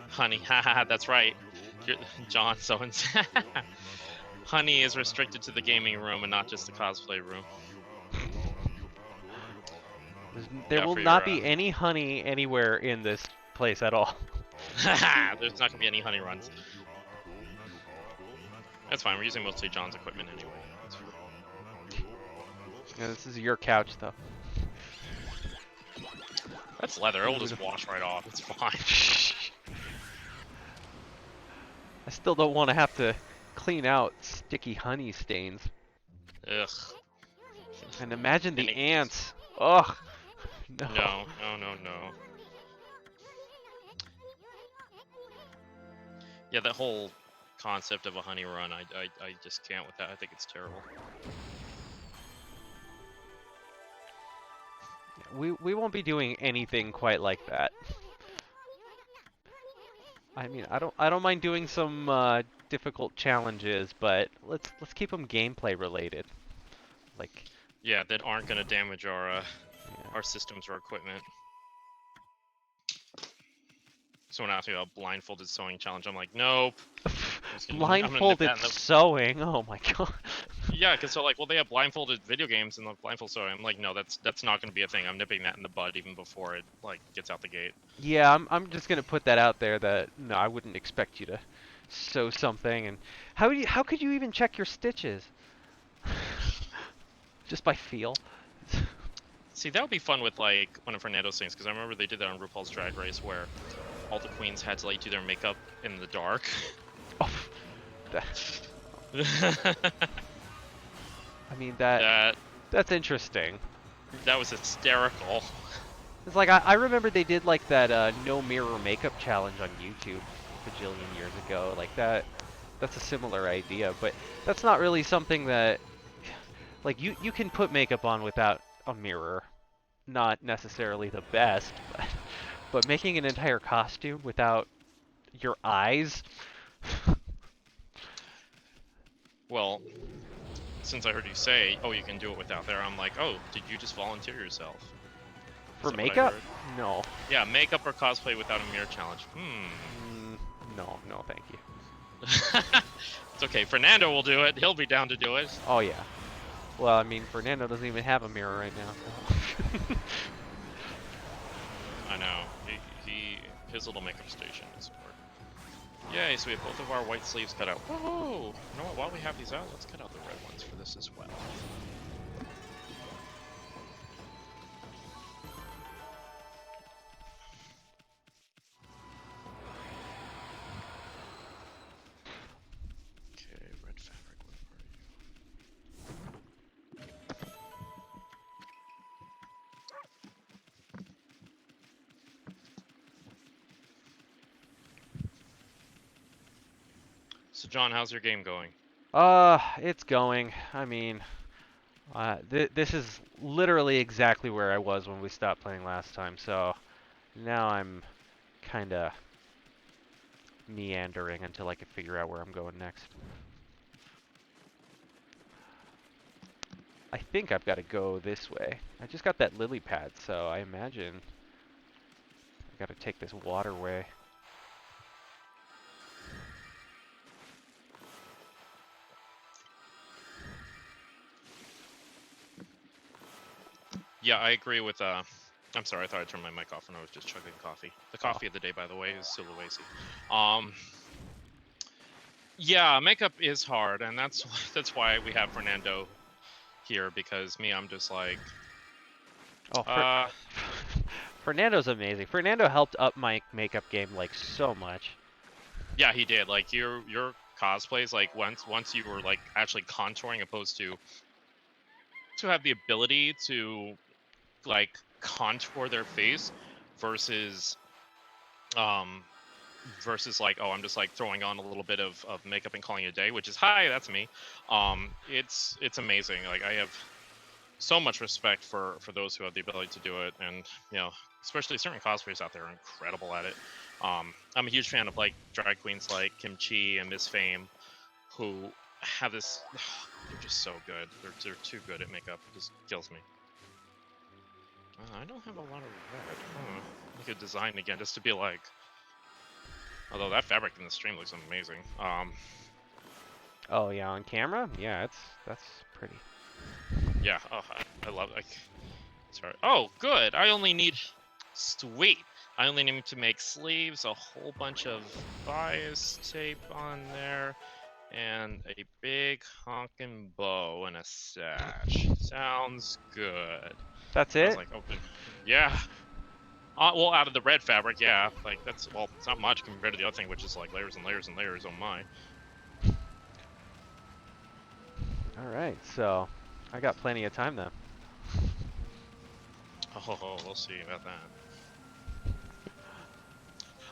S2: Honey, haha, that's right. John so-and-so. Honey is restricted to the gaming room and not just the cosplay room.
S1: There will not be any honey anywhere in this place at all.
S2: There's not going to be any honey runs. That's fine, we're using mostly John's equipment anyway.
S1: Yeah, this is your couch, though.
S2: That's leather, it'll just wash right off, it's fine.
S1: I still don't want to have to clean out sticky honey stains.
S2: Ugh.
S1: And imagine the ants. Ugh. No.
S2: No. Yeah, that whole concept of a honey run, I just can't with that. I think it's terrible.
S1: We won't be doing anything quite like that. I mean, I don't mind doing some difficult challenges, but let's keep them gameplay related. Like,
S2: yeah, that aren't gonna damage our systems or equipment. Someone asked me about blindfolded sewing challenge. I'm like, nope.
S1: Blindfolded sewing. Oh my god.
S2: Yeah, because so like, well, they have blindfolded video games and the blindfold sewing. I'm like, no, that's not going to be a thing. I'm nipping that in the bud even before it like gets out the gate.
S1: Yeah, I'm just gonna put that out there that no, I wouldn't expect you to sew something. And how could you even check your stitches? Just by feel.
S2: See, that would be fun with like one of Fernando's things, because I remember they did that on RuPaul's Drag Race where all the queens had to like do their makeup in the dark.
S1: Oh, I mean that's interesting.
S2: That was hysterical.
S1: It's like I remember they did like that no mirror makeup challenge on YouTube a bajillion years ago. Like that's a similar idea, but that's not really something that like you can put makeup on without a mirror. Not necessarily the best, but making an entire costume without your eyes.
S2: Well, since I heard you say, oh, you can do it without there, I'm like, oh, did you just volunteer yourself? Is
S1: For
S2: that what I
S1: makeup?
S2: heard?
S1: No.
S2: Yeah, makeup or cosplay without a mirror challenge.
S1: No, thank you.
S2: It's okay. Fernando will do it. He'll be down to do it.
S1: Oh yeah. Well, I mean, Fernando doesn't even have a mirror right now. So.
S2: I know. His little makeup station is working. Yay, so we have both of our white sleeves cut out. Woohoo! You know what, while we have these out, let's cut out the red ones for this as well. Okay, red fabric, where are you? So John, how's your game going?
S1: It's going. I mean, this is literally exactly where I was when we stopped playing last time, so now I'm kinda meandering until I can figure out where I'm going next. I think I've got to go this way. I just got that lily pad, so I imagine I got to take this waterway.
S2: Yeah, I agree with, I'm sorry, I thought I turned my mic off when I was just chugging coffee. The coffee of the day, by the way, is Sulawesi. Yeah, makeup is hard, and that's why we have Fernando here, because me, I'm just like,
S1: Oh, Fernando's amazing. Fernando helped up my makeup game like so much.
S2: yeah, he did. Like your cosplays, like once you were like actually contouring, opposed to have the ability to like contour their face versus like, oh, I'm just like throwing on a little bit of makeup and calling it a day, which is, hi, that's me. It's amazing. Like, I have so much respect for those who have the ability to do it, and you know, especially certain cosplayers out there are incredible at it. I'm a huge fan of like drag queens like Kimchi and Miss Fame, who have this. They're just so good. They're too good at makeup. It just kills me. I don't have a lot of red. I could design again just to be like. Although that fabric in the stream looks amazing.
S1: Oh yeah, on camera? Yeah, that's pretty.
S2: Yeah. Oh, I love it. Sorry. Oh, good. I only need. Sweet. I only need to make sleeves, a whole bunch of bias tape on there, and a big honkin' bow and a sash. Sounds good.
S1: That's
S2: I was
S1: it?
S2: like, open. Yeah. Well, out of the red fabric, yeah. Like, that's, well, it's not much compared to the other thing, which is like layers and layers and layers. Oh my.
S1: Alright, so I got plenty of time then.
S2: Oh, we'll see about that.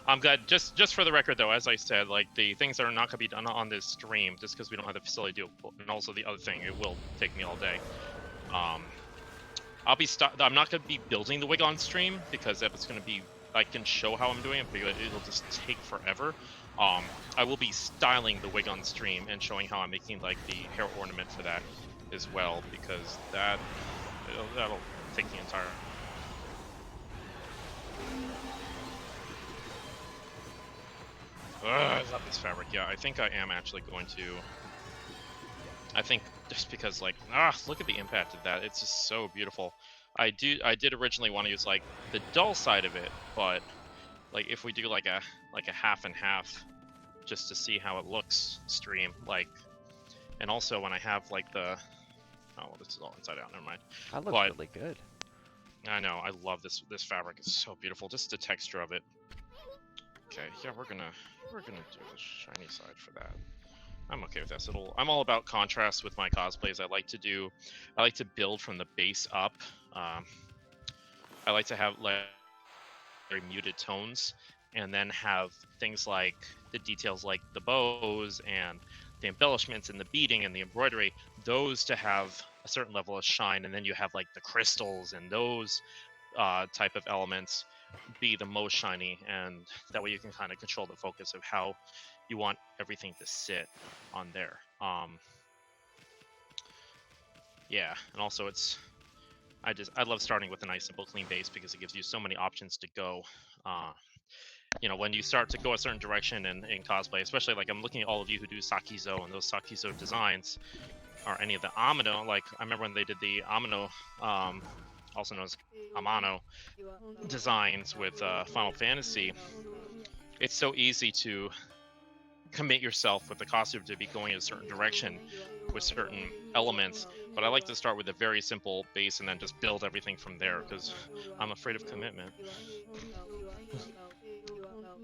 S2: I'm glad. Just for the record, though, as I said, like the things that are not going to be done on this stream, just because we don't have the facility to do it, and also the other thing, it will take me all day. I'm not going to be building the wig on stream, because if it's going to be, I can show how I'm doing it, but it'll just take forever. I will be styling the wig on stream and showing how I'm making like the hair ornament for that as well, because that'll take the entire. I love this fabric. Yeah, I think I am actually going to. I think just because like, look at the impact of that. It's just so beautiful. I did originally want to use like the dull side of it, but like if we do like a half and half, just to see how it looks stream, like, and also when I have like the, oh, well, this is all inside out. Never mind.
S1: That looks really good.
S2: I know. I love this fabric. It's so beautiful. Just the texture of it. Okay, yeah, we're gonna do the shiny side for that. I'm okay with this. I'm all about contrast with my cosplays. I like to build from the base up. I like to have like very muted tones, and then have things like the details like the bows and the embellishments and the beading and the embroidery, those to have a certain level of shine, and then you have like the crystals and those type of elements be the most shiny, and that way you can kind of control the focus of how you want everything to sit on there. Yeah, and also I love starting with a nice simple clean base because it gives you so many options to go. When you start to go a certain direction in cosplay, especially like I'm looking at all of you who do Sakizo and those Sakizo designs, or any of the Amino, like I remember when they did the Amino, also known as Amano designs with Final Fantasy, it's so easy to commit yourself with the costume to be going in a certain direction with certain elements, but I like to start with a very simple base and then just build everything from there because I'm afraid of commitment.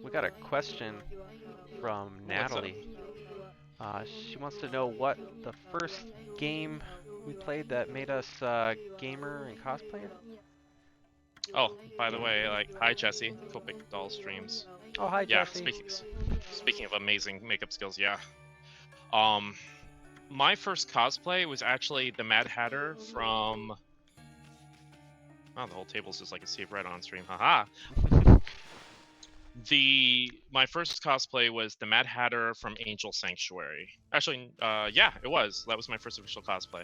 S1: We got a question from
S2: What's up?
S1: Natalie. She wants to know what the first game we played that made us gamer and cosplayer.
S2: Oh, by the way, like, hi Jesse, Copic Doll streams.
S1: Oh, hi,
S2: Yeah,
S1: Jesse.
S2: speaking of amazing makeup skills, yeah. My first cosplay was actually the Mad Hatter from. Oh, the whole table's just like a sea of red on stream. Haha. My first cosplay was the Mad Hatter from Angel Sanctuary. Actually, yeah, it was. That was my first official cosplay.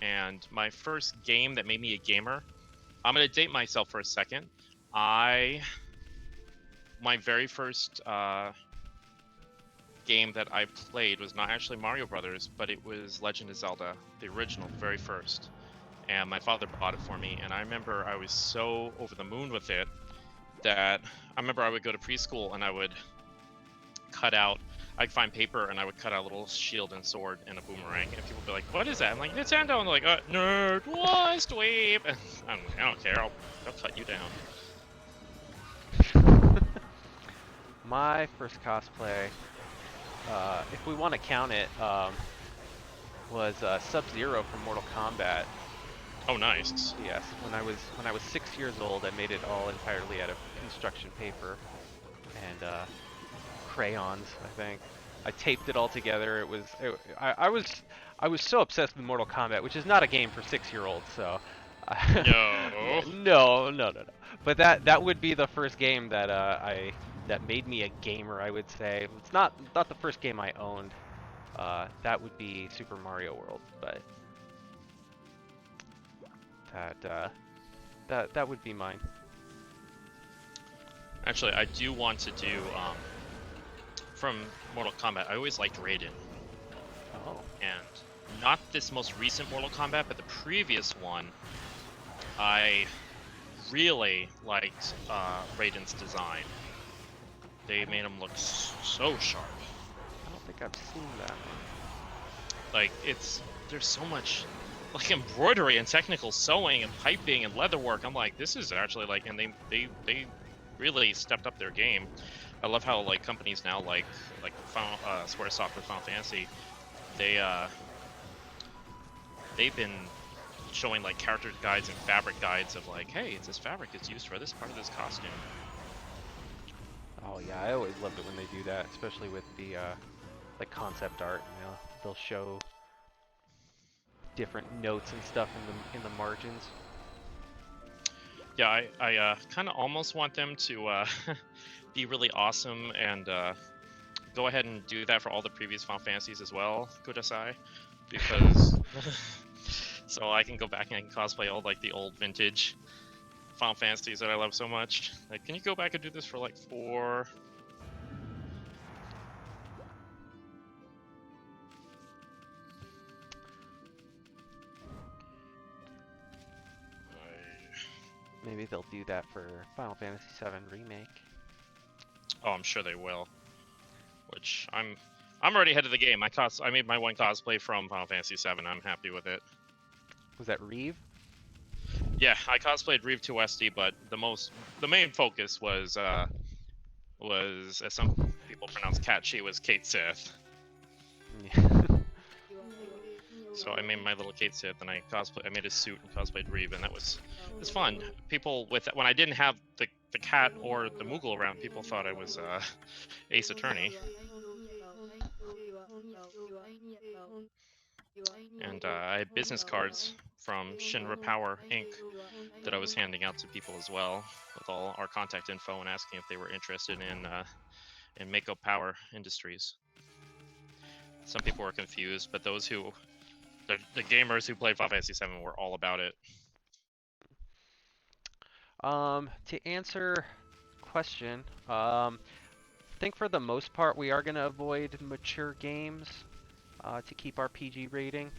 S2: And my first game that made me a gamer. I'm gonna date myself for a second. My very first game that I played was not actually Mario Brothers, but it was Legend of Zelda, the original, the very first. And my father bought it for me, and I remember I was so over the moon with it that I remember I would go to preschool and I would I'd find paper and I would cut out a little shield and sword and a boomerang, and people would be like, "What is that?" I'm like, "Nintendo," and they're like, "Nerd, what, dweeb?" And I don't care. I'll cut you down.
S1: My first cosplay, if we want to count it, was Sub-Zero from Mortal Kombat.
S2: Oh, nice.
S1: Yes, when I was 6 years old, I made it all entirely out of construction paper and crayons, I think. I taped it all together. I was so obsessed with Mortal Kombat, which is not a game for 6-year-olds. So
S2: No.
S1: no. But that would be the first game that that made me a gamer, I would say. It's not the first game I owned. That would be Super Mario World, but that would be mine.
S2: Actually, I do want to do from Mortal Kombat. I always liked Raiden,
S1: Oh.
S2: and not this most recent Mortal Kombat, but the previous one. I really liked Raiden's design. They made him look so sharp.
S1: I don't think I've seen that one.
S2: Like, there's so much like embroidery and technical sewing and piping and leatherwork. I'm like, this is actually like, and they really stepped up their game. I love how like companies now like Squaresoft with Final Fantasy, they've been showing like character guides and fabric guides of like, hey, this fabric is used for this part of this costume.
S1: Oh yeah, I always loved it when they do that, especially with the like concept art. You know, they'll show different notes and stuff in the margins.
S2: Yeah, I kind of almost want them to be really awesome and go ahead and do that for all the previous Final Fantasies as well, Kudasai, because so I can go back and I can cosplay all like the old vintage Final Fantasies that I love so much. Like, can you go back and do this for like 4?
S1: Maybe they'll do that for Final Fantasy VII Remake.
S2: Oh, I'm sure they will. Which I'm already ahead of the game. I made my one cosplay from Final Fantasy VII. I'm happy with it.
S1: Was that Reeve?
S2: Yeah, I cosplayed Reeve 2SD, but the main focus was as some people pronounce Cat, she was Kate Sith. So I made my little Kate Sith, and I made a suit and cosplayed Reeve, and it was fun. People when I didn't have the cat or the Moogle around, people thought I was Ace Attorney. And I had business cards from Shinra Power Inc. that I was handing out to people as well, with all our contact info and asking if they were interested in Mako Power Industries. Some people were confused, but those who the gamers who played Final Fantasy VII were all about it.
S1: To answer question, I think for the most part we are going to avoid mature games to keep our PG rating.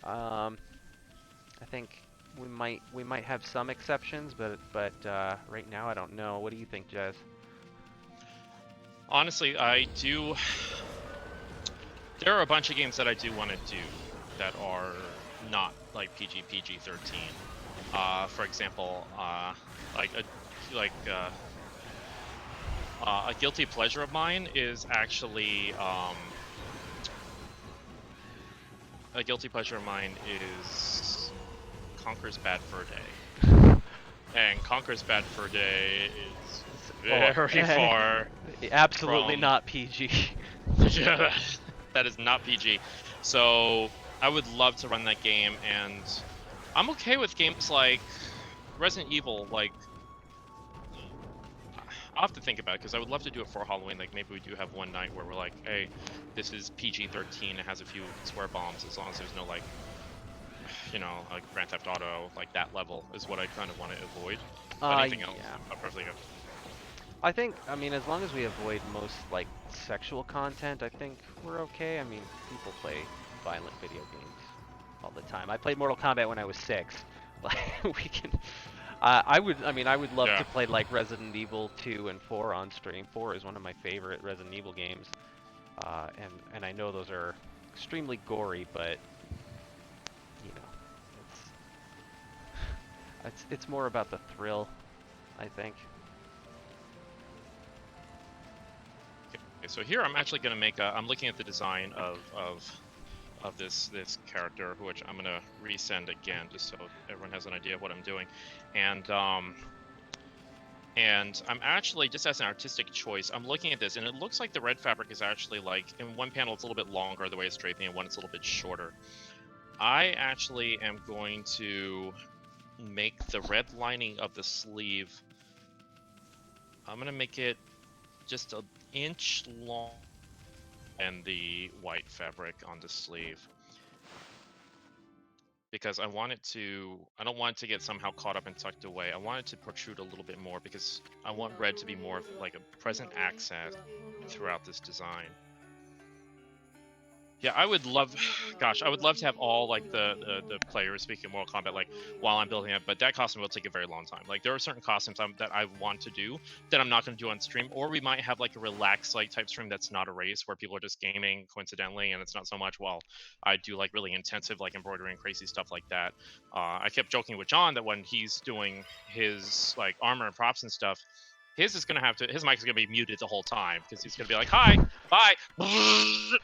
S1: I think we might have some exceptions, but right now I don't know. What do you think, Jez?
S2: Honestly, I do. There are a bunch of games that I do want to do that are not like PG-13. For example, a guilty pleasure of mine is actually Conker's Bad Fur Day, and Conker's Bad Fur Day is very far.
S1: Absolutely
S2: from...
S1: not PG.
S2: Yeah, that is not PG. So I would love to run that game, and I'm okay with games like Resident Evil. Like, I'll have to think about it, because I would love to do it for Halloween. Like, maybe we do have one night where we're like, hey, this is PG-13, it has a few swear bombs, as long as there's no, like, you know, like Grand Theft Auto, like that level is what I kind of want to avoid. Anything else, I'm perfectly good.
S1: I think, I mean, as long as we avoid most, like, sexual content, I think we're okay. I mean, people play violent video games all the time. I played Mortal Kombat when I was 6. Like, we can... I would love to play, like, Resident Evil 2 and 4 on stream. 4 is one of my favorite Resident Evil games. And I know those are extremely gory, but, you know, it's more about the thrill, I think.
S2: Okay, so here I'm actually going to make I'm looking at the design of this character, which I'm going to resend again, just so everyone has an idea of what I'm doing. And I'm actually, just as an artistic choice, I'm looking at this, and it looks like the red fabric is actually, like, in one panel it's a little bit longer the way it's draping, and one it's a little bit shorter. I actually am going to make the red lining of the sleeve, I'm going to make it just an inch long, and the white fabric on the sleeve, because I don't want it to get somehow caught up and tucked away. I want it to protrude a little bit more, because I want red to be more of like a present accent throughout this design. Yeah, I would love to have all, like, the players speaking Mortal Kombat, like, while I'm building it, but that costume will take a very long time. Like, there are certain costumes that I want to do that I'm not going to do on stream, or we might have, like, a relaxed, like, type stream that's not a race, where people are just gaming coincidentally, and it's not so much while I do, like, really intensive, like, embroidery and crazy stuff like that. I kept joking with John that when he's doing his, like, armor and props and stuff, his mic is gonna be muted the whole time, because he's gonna be like, hi, bye,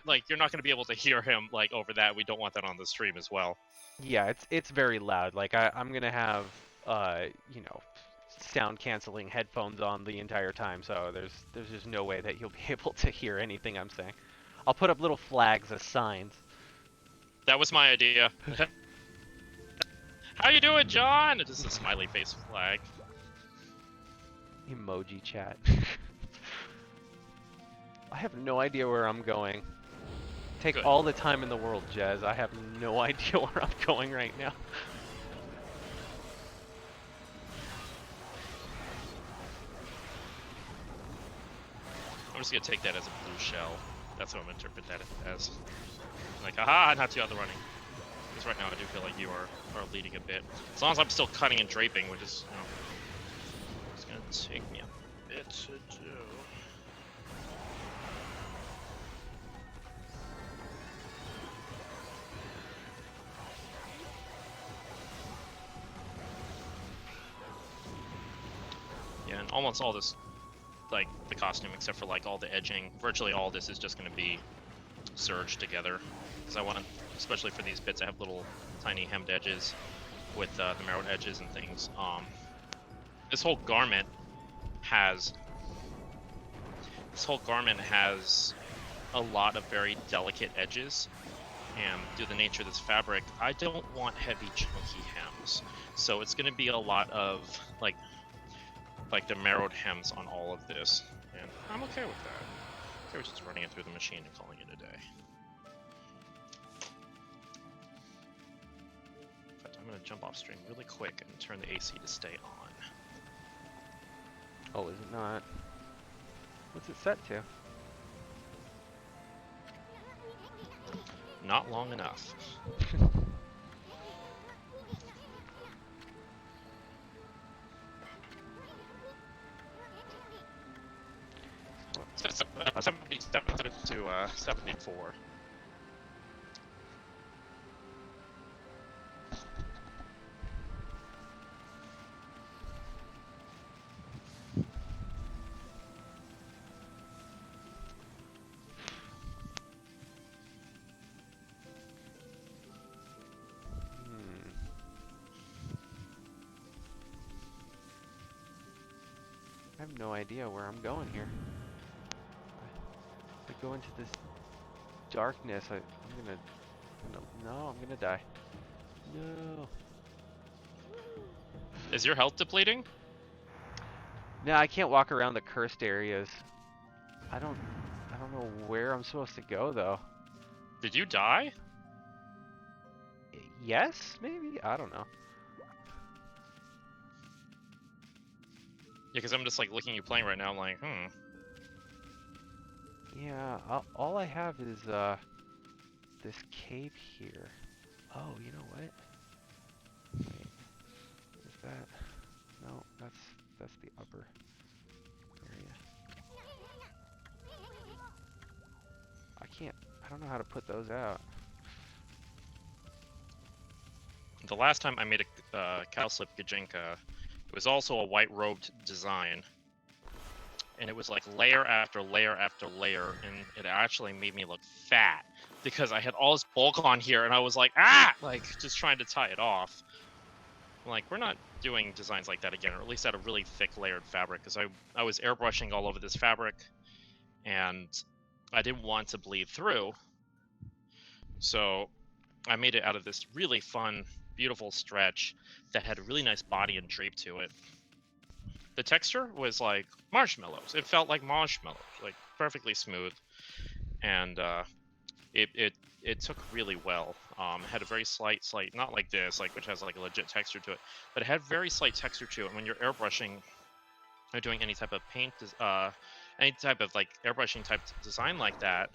S2: like, you're not gonna be able to hear him, like, over that. We don't want that on the stream as well.
S1: Yeah, it's very loud. Like, I'm gonna have you know, sound canceling headphones on the entire time, so there's just no way that you'll be able to hear anything I'm saying. I'll put up little flags as signs.
S2: That was my idea. How you doing, John? Just a smiley face flag.
S1: Emoji chat. I have no idea where I'm going. Take
S2: Good.
S1: all the time in the world, Jez. I have no idea where I'm going right now.
S2: I'm just gonna take that as a blue shell. That's what I'm gonna interpret that as. Like, aha, not too out the running. Because right now I do feel like you are leading a bit. As long as I'm still cutting and draping, which is, you know, it's gonna take me a bit to do. Yeah, and almost all this, like, the costume, except for, like, all the edging, virtually all this is just going to be serge together, because I want to, especially for these bits, I have little tiny hemmed edges with the marrowed edges and things. This whole garment has a lot of very delicate edges, and due to the nature of this fabric, I don't want heavy chunky hems, so it's going to be a lot of like the marrowed hems on all of this, and I'm okay with that. Okay, we're just running it through the machine and calling it a day. In fact, I'm going to jump off stream really quick and turn the AC to stay on.
S1: Oh, is it not? What's it set to?
S2: Not long enough. So, 77 to 74.
S1: I have no idea where I'm going here. I go into this darkness. I'm gonna no, I'm gonna die. No.
S2: Is your health depleting?
S1: No, I can't walk around the cursed areas. I don't know where I'm supposed to go though.
S2: Did you die?
S1: Yes, maybe? I don't know.
S2: Yeah, because I'm just like looking at you playing right now. I'm like,
S1: Yeah, all I have is this cave here. Oh, you know what? Wait, is that? No, that's the upper area. I don't know how to put those out.
S2: The last time I made a cowslip Gajinka, it was also a white-robed design. And it was like layer after layer after layer, and it actually made me look fat because I had all this bulk on here, and I was like, like just trying to tie it off. I'm like, we're not doing designs like that again, or at least out of really thick layered fabric, because I was airbrushing all over this fabric, and I didn't want to bleed through. So I made it out of this really fun, beautiful stretch that had a really nice body and drape to it. The texture was like marshmallows. It felt like marshmallows, like perfectly smooth, and it took really well. It had a very slight, not like this, like which has like a legit texture to it, but it had very slight texture to it. And when you're airbrushing or doing any type of paint, any type of like airbrushing type design like that,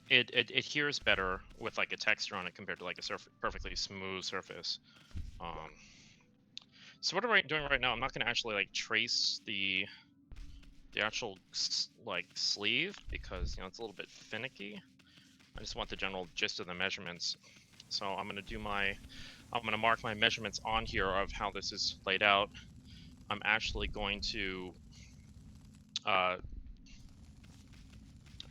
S2: it adheres better with like a texture on it compared to like a perfectly smooth surface. So what am I doing right now? I'm not going to actually like trace the actual like sleeve because it's a little bit finicky. I just want the general gist of the measurements. So I'm going to mark my measurements on here of how this is laid out. I'm actually going to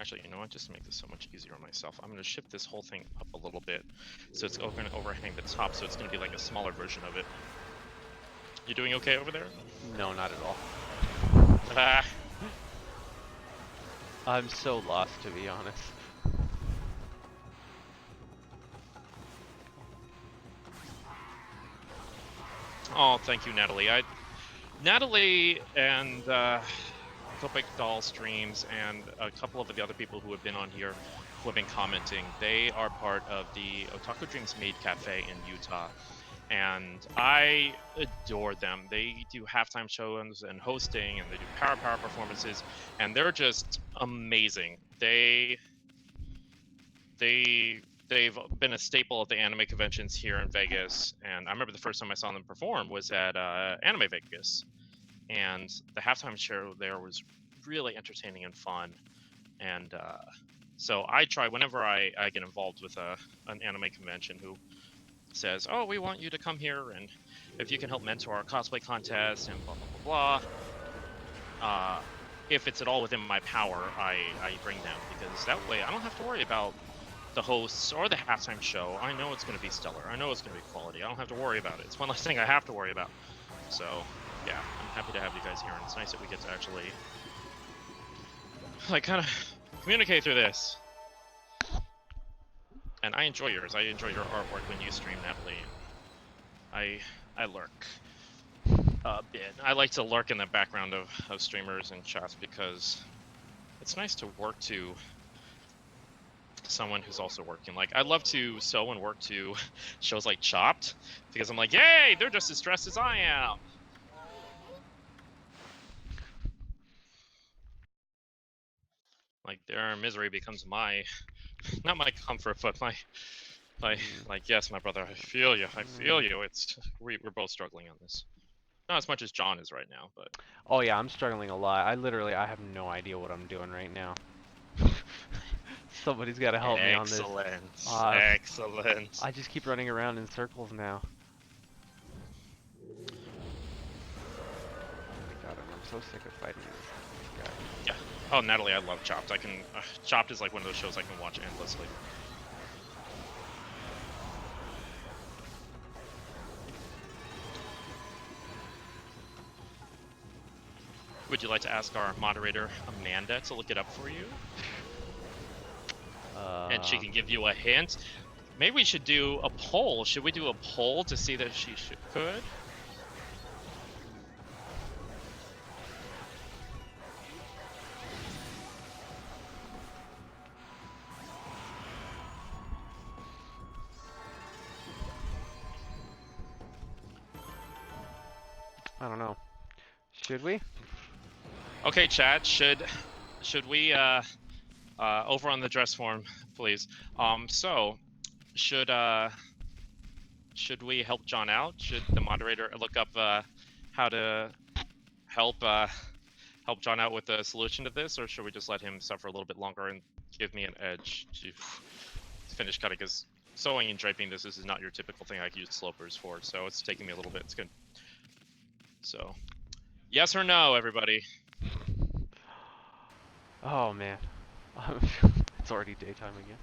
S2: actually, you know what? Just to make this so much easier on myself, I'm going to shift this whole thing up a little bit, so it's going to overhang the top, so it's going to be like a smaller version of it. You doing okay over there?
S1: No, not at all.
S2: Ah.
S1: I'm so lost, to be honest.
S2: Oh, thank you, Natalie. Natalie and Topic Doll streams and a couple of the other people who have been on here who have been commenting, they are part of the Otaku Dreams Maid Cafe in Utah. And I adore them. They do halftime shows and hosting, and they do power performances, and they're just amazing. They've been a staple at the anime conventions here in Vegas, and I remember the first time I saw them perform was at Anime Vegas, and the halftime show there was really entertaining and fun. And so I try whenever I get involved with an anime convention who says, oh, we want you to come here, and if you can help mentor our cosplay contest and blah blah blah blah, if it's at all within my power, I bring them, because that way I don't have to worry about the hosts or the halftime show. I know it's going to be stellar. I know it's going to be quality. I don't have to worry about it. It's one less thing I have to worry about. So, yeah, I'm happy to have you guys here, and it's nice that we get to actually, like, kind of communicate through this. And I enjoy yours. I enjoy your artwork when you stream, Natalie. I lurk a bit. I like to lurk in the background of streamers and chats because it's nice to work to someone who's also working. Like, I love to sew and work to shows like Chopped, because I'm like, yay, they're just as stressed as I am. Like, their misery becomes my, not my comfort, but my, like, yes, my brother, I feel you, I feel you. It's, we're both struggling on this. Not as much as John is right now, but.
S1: Oh yeah, I'm struggling a lot. I have no idea what I'm doing right now. Somebody's got to help me on this.
S2: Excellent.
S1: I just keep running around in circles now. Oh my god, I'm so sick of fighting this guy.
S2: Yeah. Oh, Natalie, I love Chopped. I can. Chopped is like one of those shows I can watch endlessly. Would you like to ask our moderator, Amanda, to look it up for you? And she can give you a hint. Maybe we should do a poll. Should we do a poll to see that she could?
S1: I don't know. Should we?
S2: Okay, chat. Should we over on the dress form, please? So should we help John out? Should the moderator look up how to help John out with the solution to this, or should we just let him suffer a little bit longer and give me an edge to finish cutting? Because sewing and draping this is not your typical thing I use slopers for, so it's taking me a little bit. It's good. So, yes or no, everybody?
S1: Oh man. It's already daytime again.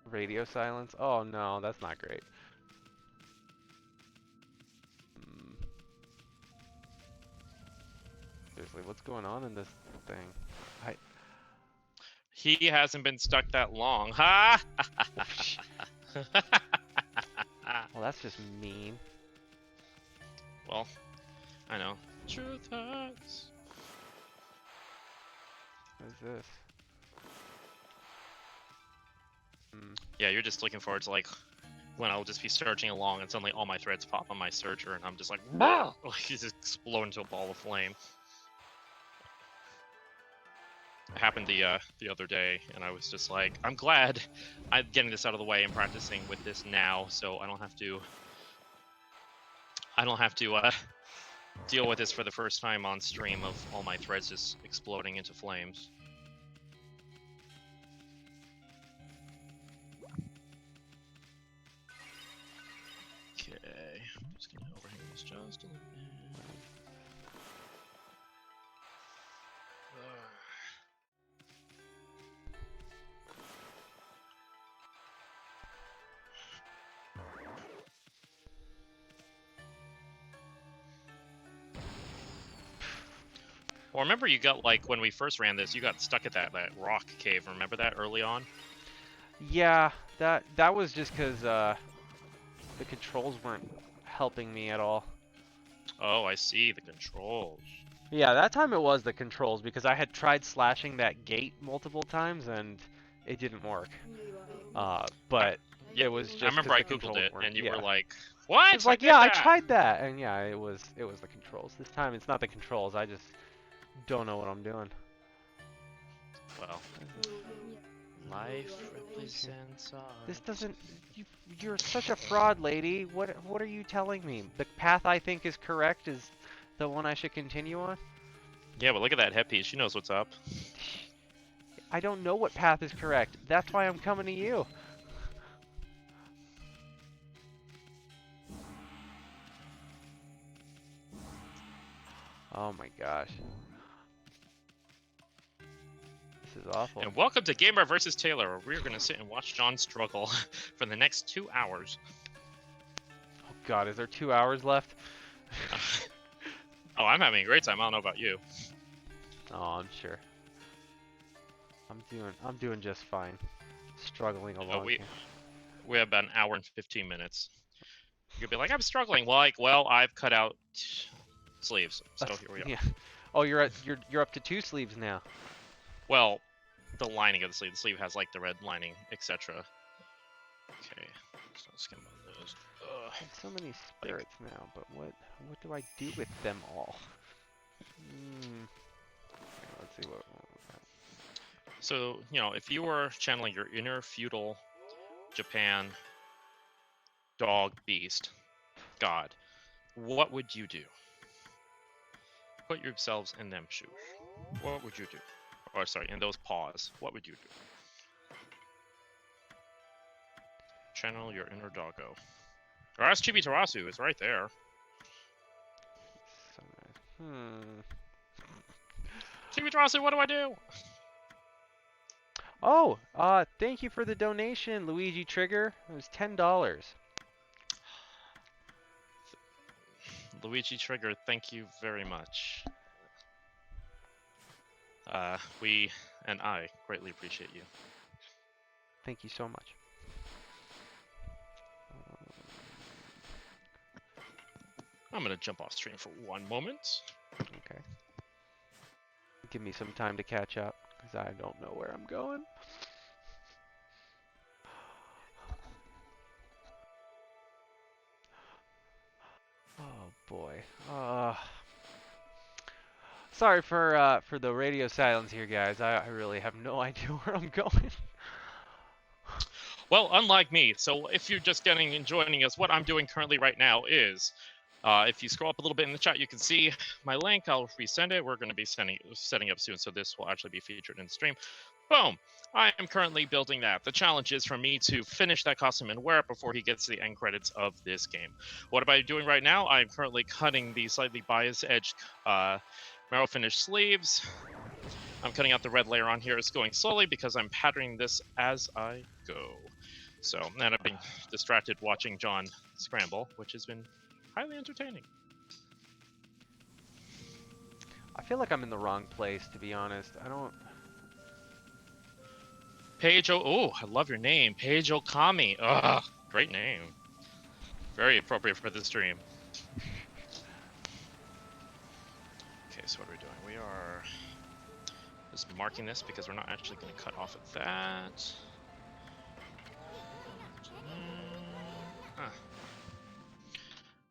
S1: Radio silence? Oh no, that's not great. Seriously, what's going on in this thing?
S2: He hasn't been stuck that long. Ha!
S1: Well, that's just mean.
S2: Well, I know. Truth hurts.
S1: What is this?
S2: Yeah, you're just looking forward to, like, when I'll just be searching along and suddenly all my threads pop on my searcher and I'm just like, like, you just explode into a ball of flame. It happened the other day, and I was just like, I'm glad I'm getting this out of the way and practicing with this now, so I don't have to deal with this for the first time on stream of all my threads just exploding into flames. Okay, I'm just gonna overhang this just a little bit. Well, remember you got, like, when we first ran this, you got stuck at that rock cave. Remember that early on?
S1: Yeah, that was just because the controls weren't helping me at all.
S2: Oh, I see, the controls.
S1: Yeah, that time it was the controls because I had tried slashing that gate multiple times and it didn't work. But
S2: yeah,
S1: it was just.
S2: I remember I googled it and you were like, "What?"
S1: It's like, yeah, I tried that, and yeah, it was the controls. This time it's not the controls. I just don't know what I'm doing.
S2: Well, life represents art.
S1: This doesn't. You're such a fraud, lady. What are you telling me? The path I think is correct is the one I should continue on?
S2: Yeah, but look at that headpiece. She knows what's up.
S1: I don't know what path is correct. That's why I'm coming to you. Oh my gosh. This is awful.
S2: And welcome to Gamer vs. Taylor, where we're going to sit and watch John struggle for the next 2 hours.
S1: Oh god, is there 2 hours left?
S2: Oh, I'm having a great time. I don't know about you.
S1: Oh, I'm sure. I'm doing just fine. Struggling along here.
S2: We have about an hour and 15 minutes. You could be like, I'm struggling. Well, I've cut out sleeves, so here we are.
S1: Yeah. Oh, you're up to 2 sleeves now.
S2: Well, the lining of the sleeve. The sleeve has like the red lining, etc. Okay, so let's skim on those.
S1: So many spirits now, but what do I do with them all? Let's see what.
S2: So, you know, if you were channeling your inner feudal Japan dog beast god, what would you do? Put yourselves in them shoes. What would you do? Or sorry, in those paws, what would you do? Channel your inner doggo. Or ask Chibi Tarasu, it's right there.
S1: So nice.
S2: Chibi Tarasu, what do I do?
S1: Oh, thank you for the donation, Luigi Trigger. It was $10.
S2: Luigi Trigger, thank you very much. We and I greatly appreciate you.
S1: Thank you so much.
S2: I'm gonna jump off stream for 1 moment.
S1: Okay. Give me some time to catch up, because I don't know where I'm going. Oh boy. Sorry for the radio silence here, guys. I really have no idea where I'm going.
S2: Well, unlike me, so if you're just getting and joining us, what I'm doing currently right now is, if you scroll up a little bit in the chat, you can see my link. I'll resend it. We're going to be setting up soon, so this will actually be featured in the stream. Boom! I am currently building that. The challenge is for me to finish that costume and wear it before he gets to the end credits of this game. What am I doing right now? I'm currently cutting the slightly biased edged marrow finish sleeves. I'm cutting out the red layer on here. It's going slowly because I'm patterning this as I go. So, and I've been distracted watching John scramble, which has been highly entertaining.
S1: I feel like I'm in the wrong place, to be honest. I don't...
S2: Oh, I love your name. Paige Okami. Ugh, great name. Very appropriate for this stream. Okay, so what are we doing? We are just marking this because we're not actually going to cut off at that.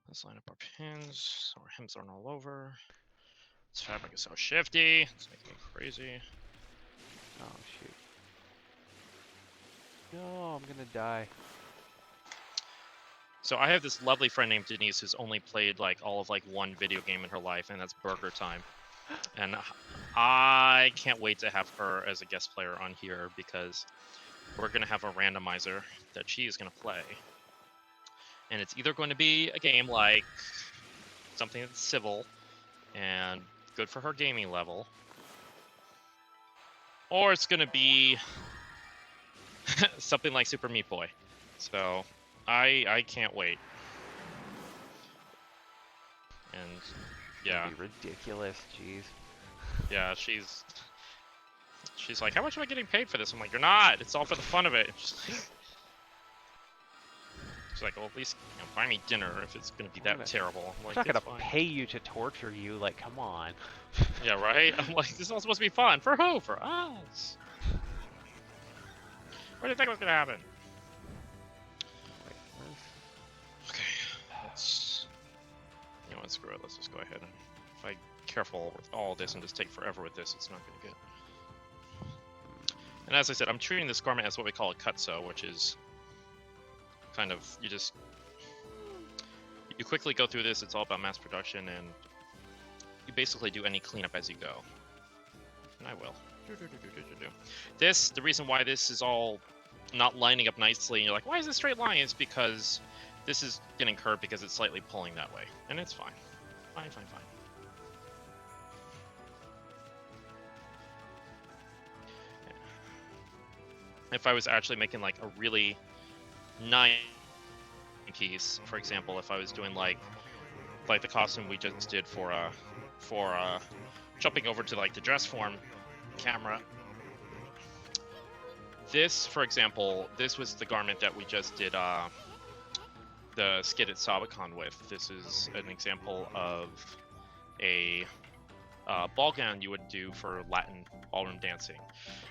S2: Let's line up our pins so our hems aren't all over. This fabric is so shifty. It's making me crazy.
S1: Oh, shoot. No, I'm gonna die.
S2: So I have this lovely friend named Denise who's only played like all of like one video game in her life, and that's Burger Time. And I can't wait to have her as a guest player on here because we're gonna have a randomizer that she is gonna play. And it's either going to be a game like something that's civil and good for her gaming level, or it's going to be something like Super Meat Boy. So I can't wait. And yeah,
S1: That'd be ridiculous. Jeez.
S2: yeah, she's like, how much am I getting paid for this? I'm like, you're not. It's all for the fun of it. She's like, well, at least buy me dinner if it's gonna be that terrible. I'm like,
S1: I'm not gonna pay you to torture you. Like, come on.
S2: Yeah, right. I'm like, this is all supposed to be fun. For who? For us. What do you think was gonna happen? Okay, let's. You know what? Screw it. Let's just go ahead and. If I'm careful with all this and just take forever with this, it's not gonna get. And as I said, I'm treating this garment as what we call a cut-sew, which is. Kind of, you quickly go through this. It's all about mass production, and you basically do any cleanup as you go. And I will. The reason why this is all not lining up nicely, and you're like, why is it straight line? It's because this is getting curved because it's slightly pulling that way, and it's fine. Fine. if I was actually making like a really nice piece, for example, if I was doing like the costume we just did for jumping over to like the dress form camera. This, for example, this was the garment that we just did the skit at Sabacon with. This is an example of a ball gown you would do for Latin ballroom dancing.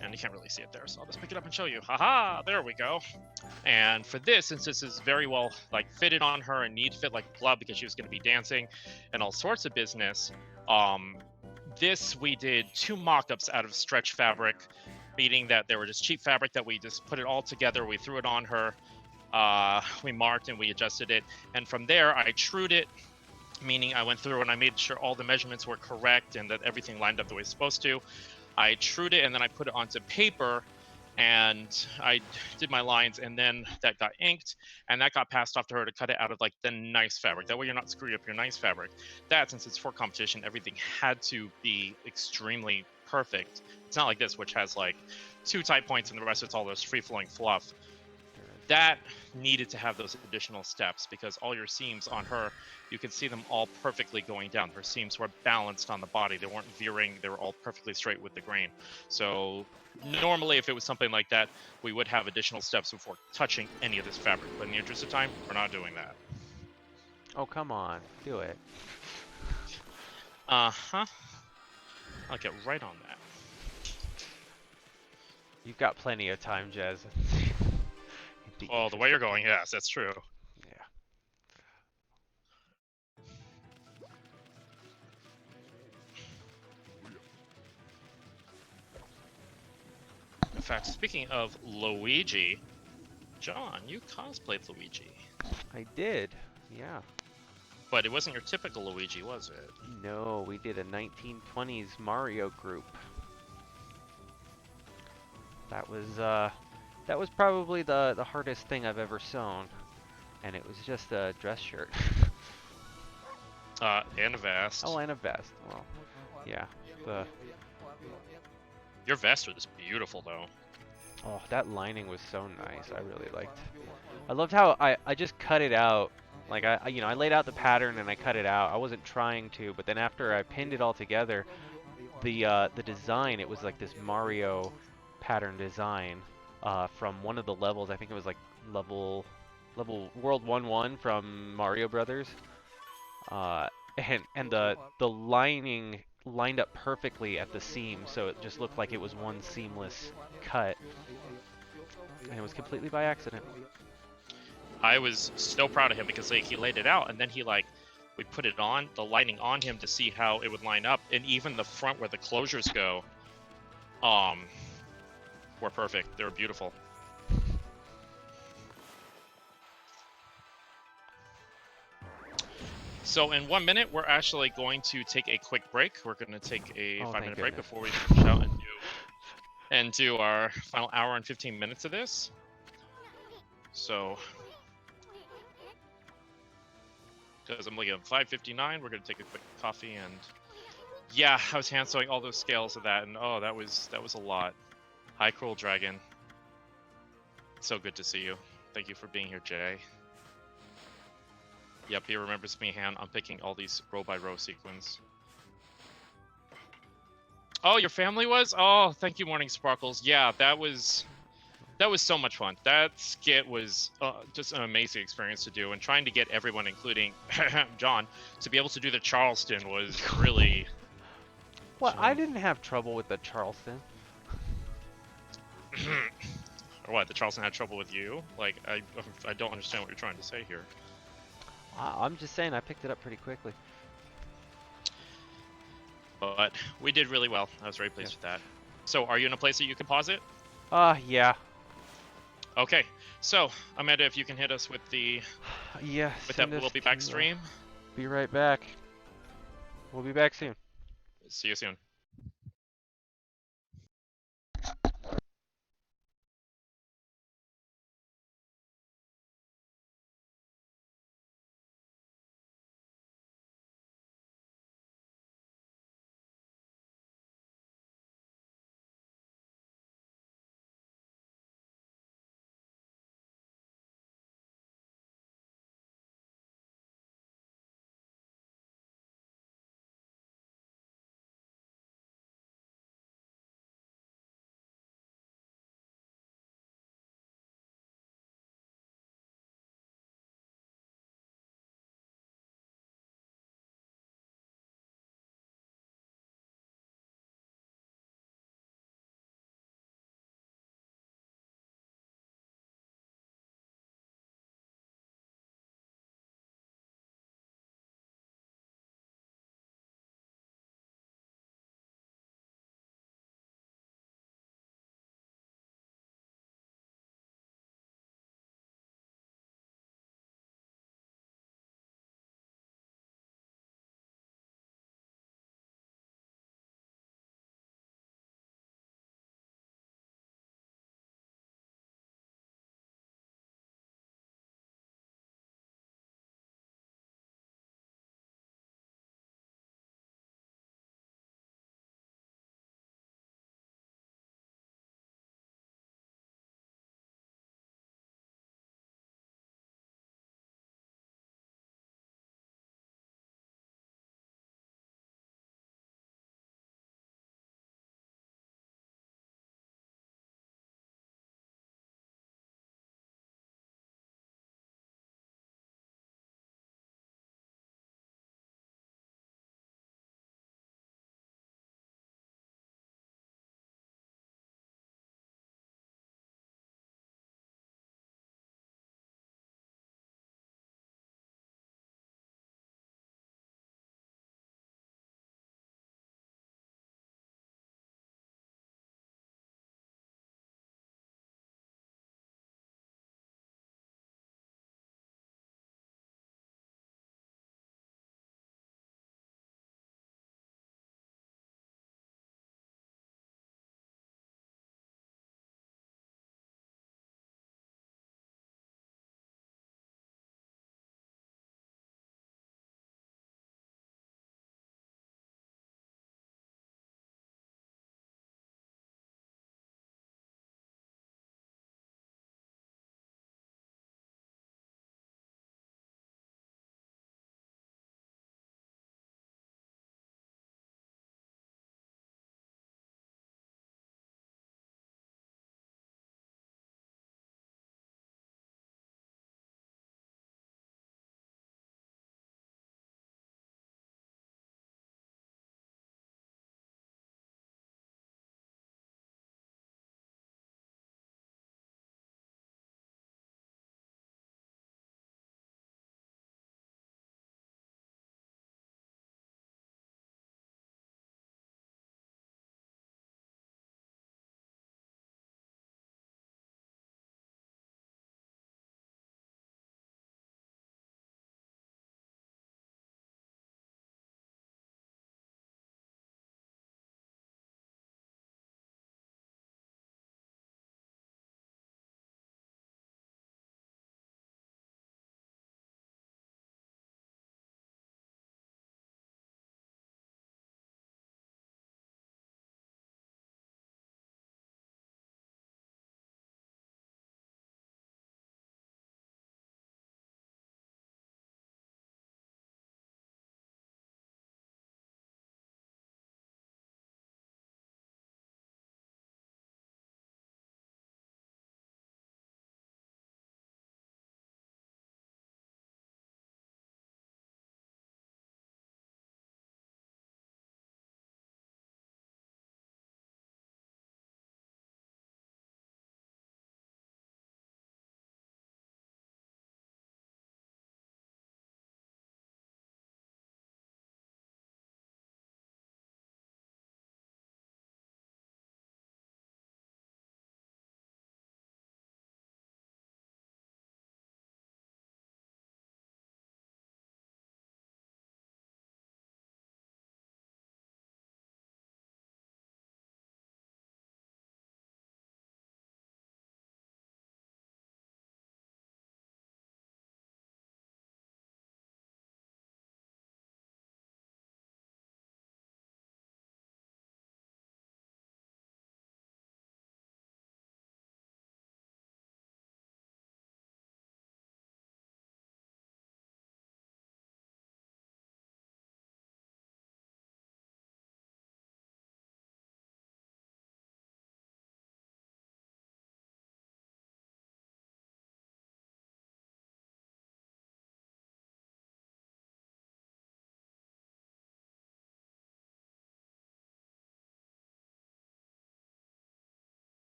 S2: And you can't really see it there, so I'll just pick it up and show you. Haha, there we go. And for this, since this is very well like fitted on her and need to fit like a glove because she was going to be dancing and all sorts of business, this we did 2 mock-ups out of stretch fabric, meaning that they were just cheap fabric that we just put it all together, we threw it on her, we marked and we adjusted it, and from there I trued it, meaning I went through and I made sure all the measurements were correct and that everything lined up the way it's supposed to. I trued it and then I put it onto paper and I did my lines, and then that got inked and that got passed off to her to cut it out of like the nice fabric. That way you're not screwing up your nice fabric. That, since it's for competition, everything had to be extremely perfect. It's not like this, which has like 2 tight points and the rest it's all this free-flowing fluff. That needed to have those additional steps because all your seams on her, you can see them all perfectly going down. Her seams were balanced on the body. They weren't veering. They were all perfectly straight with the grain. So normally if it was something like that, we would have additional steps before touching any of this fabric. But in the interest of time, we're not doing that.
S1: Oh, come on. Do it.
S2: Uh-huh. I'll get right on that.
S1: You've got plenty of time, Jez.
S2: Oh, the way you're going, yes, that's true.
S1: Yeah.
S2: In fact, speaking of Luigi, John, you cosplayed Luigi.
S1: I did. Yeah.
S2: But it wasn't your typical Luigi, was it?
S1: No, we did a 1920s Mario group. That was probably the hardest thing I've ever sewn, and it was just a dress shirt.
S2: And a vest.
S1: Oh, and a vest. Well, yeah.
S2: Your vest was beautiful, though.
S1: Oh, that lining was so nice. I really liked. I loved how I just cut it out. Like I laid out the pattern and I cut it out. I wasn't trying to, but then after I pinned it all together, the design, it was like this Mario pattern design from one of the levels. I think it was like level World 1-1 from Mario Brothers. And the lining lined up perfectly at the seam, so it just looked like it was one seamless cut. And it was completely by accident.
S2: I was so proud of him because like, he laid it out and then we put it on, the lining on him to see how it would line up, and even the front where the closures go were perfect. They were beautiful. So in 1 minute, we're actually going to take a quick break. We're going to take a 5-minute break before we finish out and do our final hour and 15 minutes of this. So, because I'm looking at 5:59, we're going to take a quick coffee, and yeah, I was hand sewing all those scales of that, and oh, that was a lot. Hi, Cruel Dragon. So good to see you. Thank you for being here, Jay. Yep, he remembers me hand unpicking all these row by row sequins. Oh, your family was? Oh, thank you, Morning Sparkles. Yeah, that was so much fun. That skit was just an amazing experience to do, and trying to get everyone, including John, to be able to do the Charleston was really...
S1: Well, I didn't have trouble with the Charleston.
S2: Or what, the Charleston had trouble with you? Like, I don't understand what you're trying to say here.
S1: I'm just saying I picked it up pretty quickly.
S2: But we did really well. I was very pleased with that. So, are you in a place that you can pause it?
S1: Yeah.
S2: Okay. So, Amanda, if you can hit us with the...
S1: Yes.
S2: With that We'll Be Back stream.
S1: Be right back. We'll be back soon.
S2: See you soon.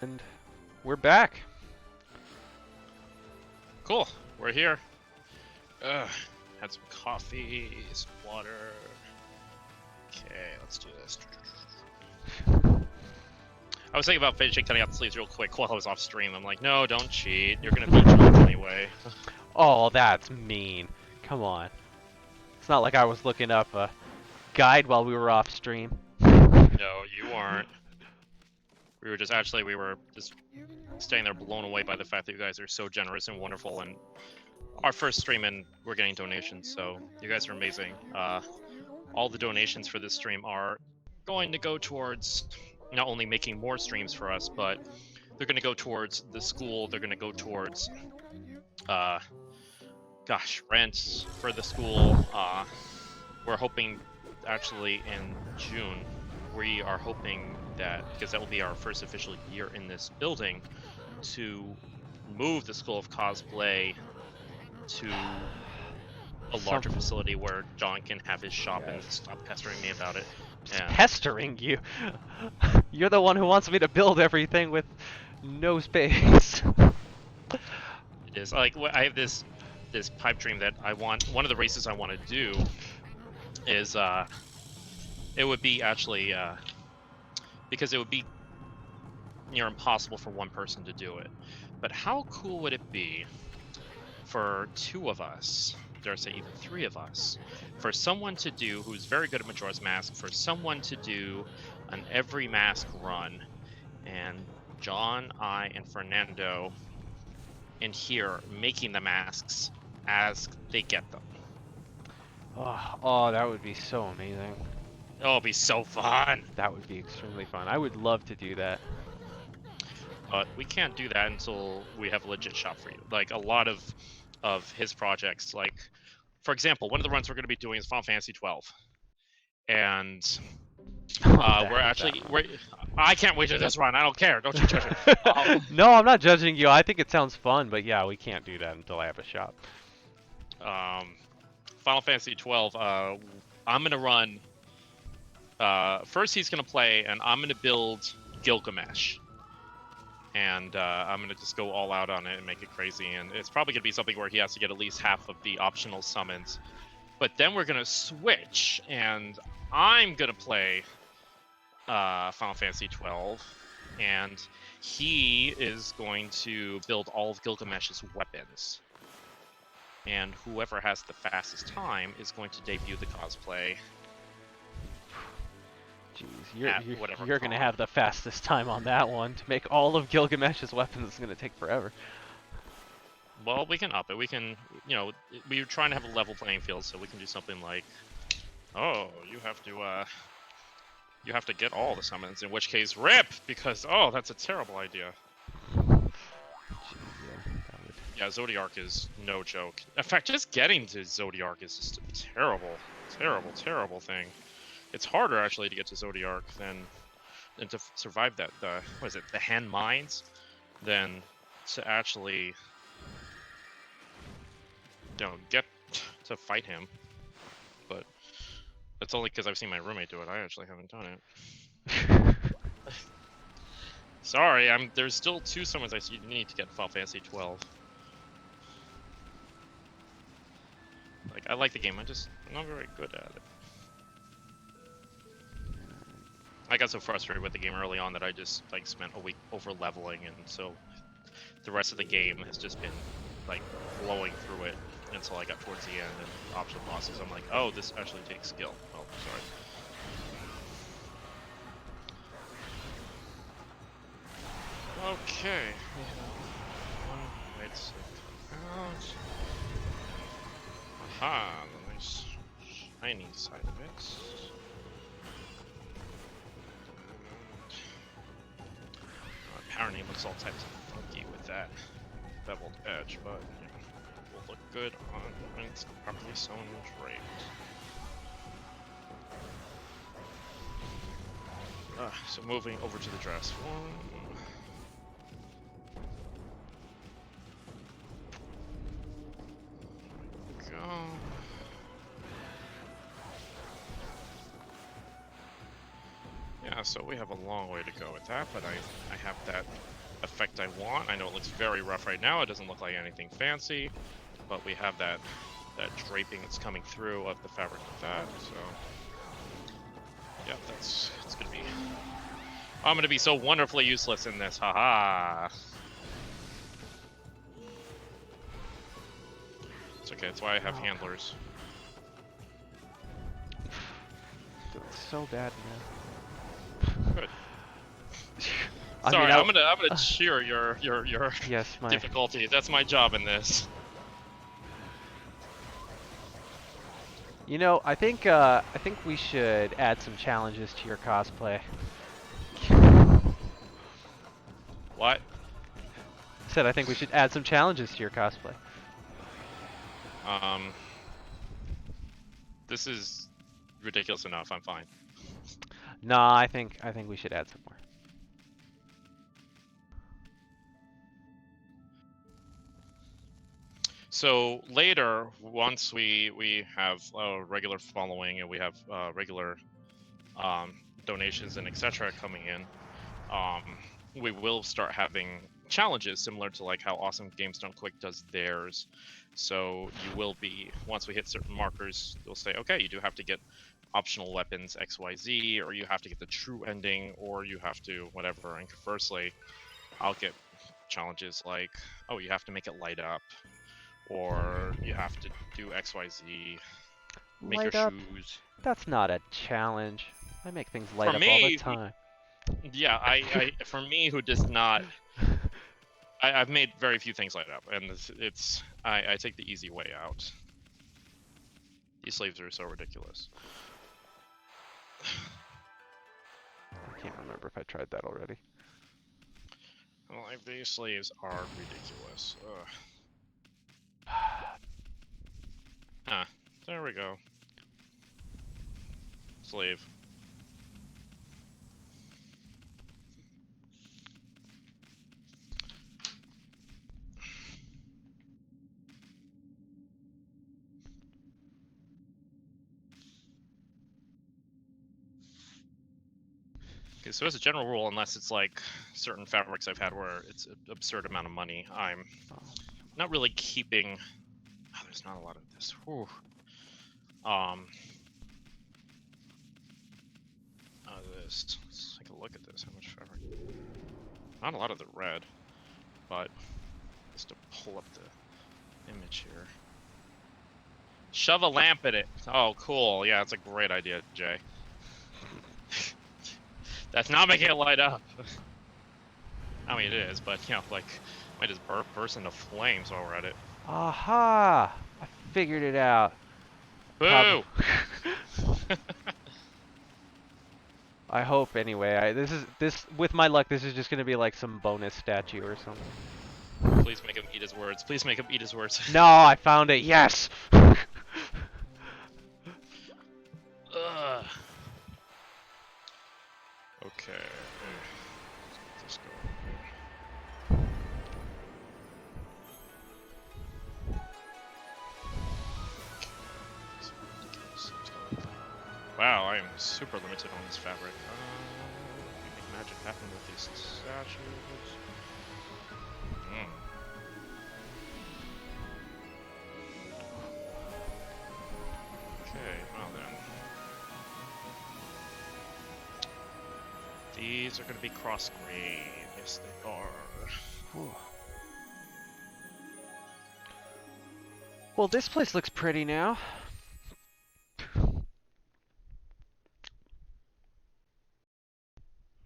S1: And we're back.
S2: Cool. We're here. Ugh. Had some coffee, some water. Okay, let's do this. I was thinking about finishing cutting out the sleeves real quick while I was off stream. I'm like, no, don't cheat. You're gonna beat George anyway.
S1: Oh, that's mean. Come on. It's not like I was looking up a guide while we were off stream.
S2: No, you weren't. We were just staying there blown away by the fact that you guys are so generous and wonderful, and our first stream and we're getting donations, so you guys are amazing. All the donations for this stream are going to go towards not only making more streams for us, but they're going to go towards the school, they're going to go towards rent for the school. We're hoping actually in June, we are hoping that, because that will be our first official year in this building, to move the School of Cosplay to a larger facility where John can have his shop and stop pestering me about it. And
S1: Pestering you? You're the one who wants me to build everything with no space.
S2: it is like I have this pipe dream that I want. One of the races I want to do is it would be actually because it would be near impossible for one person to do it. But how cool would it be for two of us, dare I say even three of us, for someone to do, who's very good at Majora's Mask, for someone to do an every mask run, and John, I, and Fernando in here making the masks as they get them.
S1: Oh, that would be so amazing.
S2: Oh, it'll be so fun!
S1: That would be extremely fun. I would love to do that.
S2: But we can't do that until we have a legit shop for you. Like, a lot of his projects, like, for example, one of the runs we're going to be doing is Final Fantasy 12. And I can't wait to this run. I don't care. Don't you judge it.
S1: No, I'm not judging you. I think it sounds fun, but yeah, we can't do that until I have a shop.
S2: Final Fantasy 12, I'm going to run... first he's going to play, and I'm going to build Gilgamesh. And I'm going to just go all out on it and make it crazy. And it's probably going to be something where he has to get at least half of the optional summons. But then we're going to switch, and I'm going to play Final Fantasy 12. And he is going to build all of Gilgamesh's weapons. And whoever has the fastest time is going to debut the cosplay.
S1: Jeez, you're gonna have the fastest time on that one. To make all of Gilgamesh's weapons is gonna take forever.
S2: Well, we can up it. We can, we're trying to have a level playing field, so we can do something like, oh, you have to get all the summons. In which case, rip, because that's a terrible idea.
S1: Jeez,
S2: Yeah, Zodiark is no joke. In fact, just getting to Zodiark is just a terrible, terrible, terrible thing. It's harder actually to get to Zodiark than to survive that the hand mines than to actually get to fight him. But that's only because I've seen my roommate do it. I actually haven't done it. Sorry, there's still 2 summons I need to get in Final Fantasy 12. Like, I like the game, I'm not very good at it. I got so frustrated with the game early on that I just spent a week over leveling, and so the rest of the game has just been blowing through it until I got towards the end and optional bosses. I'm like, oh, this actually takes skill. Oh, sorry. Okay. Let's out. Aha, the nice shiny side of it. Power name looks all types of funky with that beveled edge, but will look good when it's properly sewn and draped. So moving over to the dress one. Go. Yeah, so we have a long way to go with that, but I have that effect I want. I know it looks very rough right now. It doesn't look like anything fancy, but we have that draping that's coming through of the fabric with that. So yeah, it's gonna be. I'm gonna be so wonderfully useless in this. Haha. It's okay. That's why I have handlers.
S1: Doing so bad, man.
S2: Good.
S1: I
S2: Sorry,
S1: mean,
S2: I'm gonna cheer your
S1: yes, my
S2: difficulty. That's my job in this.
S1: You know, I think we should add some challenges to your cosplay.
S2: What?
S1: I said I think we should add some challenges to your cosplay.
S2: This is ridiculous enough. I'm fine.
S1: Nah, I think we should add some more.
S2: So later, once we have a regular following and we have regular donations and etc. coming in, we will start having challenges similar to like how Awesome Games Done Quick does theirs. So you will be, once we hit certain markers, they'll say, okay, you do have to get optional weapons XYZ, or you have to get the true ending, or you have to whatever. And conversely, I'll get challenges like, oh, you have to make it light up, or you have to do XYZ, make
S1: Light
S2: your
S1: up?
S2: shoes.
S1: That's not a challenge. I make things light
S2: For
S1: up all the
S2: me,
S1: time.
S2: Yeah, I for me who does not, I've made very few things light up, and I take the easy way out. These sleeves are so ridiculous.
S1: I can't remember if I tried that already.
S2: Like, these sleeves are ridiculous. Ugh. Ah, there we go. Sleeve. Okay, so as a general rule, unless it's like certain fabrics I've had where it's an absurd amount of money, I'm not really keeping. Oh, there's not a lot of this. Whew. Let's take a look at this. How much fabric? Not a lot of the red, but just to pull up the image here. Shove a lamp in it. Oh, cool. Yeah, that's a great idea, Jay. That's not making it light up. I mean, it is, but, you know, like, might just burst into flames while we're at it.
S1: Aha! I figured it out.
S2: Boo!
S1: I hope anyway. This with my luck, this is just gonna be like some bonus statue or something.
S2: Please make him eat his words. Please make him eat his words.
S1: No, I found it. Yes.
S2: Ugh. Okay. Let's go. Wow, I am super limited on this fabric. We make magic happen with these statues. Okay, well then. These are going to be cross-grain. Yes, they are.
S1: Whew. Well, this place looks pretty now.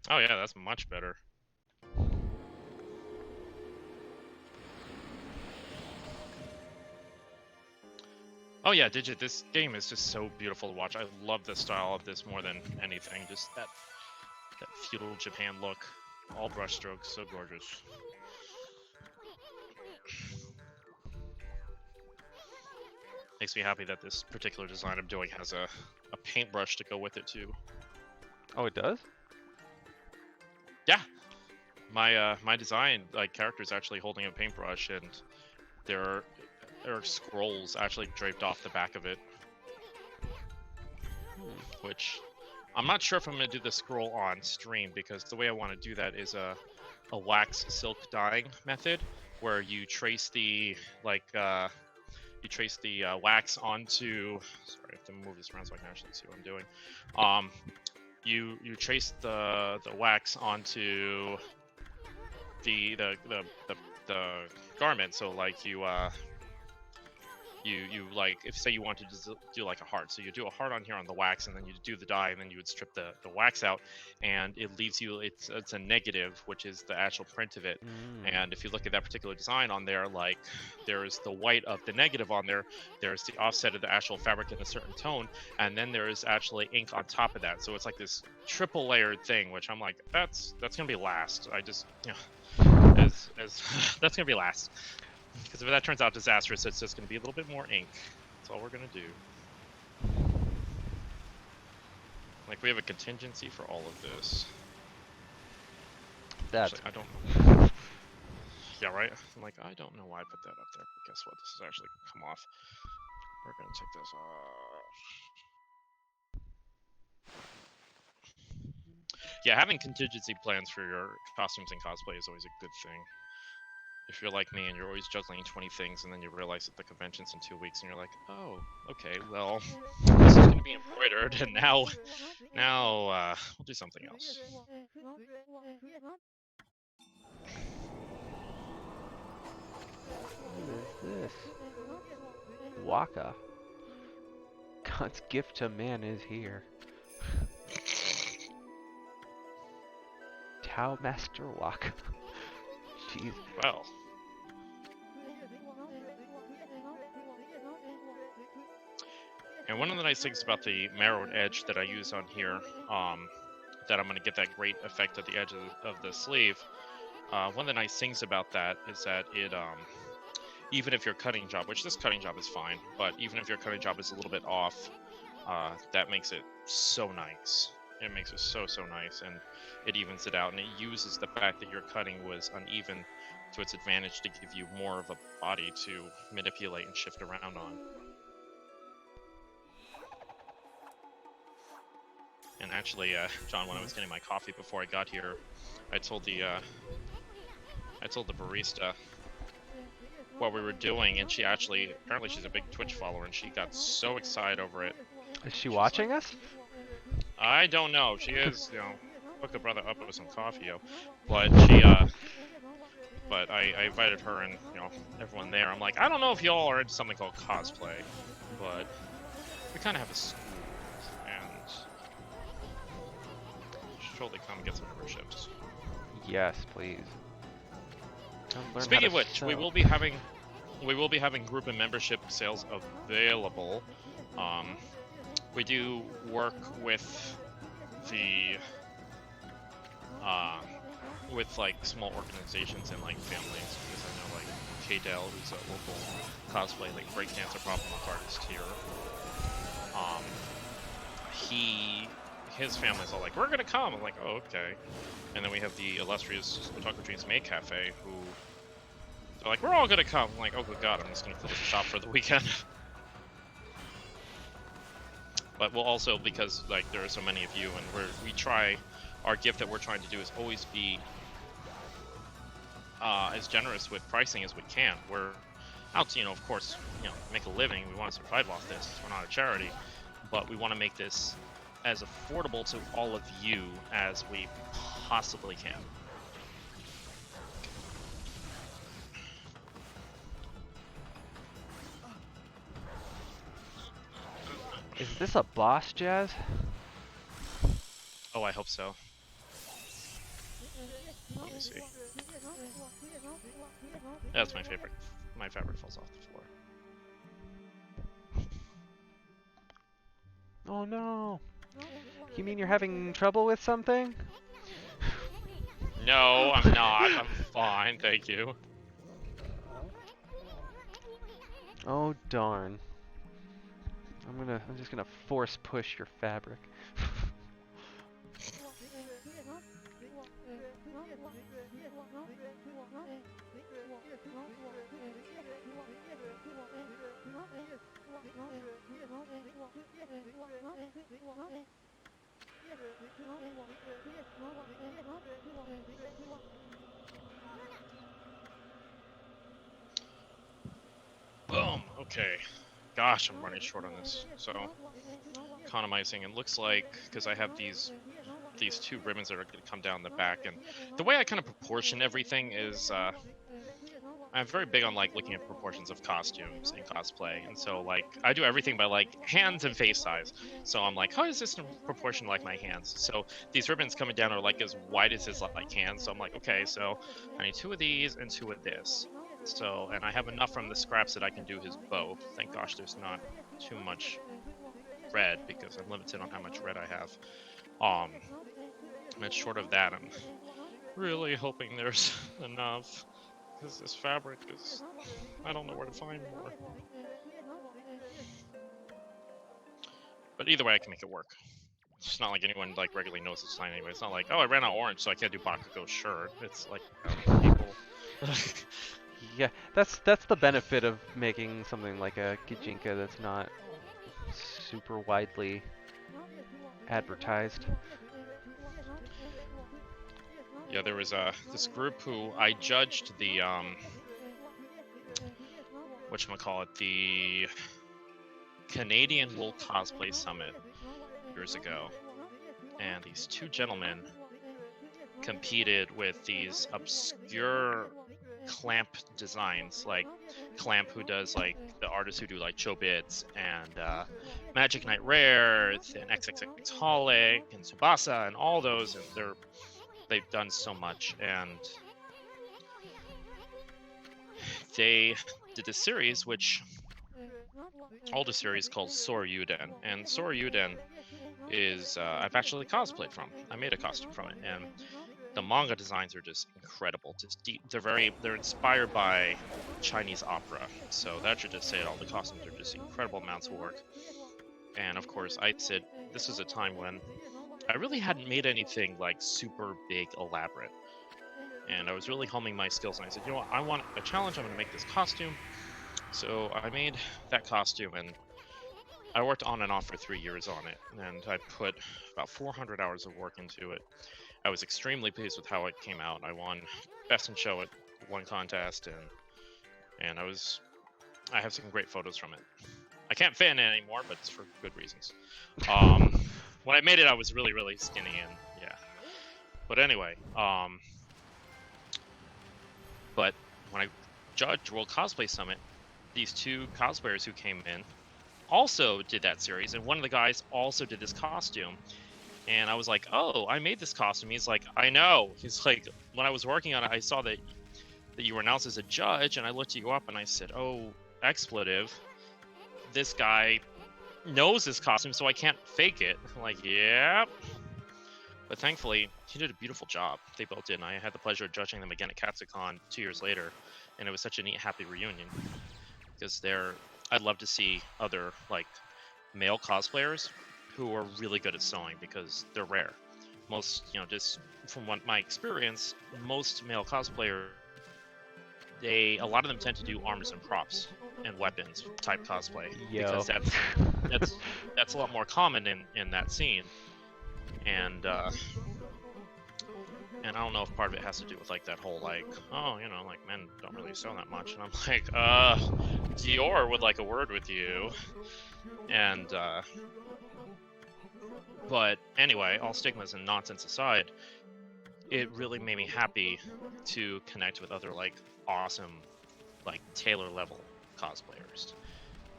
S2: Oh yeah, that's much better. Oh yeah, Digit, this game is just so beautiful to watch. I love the style of this more than anything. Just that feudal Japan look. All brush strokes, so gorgeous. Makes me happy that this particular design I'm doing has a paintbrush to go with it too.
S1: Oh, it does?
S2: Yeah. My design, like, character is actually holding a paintbrush, and there are scrolls actually draped off the back of it, which I'm not sure if I'm gonna do the scroll on stream because the way I want to do that is a wax silk dyeing method where you trace the wax onto. Sorry, I have to move this around so I can actually see what I'm doing. You trace the wax onto the garment. So like you like, if say you wanted to do like a heart, so you do a heart on here on the wax, and then you do the dye, and then you would strip the wax out, and it leaves you, it's a negative, which is the actual print of it. And if you look at that particular design on there, like there's the white of the negative on there, there's the offset of the actual fabric in a certain tone, and then there is actually ink on top of that. So it's like this triple layered thing, which I'm like, that's gonna be last. I just, you know, as that's gonna be last. Because if that turns out disastrous, it's just going to be a little bit more ink. That's all we're going to do. Like, we have a contingency for all of this.
S1: That's...
S2: Actually, I don't know. Yeah, right? I'm like, I don't know why I put that up there, but guess what? This is actually going to come off. We're going to take this off. Yeah, having contingency plans for your costumes and cosplay is always a good thing. If you're like me and you're always juggling 20 things, and then you realize that the convention's in 2 weeks, and you're like, oh, okay, well, this is going to be embroidered, and now we'll do something else.
S1: What is this? Waka. God's gift to man is here. Tao Master Waka. Jeez.
S2: Well. And one of the nice things about the narrowed edge that I use on here, that I'm going to get that great effect at the edge of the sleeve, one of the nice things about that is that it, even if your cutting job, which this cutting job is fine, but even if your cutting job is a little bit off, that makes it so nice. It makes it so nice, and it evens it out, and it uses the fact that your cutting was uneven to its advantage to give you more of a body to manipulate and shift around on. And actually, John, when I was getting my coffee before I got here, I told the barista what we were doing, and she actually, apparently she's a big Twitch follower, and she got so excited over it.
S1: Is she watching us?
S2: I don't know. She is, you know, hook a brother up with some coffee, yo. But she, but I invited her and, you know, everyone there. I'm like, I don't know if y'all are into something called cosplay, but we kind of have a school, and should totally come get some memberships.
S1: Yes, please.
S2: Speaking of which, we will be having group and membership sales available. We do work with the with like small organizations and like families, because I know like K-Dell, who's a local cosplay like breakdancer pop-up artist here. His family's all like, we're gonna come. I'm like, oh, okay. And then we have the illustrious Otaku Dreams Maid Cafe, who they're like, we're all gonna come. I'm like, oh good god, I'm just gonna close the shop for the weekend. But we'll also, because like there are so many of you, and we try, our gift that we're trying to do is always be as generous with pricing as we can. We're out to, you know, of course, you know, make a living. We want to survive off this. We're not a charity, but we want to make this as affordable to all of you as we possibly can.
S1: Is this a boss, Jazz?
S2: Oh, I hope so. Let me see. That's my favorite. My fabric falls off the floor.
S1: Oh no. You mean you're having trouble with something?
S2: No, I'm not. I'm fine, thank you.
S1: Oh darn. I'm just gonna force push your fabric.
S2: Boom. Okay. Gosh, I'm running short on this. So, economizing. It looks like because I have these two ribbons that are going to come down the back, and the way I kind of proportion everything is I'm very big on like looking at proportions of costumes in cosplay, and so like I do everything by like hands and face size. So I'm like, how is this in proportion to like my hands? So these ribbons coming down are like as wide as his like hands. So I'm like, okay, so I need 2 of these and 2 of this. So and I have enough from the scraps that I can do his bow. Thank gosh, there's not too much red because I'm limited on how much red I have. And short of that, I'm really hoping there's enough. Because this fabric is... I don't know where to find more. But either way, I can make it work. It's not like anyone like regularly knows this sign anyway. It's not like, oh, I ran out of orange, so I can't do Bakugo shirt. It's like, people...
S1: Yeah, that's the benefit of making something like a Gijinka that's not super widely advertised.
S2: Yeah, there was this group who I judged the whatchamacallit, the Canadian Wool Cosplay Summit years ago, and these 2 gentlemen competed with these obscure Clamp designs, like Clamp, who does like the artists who do like Chobits and Magic Knight Rares and XXX Holic and Tsubasa and all those, and they've done so much, and they did this series, which older series called Soryuden, and Soryuden is I've actually cosplayed from. I made a costume from it, and the manga designs are just incredible. Just deep, they're inspired by Chinese opera, so that should just say it all. The costumes are just incredible amounts of work, and of course, I said this was a time when I really hadn't made anything like super big, elaborate. And I was really homing my skills, and I said, you know what, I want a challenge, I'm going to make this costume. So I made that costume, and I worked on and off for 3 years on it, and I put about 400 hours of work into it. I was extremely pleased with how it came out. I won Best in Show at one contest, and I have some great photos from it. I can't fit in it anymore, but it's for good reasons. When I made it, I was really, really skinny, and yeah. But anyway, but when I judged World Cosplay Summit, these 2 cosplayers who came in also did that series, and one of the guys also did this costume. And I was like, oh, I made this costume. He's like, I know. He's like, when I was working on it, I saw that you were announced as a judge, and I looked you up, and I said, oh, expletive. This guy knows this costume, so I can't fake it. I'm like, yeah. But thankfully, he did a beautiful job. They both did, and I had the pleasure of judging them again at Katsucon 2 years later, and it was such a neat, happy reunion. Because I'd love to see other, like, male cosplayers who are really good at sewing, because they're rare. Most, just from my experience, most male cosplayers, a lot of them tend to do armors and props and weapons type cosplay.
S1: Yo.
S2: Because that's a lot more common in that scene. And I don't know if part of it has to do with like that whole like, oh, like men don't really sew that much, and I'm like, Dior would like a word with you. And but anyway, all stigmas and nonsense aside, it really made me happy to connect with other like awesome, like tailor level cosplayers,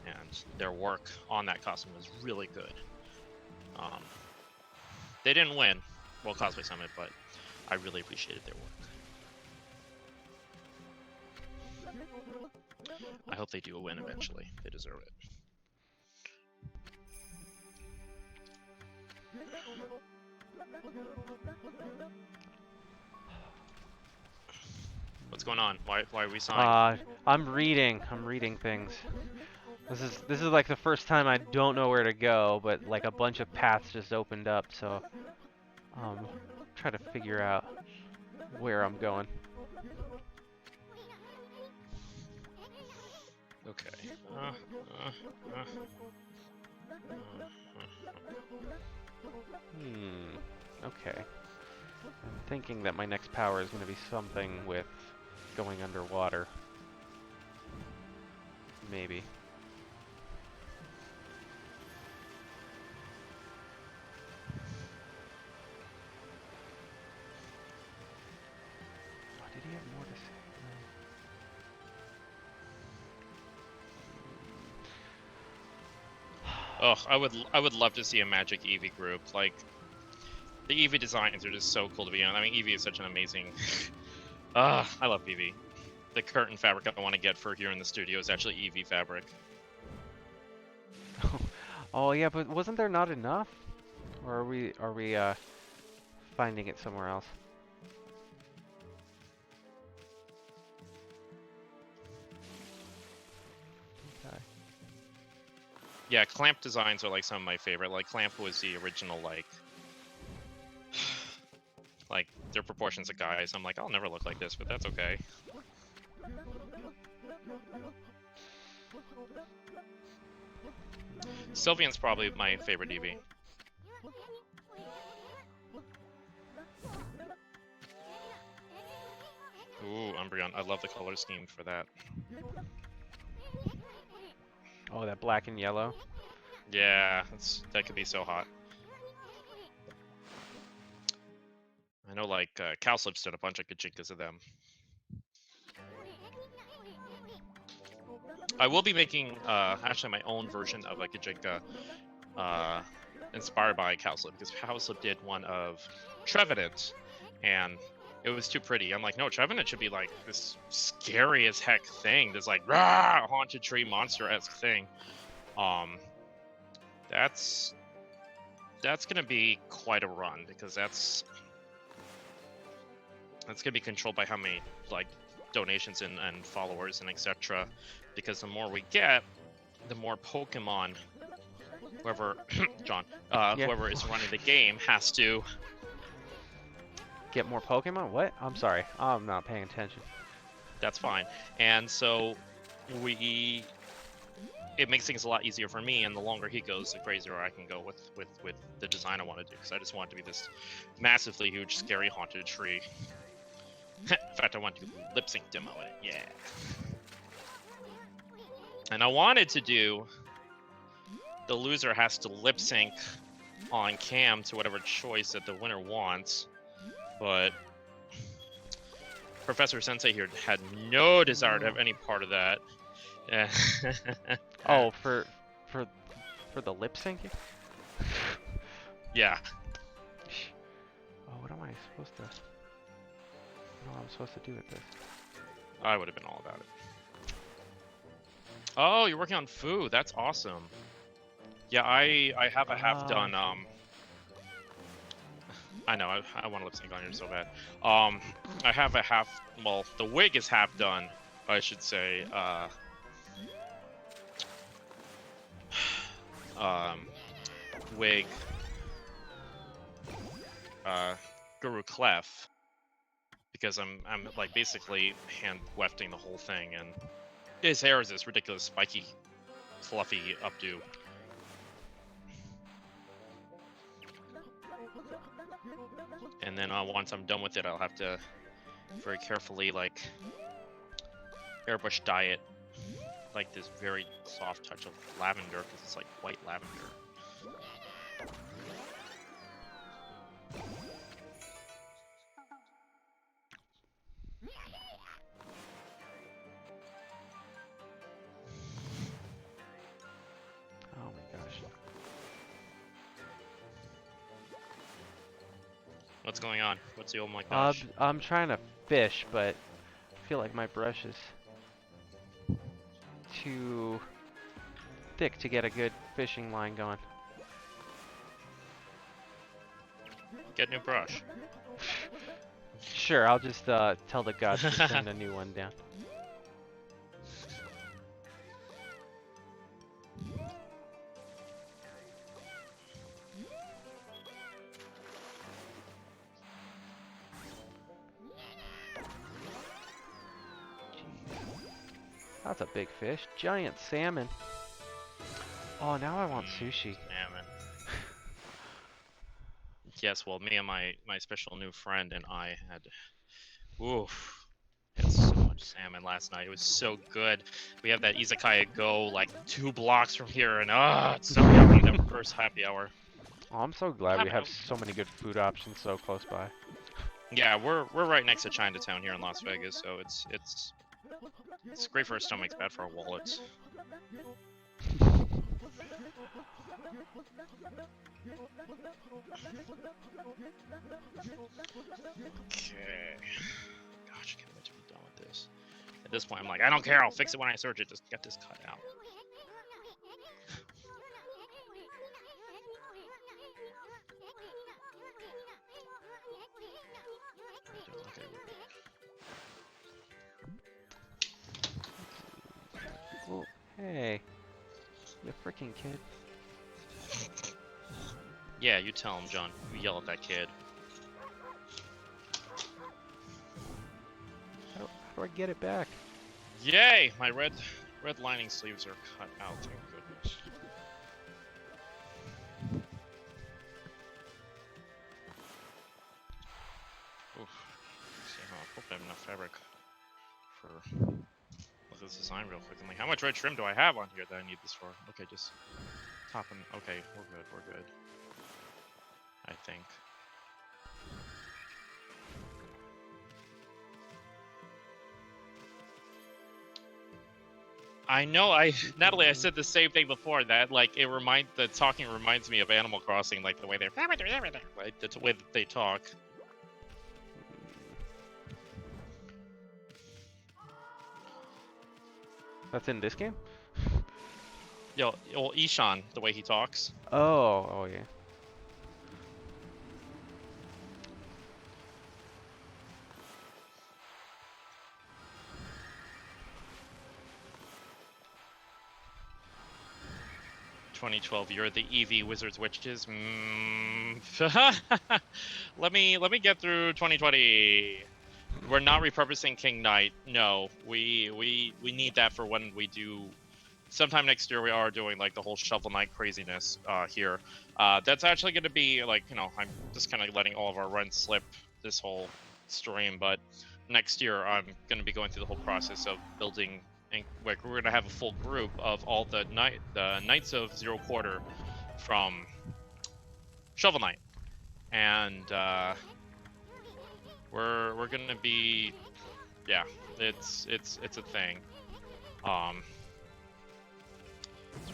S2: and their work on that costume was really good. They didn't win World Cosplay Summit, but I really appreciated their work. I hope they do a win eventually. They deserve it. What's going on? Why are we signed?
S1: I'm reading things. This is like the first time I don't know where to go, but like a bunch of paths just opened up, so try to figure out where I'm going.
S2: Okay.
S1: Okay. I'm thinking that my next power is going to be something with going underwater. Maybe. Oh, did he have more to say?
S2: Oh, I would love to see a Magic Eevee group. Like, the Eevee designs are just so cool to be on. I mean, Eevee is such an amazing. I love Eevee. The curtain fabric I want to get for here in the studio is actually Eevee fabric.
S1: Oh yeah, but wasn't there not enough? Or are we finding it somewhere else? Okay.
S2: Yeah, Clamp designs are like some of my favorite. Like Clamp was the original like their proportions of guys. I'm like, I'll never look like this, but that's okay. Sylvian's probably my favorite Eevee. Ooh, Umbreon. I love the color scheme for that.
S1: Oh, that black and yellow.
S2: Yeah, that could be so hot. I know, like, Cowslip's did a bunch of Kajinkas of them. I will be making, actually my own version of a Kajinka, inspired by Cowslip, because Cowslip did one of Trevenant, and it was too pretty. I'm like, no, Trevenant should be like this scary as heck thing, this like rah, haunted tree monster-esque thing. That's gonna be quite a run, because that's gonna be controlled by how many like donations and followers and etc. Because the more we get, the more Pokemon whoever John,
S1: Yeah.
S2: whoever is running the game has to
S1: Get more Pokemon? What? I'm sorry. I'm not paying attention.
S2: That's fine. And so it makes things a lot easier for me, and the longer he goes, the crazier I can go with the design I want to do, because I just want it to be this massively huge, scary, haunted tree. In fact, I want to do lip sync demo in it, yeah. And I wanted to do the loser has to lip sync on cam to whatever choice that the winner wants, but Professor Sensei here had no desire to have any part of that.
S1: Oh, for the lip syncing?
S2: Yeah.
S1: Oh, what am I supposed to? What am I supposed to do with this?
S2: I would have been all about it. Oh, you're working on food. That's awesome. Yeah, I have a half done. I know I want to lip sync on here so bad. I have a half. Well, the wig is half done, I should say. Wig. Guru Clef, because I'm like basically hand wefting the whole thing, and his hair is this ridiculous spiky, fluffy updo. And then once I'm done with it, I'll have to very carefully like airbrush dye it like this very soft touch of lavender, because it's like white lavender.
S1: Oh my gosh.
S2: What's going on? What's the oh my gosh?
S1: I'm trying to fish, but I feel like my brush is too thick to get a good fishing line going.
S2: Get a new brush.
S1: Sure, I'll just tell the gods to send a new one down. That's a big fish. Giant salmon. Oh, now I want sushi.
S2: Salmon. Yes, well, me and my special new friend and I had, oof, had so much salmon last night. It was so good. We have that izakaya go like 2 blocks from here, and it's so yummy. That first happy hour.
S1: Oh, I'm so glad we have so many good food options so close by.
S2: Yeah, we're right next to Chinatown here in Las Vegas, so it's great for our stomachs, bad for our wallets. Okay. Gosh, I can't wait to be done with this. At this point, I'm like, I don't care. I'll fix it when I search it. Just get this cut out. Okay.
S1: Well, hey, you freaking kid.
S2: Yeah, you tell him, John. You yell at that kid.
S1: How do I get it back?
S2: Yay! My red lining sleeves are cut out. Thank goodness. Oof. See how I hope I have enough fabric for. Look at this design real quick. I'm like, how much red trim do I have on here that I need this for? Okay, just top and okay, we're good. We're good. I think. I know, Natalie, I said the same thing before, that like the talking reminds me of Animal Crossing, like the way they're like the way that they talk.
S1: That's in this game?
S2: Yo, well, Ishan, the way he talks.
S1: Oh yeah.
S2: "2012, you're the Eevee Wizards Witches." Let me get through 2020. We're not repurposing King Knight. No, we need that for when we do. Sometime next year, we are doing like the whole Shovel Knight craziness here. That's actually going to be like, I'm just kind of letting all of our runs slip this whole stream, but next year I'm going to be going through the whole process of building. And like, we're going to have a full group of all the Knights of Zero Quarter from Shovel Knight, and we're going to be, yeah, it's a thing. Sorry,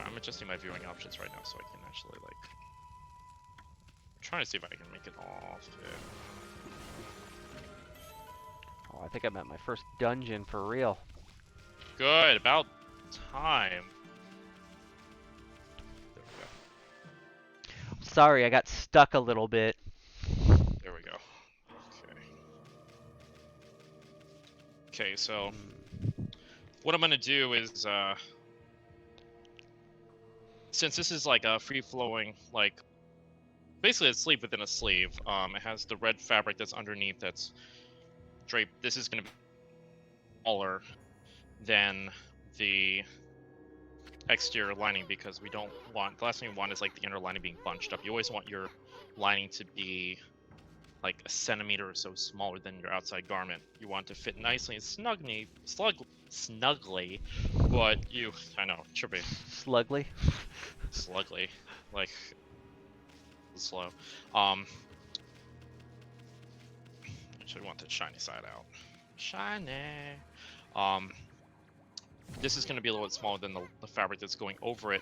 S2: I'm adjusting my viewing options right now so I can actually like. I'm trying to see if I can make it off. Yeah.
S1: Oh, I think I'm at my first dungeon for real.
S2: Good, about time. There we go.
S1: Sorry, I got stuck a little bit.
S2: There we go. Okay. Okay, so what I'm gonna do is, since this is like a free-flowing, like, basically a sleeve within a sleeve, it has the red fabric that's underneath that's draped. This is gonna be smaller than the exterior lining because we don't want, the last thing we want is like the inner lining being bunched up. You always want your lining to be like a centimeter or so smaller than your outside garment. You want to fit nicely and snugly, but I know, trippy.
S1: Slugly?
S2: Slugly, like, slow. Actually want the shiny side out. Shiny. This is going to be a little bit smaller than the fabric that's going over it,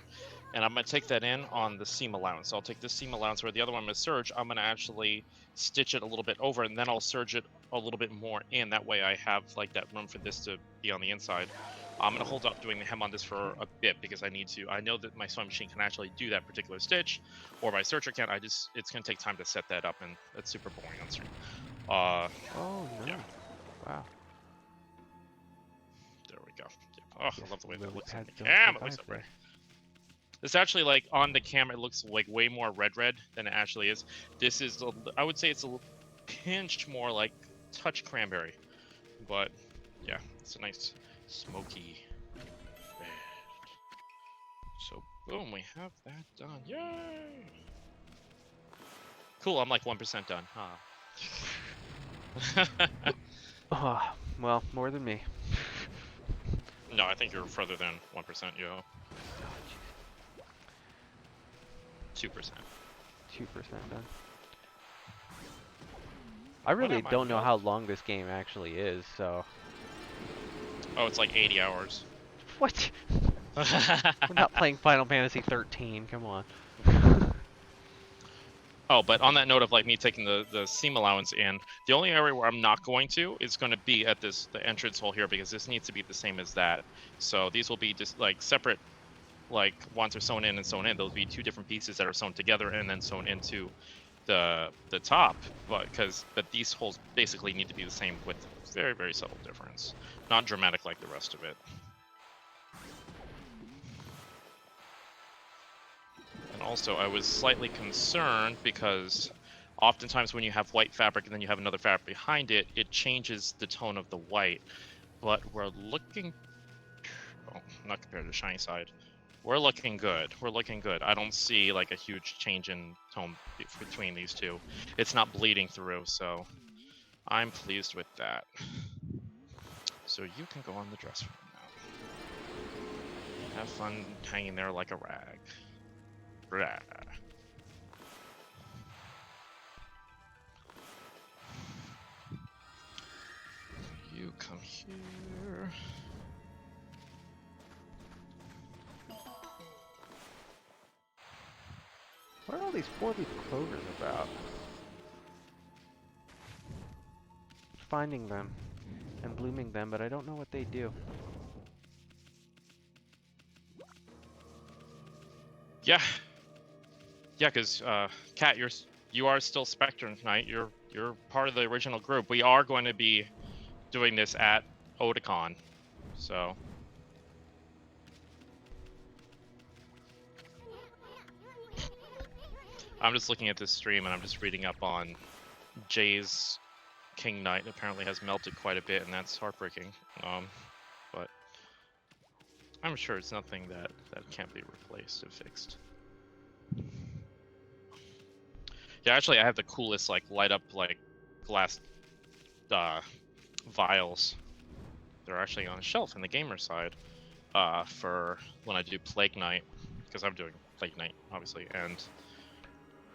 S2: and I'm going to take that in on the seam allowance. So I'll take this seam allowance where the other one I'm going to serge. I'm going to actually stitch it a little bit over, and then I'll serge it a little bit more in. That way I have like that room for this to be on the inside. I'm going to hold up doing the hem on this for a bit because I know that my sewing machine can actually do that particular stitch, or my serger can't. It's going to take time to set that up, and that's super boring on stream.
S1: Oh no.
S2: Yeah.
S1: Wow.
S2: There we go. Oh, I love the way that looks on the
S1: don't
S2: camera. It looks so
S1: survive
S2: red. This actually, like, on the camera, it looks like way more red than it actually is. This is, I would say it's a pinch more like touch cranberry. But, yeah, it's a nice smoky red. So, boom, we have that done. Yay! Cool, I'm like 1% done.
S1: Oh, well, more than me.
S2: No, I think you're further than 1%, yo. 2%.
S1: 2% done. I really don't know how long this game actually is, so...
S2: Oh, it's like 80 hours.
S1: What? We're not playing Final Fantasy 13, come on.
S2: Oh, but on that note of like me taking the Steam allowance in, the only area where I'm not going to is going to be at the entrance hole here, because this needs to be the same as that. So these will be just like separate, like ones are sewn in and sewn in. Those will be two different pieces that are sewn together and then sewn into the top. But these holes basically need to be the same with very, very subtle difference, not dramatic like the rest of it. And also, I was slightly concerned because oftentimes when you have white fabric and then you have another fabric behind it, it changes the tone of the white. But we're looking... Oh, not compared to the shiny side. We're looking good. We're looking good. I don't see like a huge change in tone between these two. It's not bleeding through, so I'm pleased with that. So you can go on the dress room now. Have fun hanging there like a rag. Blah. You come here.
S1: What are all these four-leaf clovers about? Finding them and blooming them, but I don't know what they do.
S2: Yeah. Yeah, because Kat, you are still Spectre Knight. You're part of the original group. We are going to be doing this at Otakon, so. I'm just looking at this stream and I'm just reading up on Jay's King Knight. Apparently has melted quite a bit, and that's heartbreaking. But I'm sure it's nothing that can't be replaced and fixed. Yeah, actually, I have the coolest like light up like glass vials. They're actually on a shelf in the gamer side for when I do Plague Knight, because I'm doing Plague Knight obviously, and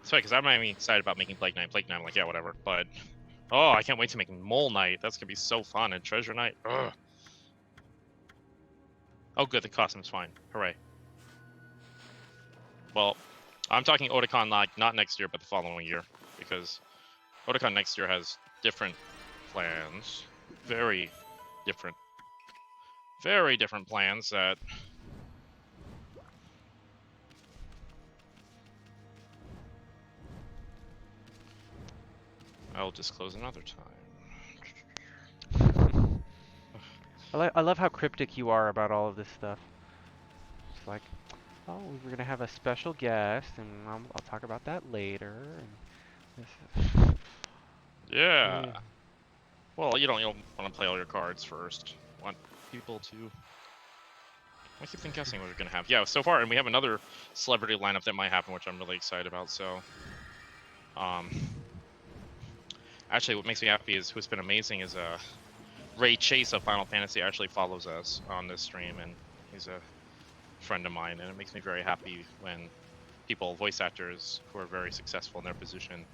S2: it's funny because I'm not even excited about making Plague Knight. Plague Knight, I'm like, yeah, whatever. But oh, I can't wait to make Mole Knight. That's gonna be so fun. And Treasure Knight. Ugh. Oh, good, the costume's fine. Hooray. Well, I'm talking Otakon like not next year, but the following year, because Otakon next year has different plans, very different plans that I'll disclose another time.
S1: I love how cryptic you are about all of this stuff. It's like, oh, we're gonna have a special guest, and I'll talk about that later. And this
S2: Yeah. Well, you don't want to play all your cards first. You want people to. I keep guessing what we're gonna have. Yeah, so far, and we have another celebrity lineup that might happen, which I'm really excited about. So, actually, what makes me happy is who's been amazing is Ray Chase of Final Fantasy actually follows us on this stream, and he's a friend of mine, and it makes me very happy when people, voice actors who are very successful in their position,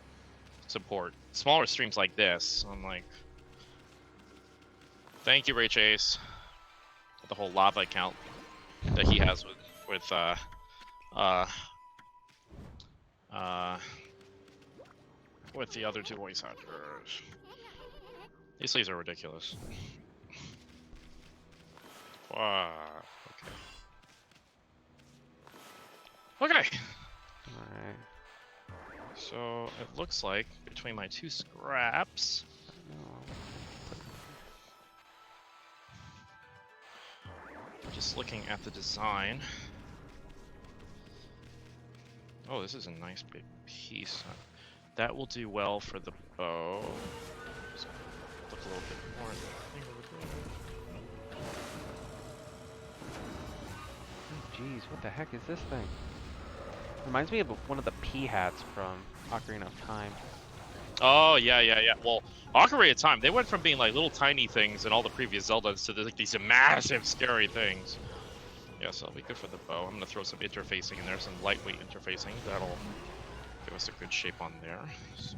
S2: support smaller streams like this. I'm like, thank you, Ray Chase, the whole lava account that he has with the other two voice actors. These sleeves are ridiculous. Wow. Okay. Okay.
S1: Alright.
S2: So it looks like between my two scraps. Just looking at the design. Oh, this is a nice big piece. That will do well for the bow. Just look a little bit more.
S1: Oh, jeez, what the heck is this thing? Reminds me of one of the pea hats from Ocarina of Time.
S2: Oh, yeah. Well, Ocarina of Time, they went from being like little tiny things in all the previous Zeldas to like these massive, scary things. Yeah, so that'll be good for the bow. I'm gonna throw some interfacing in there, some lightweight interfacing. That'll give us a good shape on there. So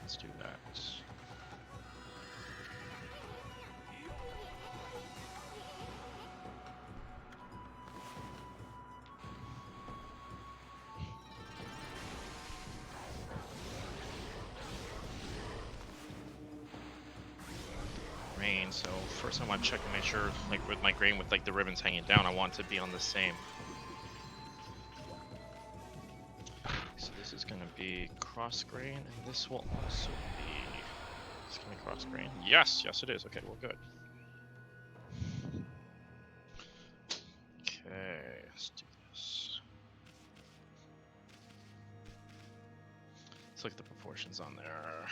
S2: let's do that. Grain, so first I want to check and make sure, like with my grain with like the ribbons hanging down, I want it to be on the same. So this is gonna be cross grain, and this will also be. It's gonna be cross grain. Yes, it is. Okay, we're good. Okay, let's do this. Let's look at the proportions on there.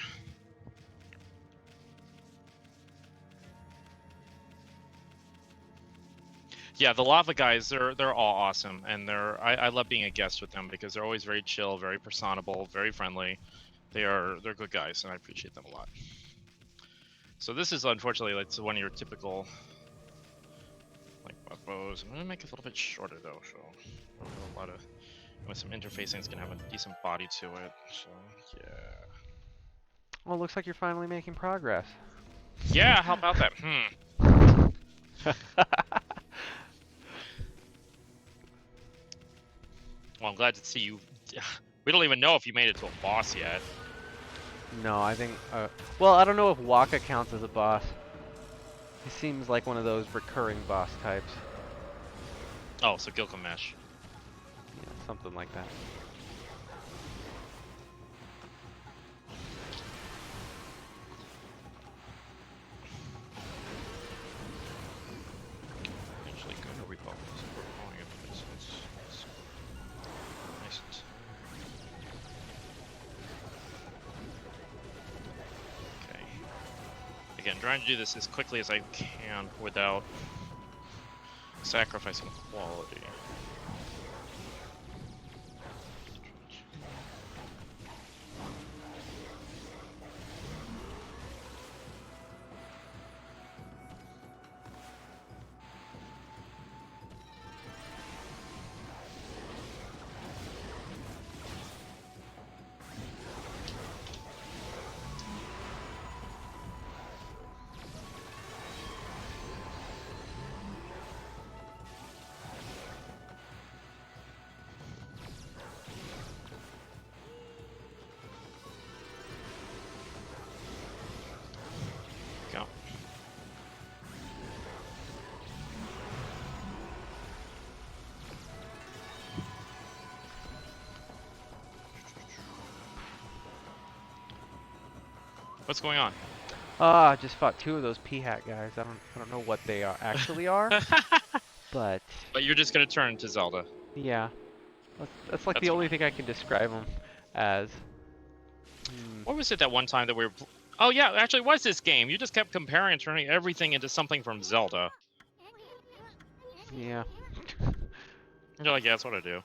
S2: Yeah, the lava guys, they're all awesome, and I love being a guest with them because they're always very chill, very personable, very friendly. They're good guys, and I appreciate them a lot. So this is unfortunately like one of your typical like bows. I'm gonna make it a little bit shorter though, so a lot of with some interfacing, it's gonna have a decent body to it. So yeah.
S1: Well, it looks like you're finally making progress.
S2: Yeah, how about that? Well, I'm glad to see you. We don't even know if you made it to a boss yet.
S1: No, I think. Well, I don't know if Waka counts as a boss. He seems like one of those recurring boss types.
S2: Oh, so Gilgamesh.
S1: Yeah, something like that.
S2: Actually, go to repo. We're calling it because it's nice. Okay. Again, trying to do this as quickly as I can without sacrificing quality. Go. What's going on?
S1: I just fought two of those pea hat guys. I don't know what they are actually are, but
S2: But you're just gonna turn to Zelda.
S1: yeah, that's like
S2: That's
S1: the only
S2: fine.
S1: thing I can describe them as.
S2: What was it that one time that we were? Oh yeah, actually, what's this game? You just kept comparing and turning everything into something from Zelda.
S1: Yeah.
S2: You're like, yeah, that's what I do.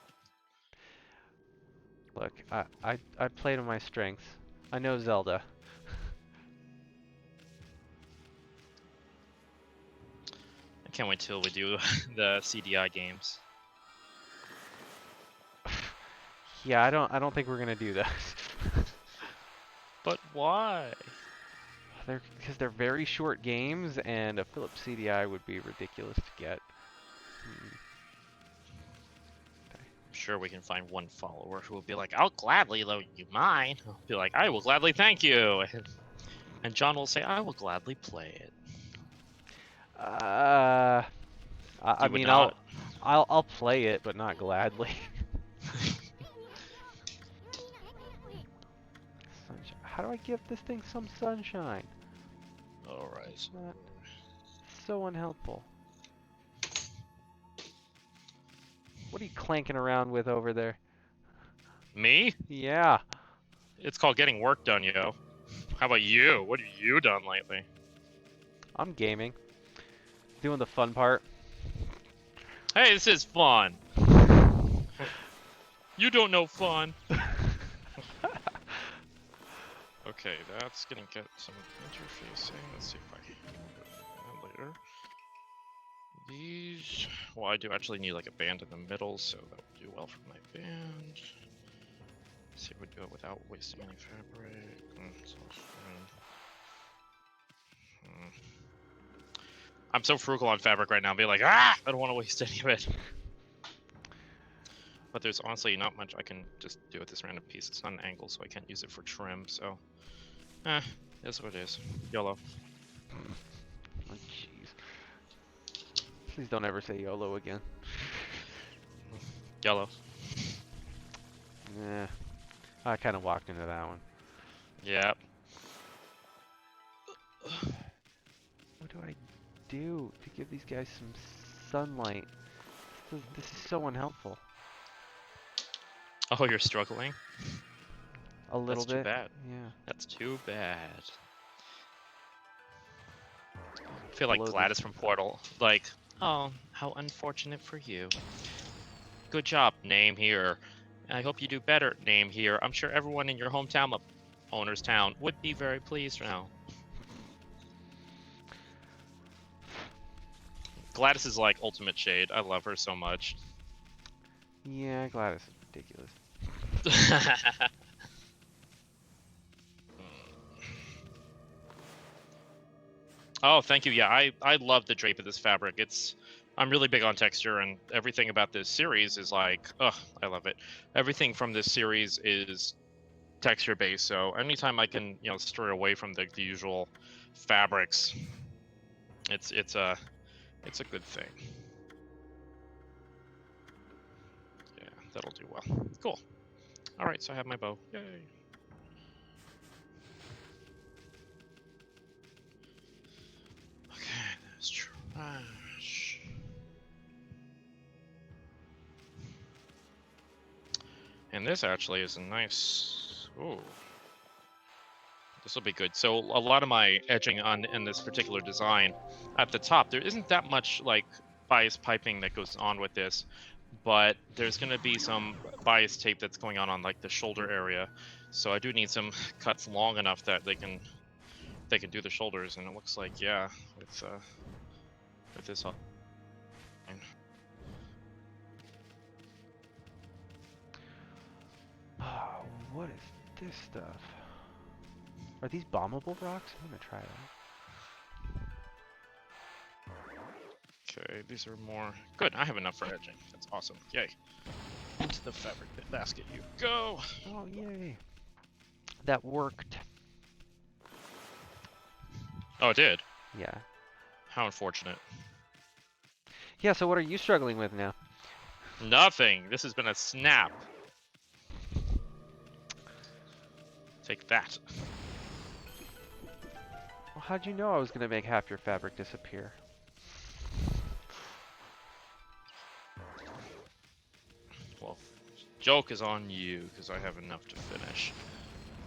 S1: Look, I play to my strengths. I know Zelda.
S2: I can't wait till we do the CDI games.
S1: Yeah, I don't think we're gonna do that.
S2: But why?
S1: Because they're very short games, and a Philips CDI would be ridiculous to get.
S2: I'm sure we can find one follower who will be like, I'll gladly loan you mine. I'll be like, I will gladly thank you. And John will say, I will gladly play it.
S1: I
S2: You would
S1: mean,
S2: not?
S1: I'll play it, but not gladly. Sunshine. How do I give this thing some sunshine?
S2: Alright.
S1: It's not so unhelpful. What are you clanking around with over there?
S2: Me?
S1: Yeah.
S2: It's called getting work done, yo. How about you? What have you done lately?
S1: I'm gaming. Doing the fun part.
S2: Hey, this is fun. You don't know fun. Okay, that's gonna get some interfacing. Let's see if I can do that later. These, well, I do actually need like a band in the middle, so that would do well for my band. Let's see if we do it without wasting any fabric. So I'm so frugal on fabric right now. I'm being like, I don't want to waste any of it. But there's honestly not much I can just do with this random piece. It's not an angle, so I can't use it for trim. So, that's what it is. YOLO.
S1: Oh, jeez. Please don't ever say YOLO again.
S2: YOLO.
S1: Yeah. I kind of walked into that one.
S2: Yep.
S1: What do I do to give these guys some sunlight? This is so unhelpful.
S2: Oh, you're struggling?
S1: A little
S2: That's too
S1: bit.
S2: bad.
S1: Yeah.
S2: That's too bad. I feel like
S1: Below
S2: Gladys from Portal. Like, oh, how unfortunate for you. Good job, name here. I hope you do better, name here. I'm sure everyone in your hometown, owner's town, would be very pleased now. Gladys is like ultimate shade. I love her so much.
S1: Yeah, Gladys is ridiculous.
S2: Oh, thank you. Yeah, I love the drape of this fabric. I'm really big on texture, and everything about this series is like, I love it. Everything from this series is texture based, so anytime I can, stray away from the usual fabrics, it's a good thing. Yeah, that'll do well. Cool. All right, so I have my bow. Yay. Okay, that's trash. And this actually is a nice. Ooh. This will be good. So a lot of my edging in this particular design, at the top, there isn't that much like bias piping that goes on with this, but there's going to be some bias tape that's going on like the shoulder area. So I do need some cuts long enough that they can do the shoulders, and it looks like, yeah, with this.
S1: Oh, what is this stuff? Are these bombable rocks? I'm gonna try that.
S2: Okay, these are more good. I have enough for edging. That's awesome. Yay! Into the fabric basket you go.
S1: Oh, yay! That worked.
S2: Oh, it did.
S1: Yeah.
S2: How unfortunate.
S1: Yeah. So what are you struggling with now?
S2: Nothing. This has been a snap. Take that.
S1: Well, how'd you know I was gonna make half your fabric disappear?
S2: Well, joke is on you, because I have enough to finish.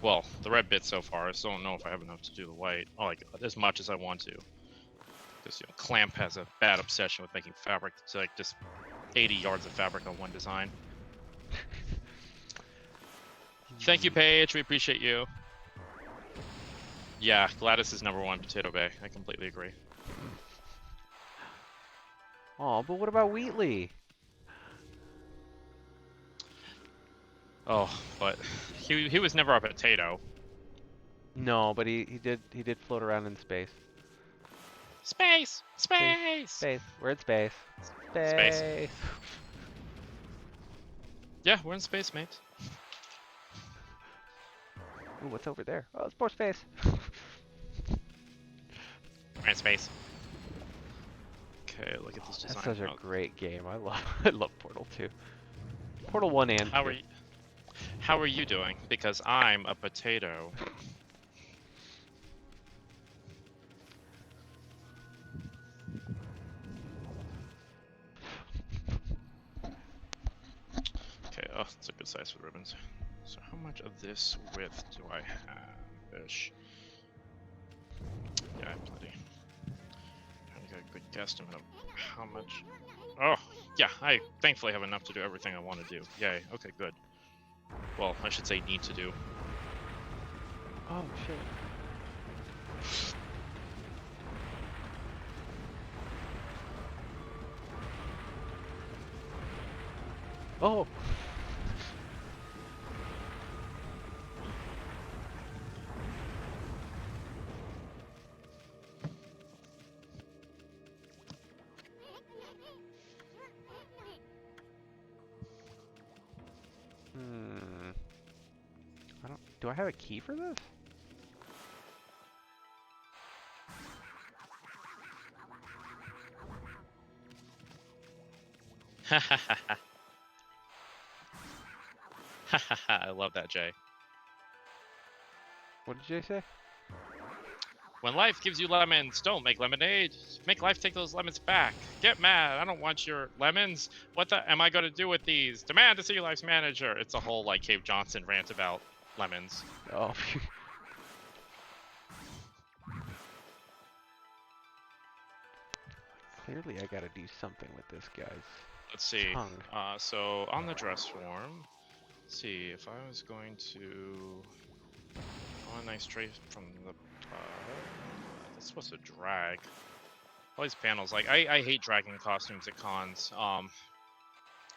S2: Well, the red bit so far, I still don't know if I have enough to do the white. Oh, like, as much as I want to. Because, Clamp has a bad obsession with making fabric. It's like just 80 yards of fabric on one design. Thank you, Paige. We appreciate you. Yeah, Gladys is #1 Potato Bay. I completely agree.
S1: Oh, but what about Wheatley?
S2: Oh, but he was never a potato.
S1: No, but he did float around in space.
S2: Space!
S1: Space. We're in space.
S2: Space. Yeah, we're in space, mate.
S1: Ooh, what's over there? Oh, it's more space.
S2: We're in space. Okay, look at this design.
S1: That's such a great game. I love Portal 2. Portal 1 and 2.
S2: How are you doing? Because I'm a potato. Okay, oh, it's a good size for ribbons. So how much of this width do I have? Ish. Yeah, I have plenty. Trying to get a good guesstimate of how much. Oh, yeah, I thankfully have enough to do everything I want to do. Yay, okay, good. Well, I should say need to do.
S1: Oh shit. Oh. I don't. Do I have a key for this?
S2: I love that, Jay.
S1: What did Jay say?
S2: When life gives you lemons, don't make lemonade. Make life take those lemons back. Get mad. I don't want your lemons. What the am I going to do with these? Demand to see life's manager. It's a whole like Cave Johnson rant about lemons.
S1: Oh. Clearly, I gotta do something with this guy's
S2: Let's see.
S1: tongue.
S2: So on the dress form, let's see if I was going to. Oh, a nice tray from the. That's supposed to drag. All these panels, like I hate dragging costumes at cons.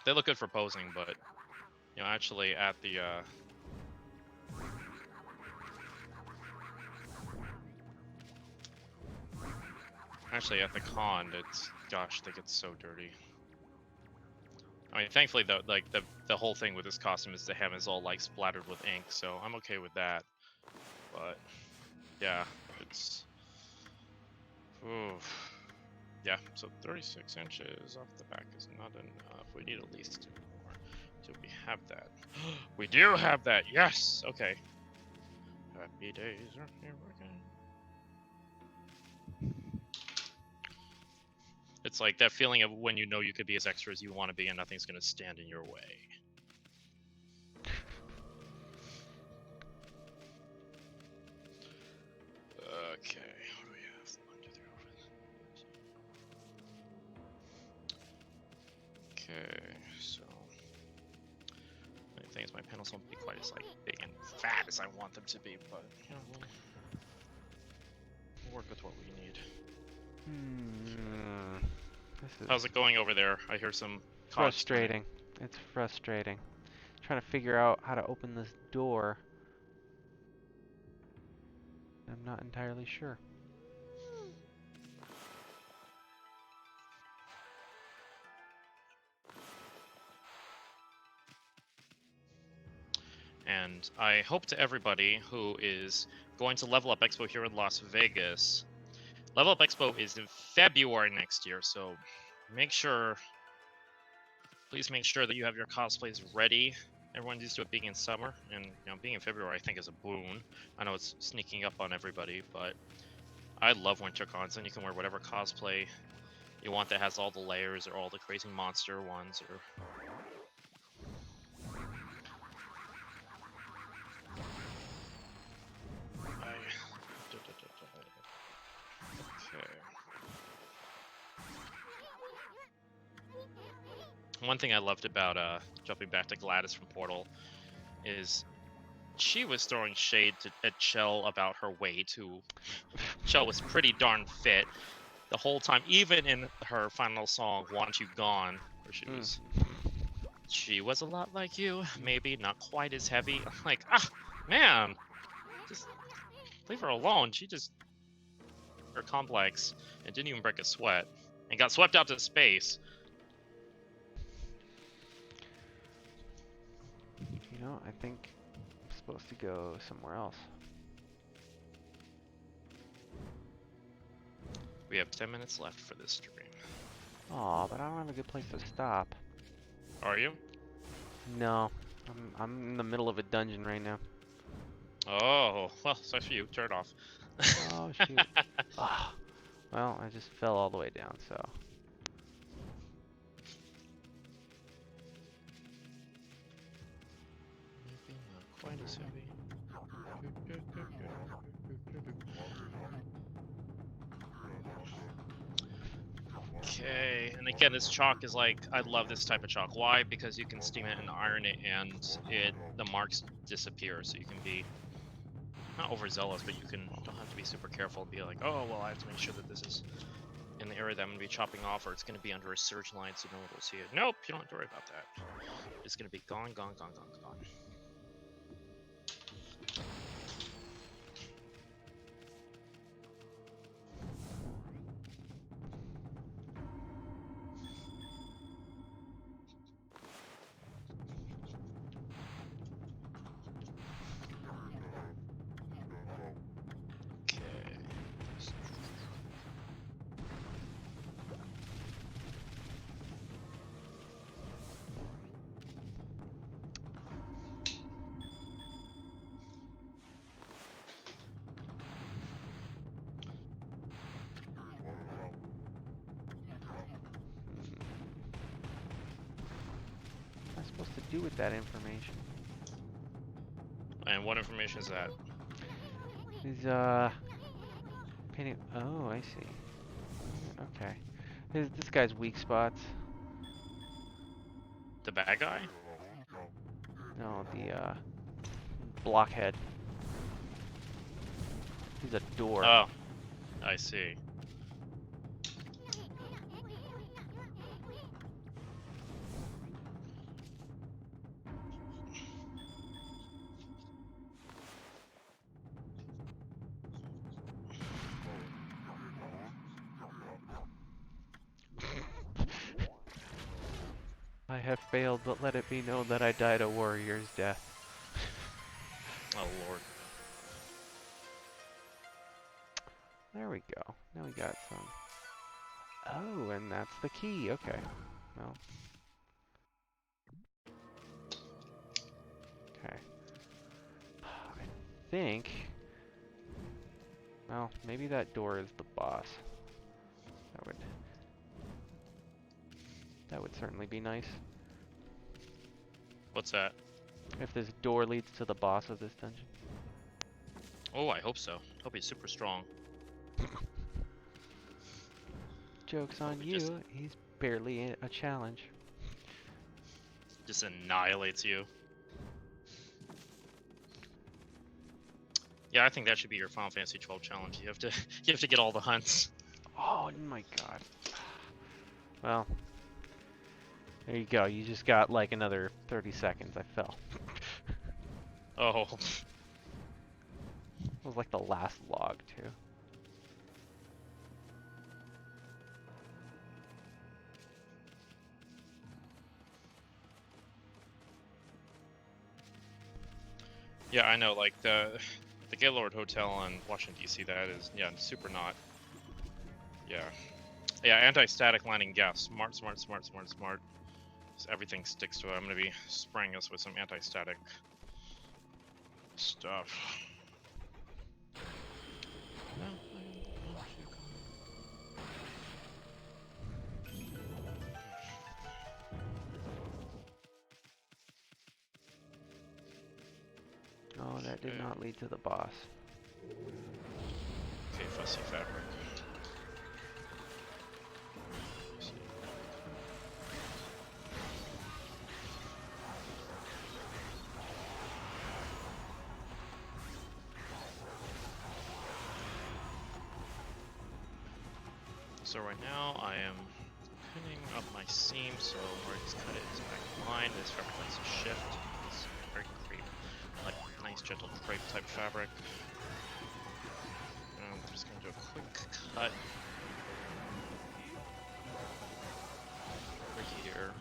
S2: They look good for posing, but you know, actually at the at the con, it's gosh, they get so dirty. I mean, thankfully, the whole thing with this costume is the hem is all like splattered with ink, so I'm okay with that. But yeah, it's oof. Yeah, so 36 inches off the back is not enough. We need at least 2 more. Do we have that? We do have that. Yes. Okay. Happy days are here again. It's like that feeling of when you know you could be as extra as you want to be and nothing's going to stand in your way. Okay, what do we have? 1, 2, 3, 4. Okay, so the thing is my panels won't be quite as like big and fat as I want them to be, but you know, we'll work with what we need. How's it going over there? I hear some
S1: frustrating. It's frustrating. Trying to figure out how to open this door. I'm not entirely sure.
S2: And I hope to everybody who is going to Level Up Expo here in Las Vegas. Level Up Expo is in February next year, so please make sure that you have your cosplays ready. Everyone's used to it being in summer, and you know, being in February I think is a boon. I know it's sneaking up on everybody, but I love winter cons, and you can wear whatever cosplay you want that has all the layers or all the crazy monster ones or. One thing I loved about jumping back to Gladys from Portal is she was throwing shade at Chell about her weight, who Chell was pretty darn fit the whole time, even in her final song, Want You Gone, where she was a lot like you, maybe not quite as heavy. I'm like, man, just leave her alone. She just her complex and didn't even break a sweat and got swept out to space.
S1: You know, I think I'm supposed to go somewhere else.
S2: We have 10 minutes left for this stream.
S1: Aw, but I don't have a good place to stop.
S2: Are you?
S1: No, I'm in the middle of a dungeon right now.
S2: Oh, well, sucks for you. Turn it off.
S1: Oh, shoot. Well, I just fell all the way down, so.
S2: Maybe not quite as heavy. Okay, and again, this chalk is like, I love this type of chalk. Why? Because you can steam it and iron it, and the marks disappear, so you can be not overzealous, but you don't have to be super careful and be like, oh, well, I have to make sure that this is in the area that I'm going to be chopping off, or it's going to be under a surge line so no one will see it. Nope, you don't have to worry about that. It's going to be gone, gone, gone, gone, gone. Okay.
S1: What am I supposed to do with that information?
S2: And what information is that?
S1: He's painting. Oh, I see. Okay. This guy's weak spots.
S2: The bad guy?
S1: No, the blockhead. He's a door.
S2: Oh, I see.
S1: I have failed, but let it be known that I died a warrior's death.
S2: Oh, Lord.
S1: There we go. Now we got some. Oh, and that's the key. Okay. Well. Okay. I think. Well, maybe that door is the boss. That would certainly be nice.
S2: What's that?
S1: If this door leads to the boss of this dungeon.
S2: Oh, I hope so. Hope he's super strong.
S1: Joke's on
S2: He
S1: you.
S2: just-
S1: He's barely a challenge.
S2: Just annihilates you. Yeah, I think that should be your Final Fantasy 12 challenge. You have to get all the hunts.
S1: Oh my god. Well, there you go. You just got like another 30 seconds. I fell.
S2: Oh.
S1: It was like the last log, too.
S2: Yeah, I know, like the Gaylord Hotel in Washington DC, that is, yeah, super not. Yeah. Yeah, anti-static lining, yeah, smart. So everything sticks to it. I'm gonna be spraying us with some anti-static stuff.
S1: Oh, that did not lead to the boss.
S2: Okay, fussy fabric. So right now I am pinning up my seam, so where I just cut it is back in line. This fabric likes to shift. It's very crepe, like nice gentle crepe type fabric. And I'm just gonna do a quick cut over here.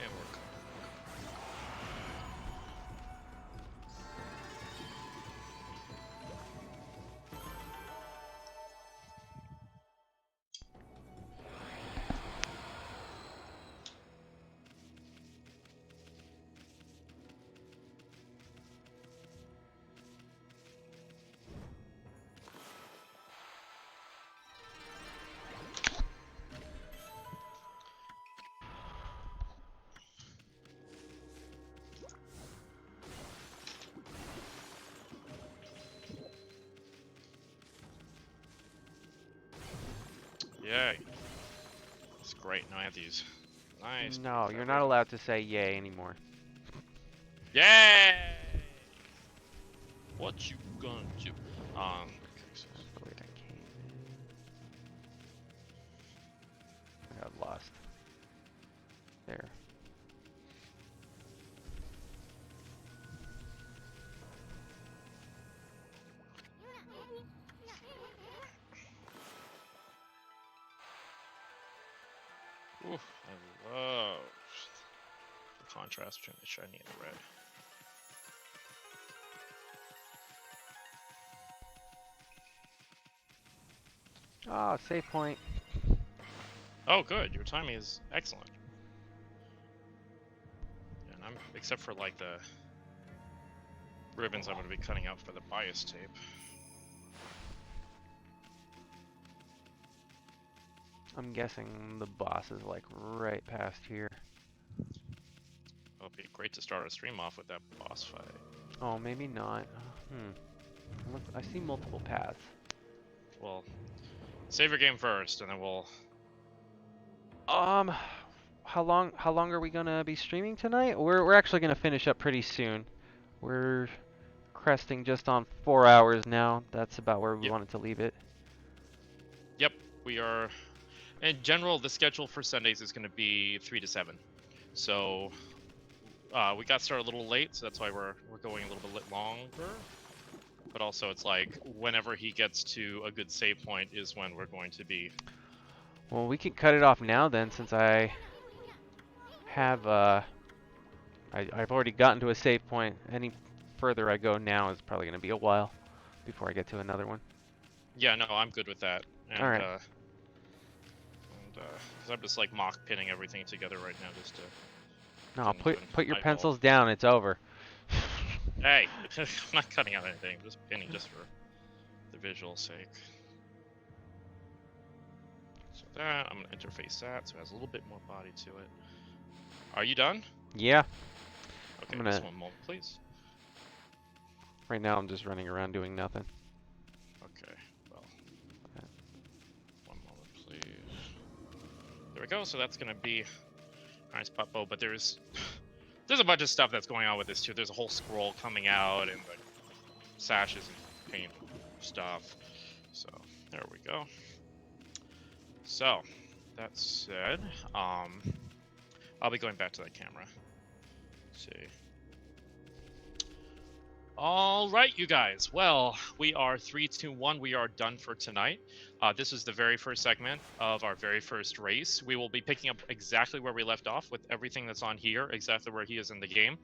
S2: And we're cut. Yay. That's great. Now I have these. Nice.
S1: No, you're not allowed to say yay anymore.
S2: Yay! What you gonna do? Okay, so
S1: That's the way I came in. I got lost. There.
S2: ooh, I love the contrast between the shiny and the red.
S1: Ah, save point.
S2: Oh, good. Your timing is excellent. And I'm, except for like the ribbons I'm going to be cutting out for the bias tape.
S1: I'm guessing the boss is like right past here.
S2: It'll be great to start a stream off with that boss fight.
S1: Oh, maybe not. Look, I see multiple paths.
S2: Well, save your game first, and then we'll.
S1: How long are we gonna be streaming tonight? We're actually gonna finish up pretty soon. We're cresting just on 4 hours now. That's about where we
S2: Yep.
S1: wanted to leave it.
S2: Yep, we are. In general, the schedule for Sundays is going to be 3 to 7. So we got started a little late, so that's why we're going a little bit longer. But also, it's like whenever he gets to a good save point is when we're going to be.
S1: Well, we can cut it off now then, since I have I've already gotten to a save point. Any further I go now is probably gonna be a while before I get to another one.
S2: Yeah, no, I'm good with that. And,
S1: All right.
S2: Because I'm just like mock pinning everything together right now, just to.
S1: No,
S2: turn into an
S1: put your
S2: eyeball.
S1: pencils down. It's over.
S2: Hey, I'm not cutting out anything. I'm just pinning just for the visual sake. So that, I'm gonna interface that so it has a little bit more body to it. Are you done?
S1: Yeah.
S2: Okay,
S1: I'm
S2: just
S1: gonna-
S2: one moment, please.
S1: Right now I'm just running around doing nothing.
S2: Okay, well, one moment, please. There we go. So that's gonna be nice pop bow, but there's a bunch of stuff that's going on with this too. There's a whole scroll coming out and like sashes and paint stuff. So there we go. So that said, I'll be going back to that camera. Let's see. All right, you guys. Well, we are 3, 2, 1. We are done for tonight. This is the very first segment of our very first race. We will be picking up exactly where we left off with everything that's on here, exactly where he is in the game.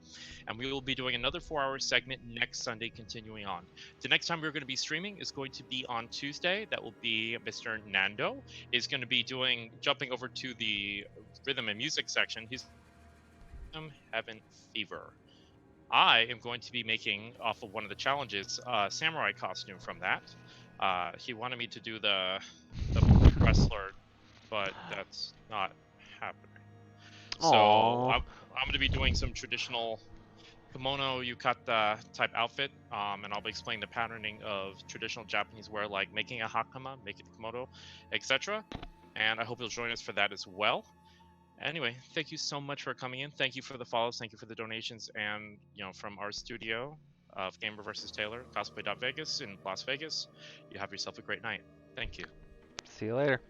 S2: And we will be doing another 4-hour segment next Sunday, continuing on. The next time we're going to be streaming is going to be on Tuesday. That will be Mr. Nando is going to be jumping over to the rhythm and music section. He's having fever. I am going to be making, off of one of the challenges, a samurai costume from that. He wanted me to do the wrestler, but that's not happening. So
S1: Aw.
S2: I'm going to be doing some traditional kimono yukata type outfit, and I'll be explaining the patterning of traditional Japanese wear, like making a hakama, making a kimono, etc. And I hope you'll join us for that as well. Anyway, thank you so much for coming in. Thank you for the follows. Thank you for the donations. And, from our studio of GamerVsTailor, Cosplay.Vegas in Las Vegas, you have yourself a great night. Thank you.
S1: See you later.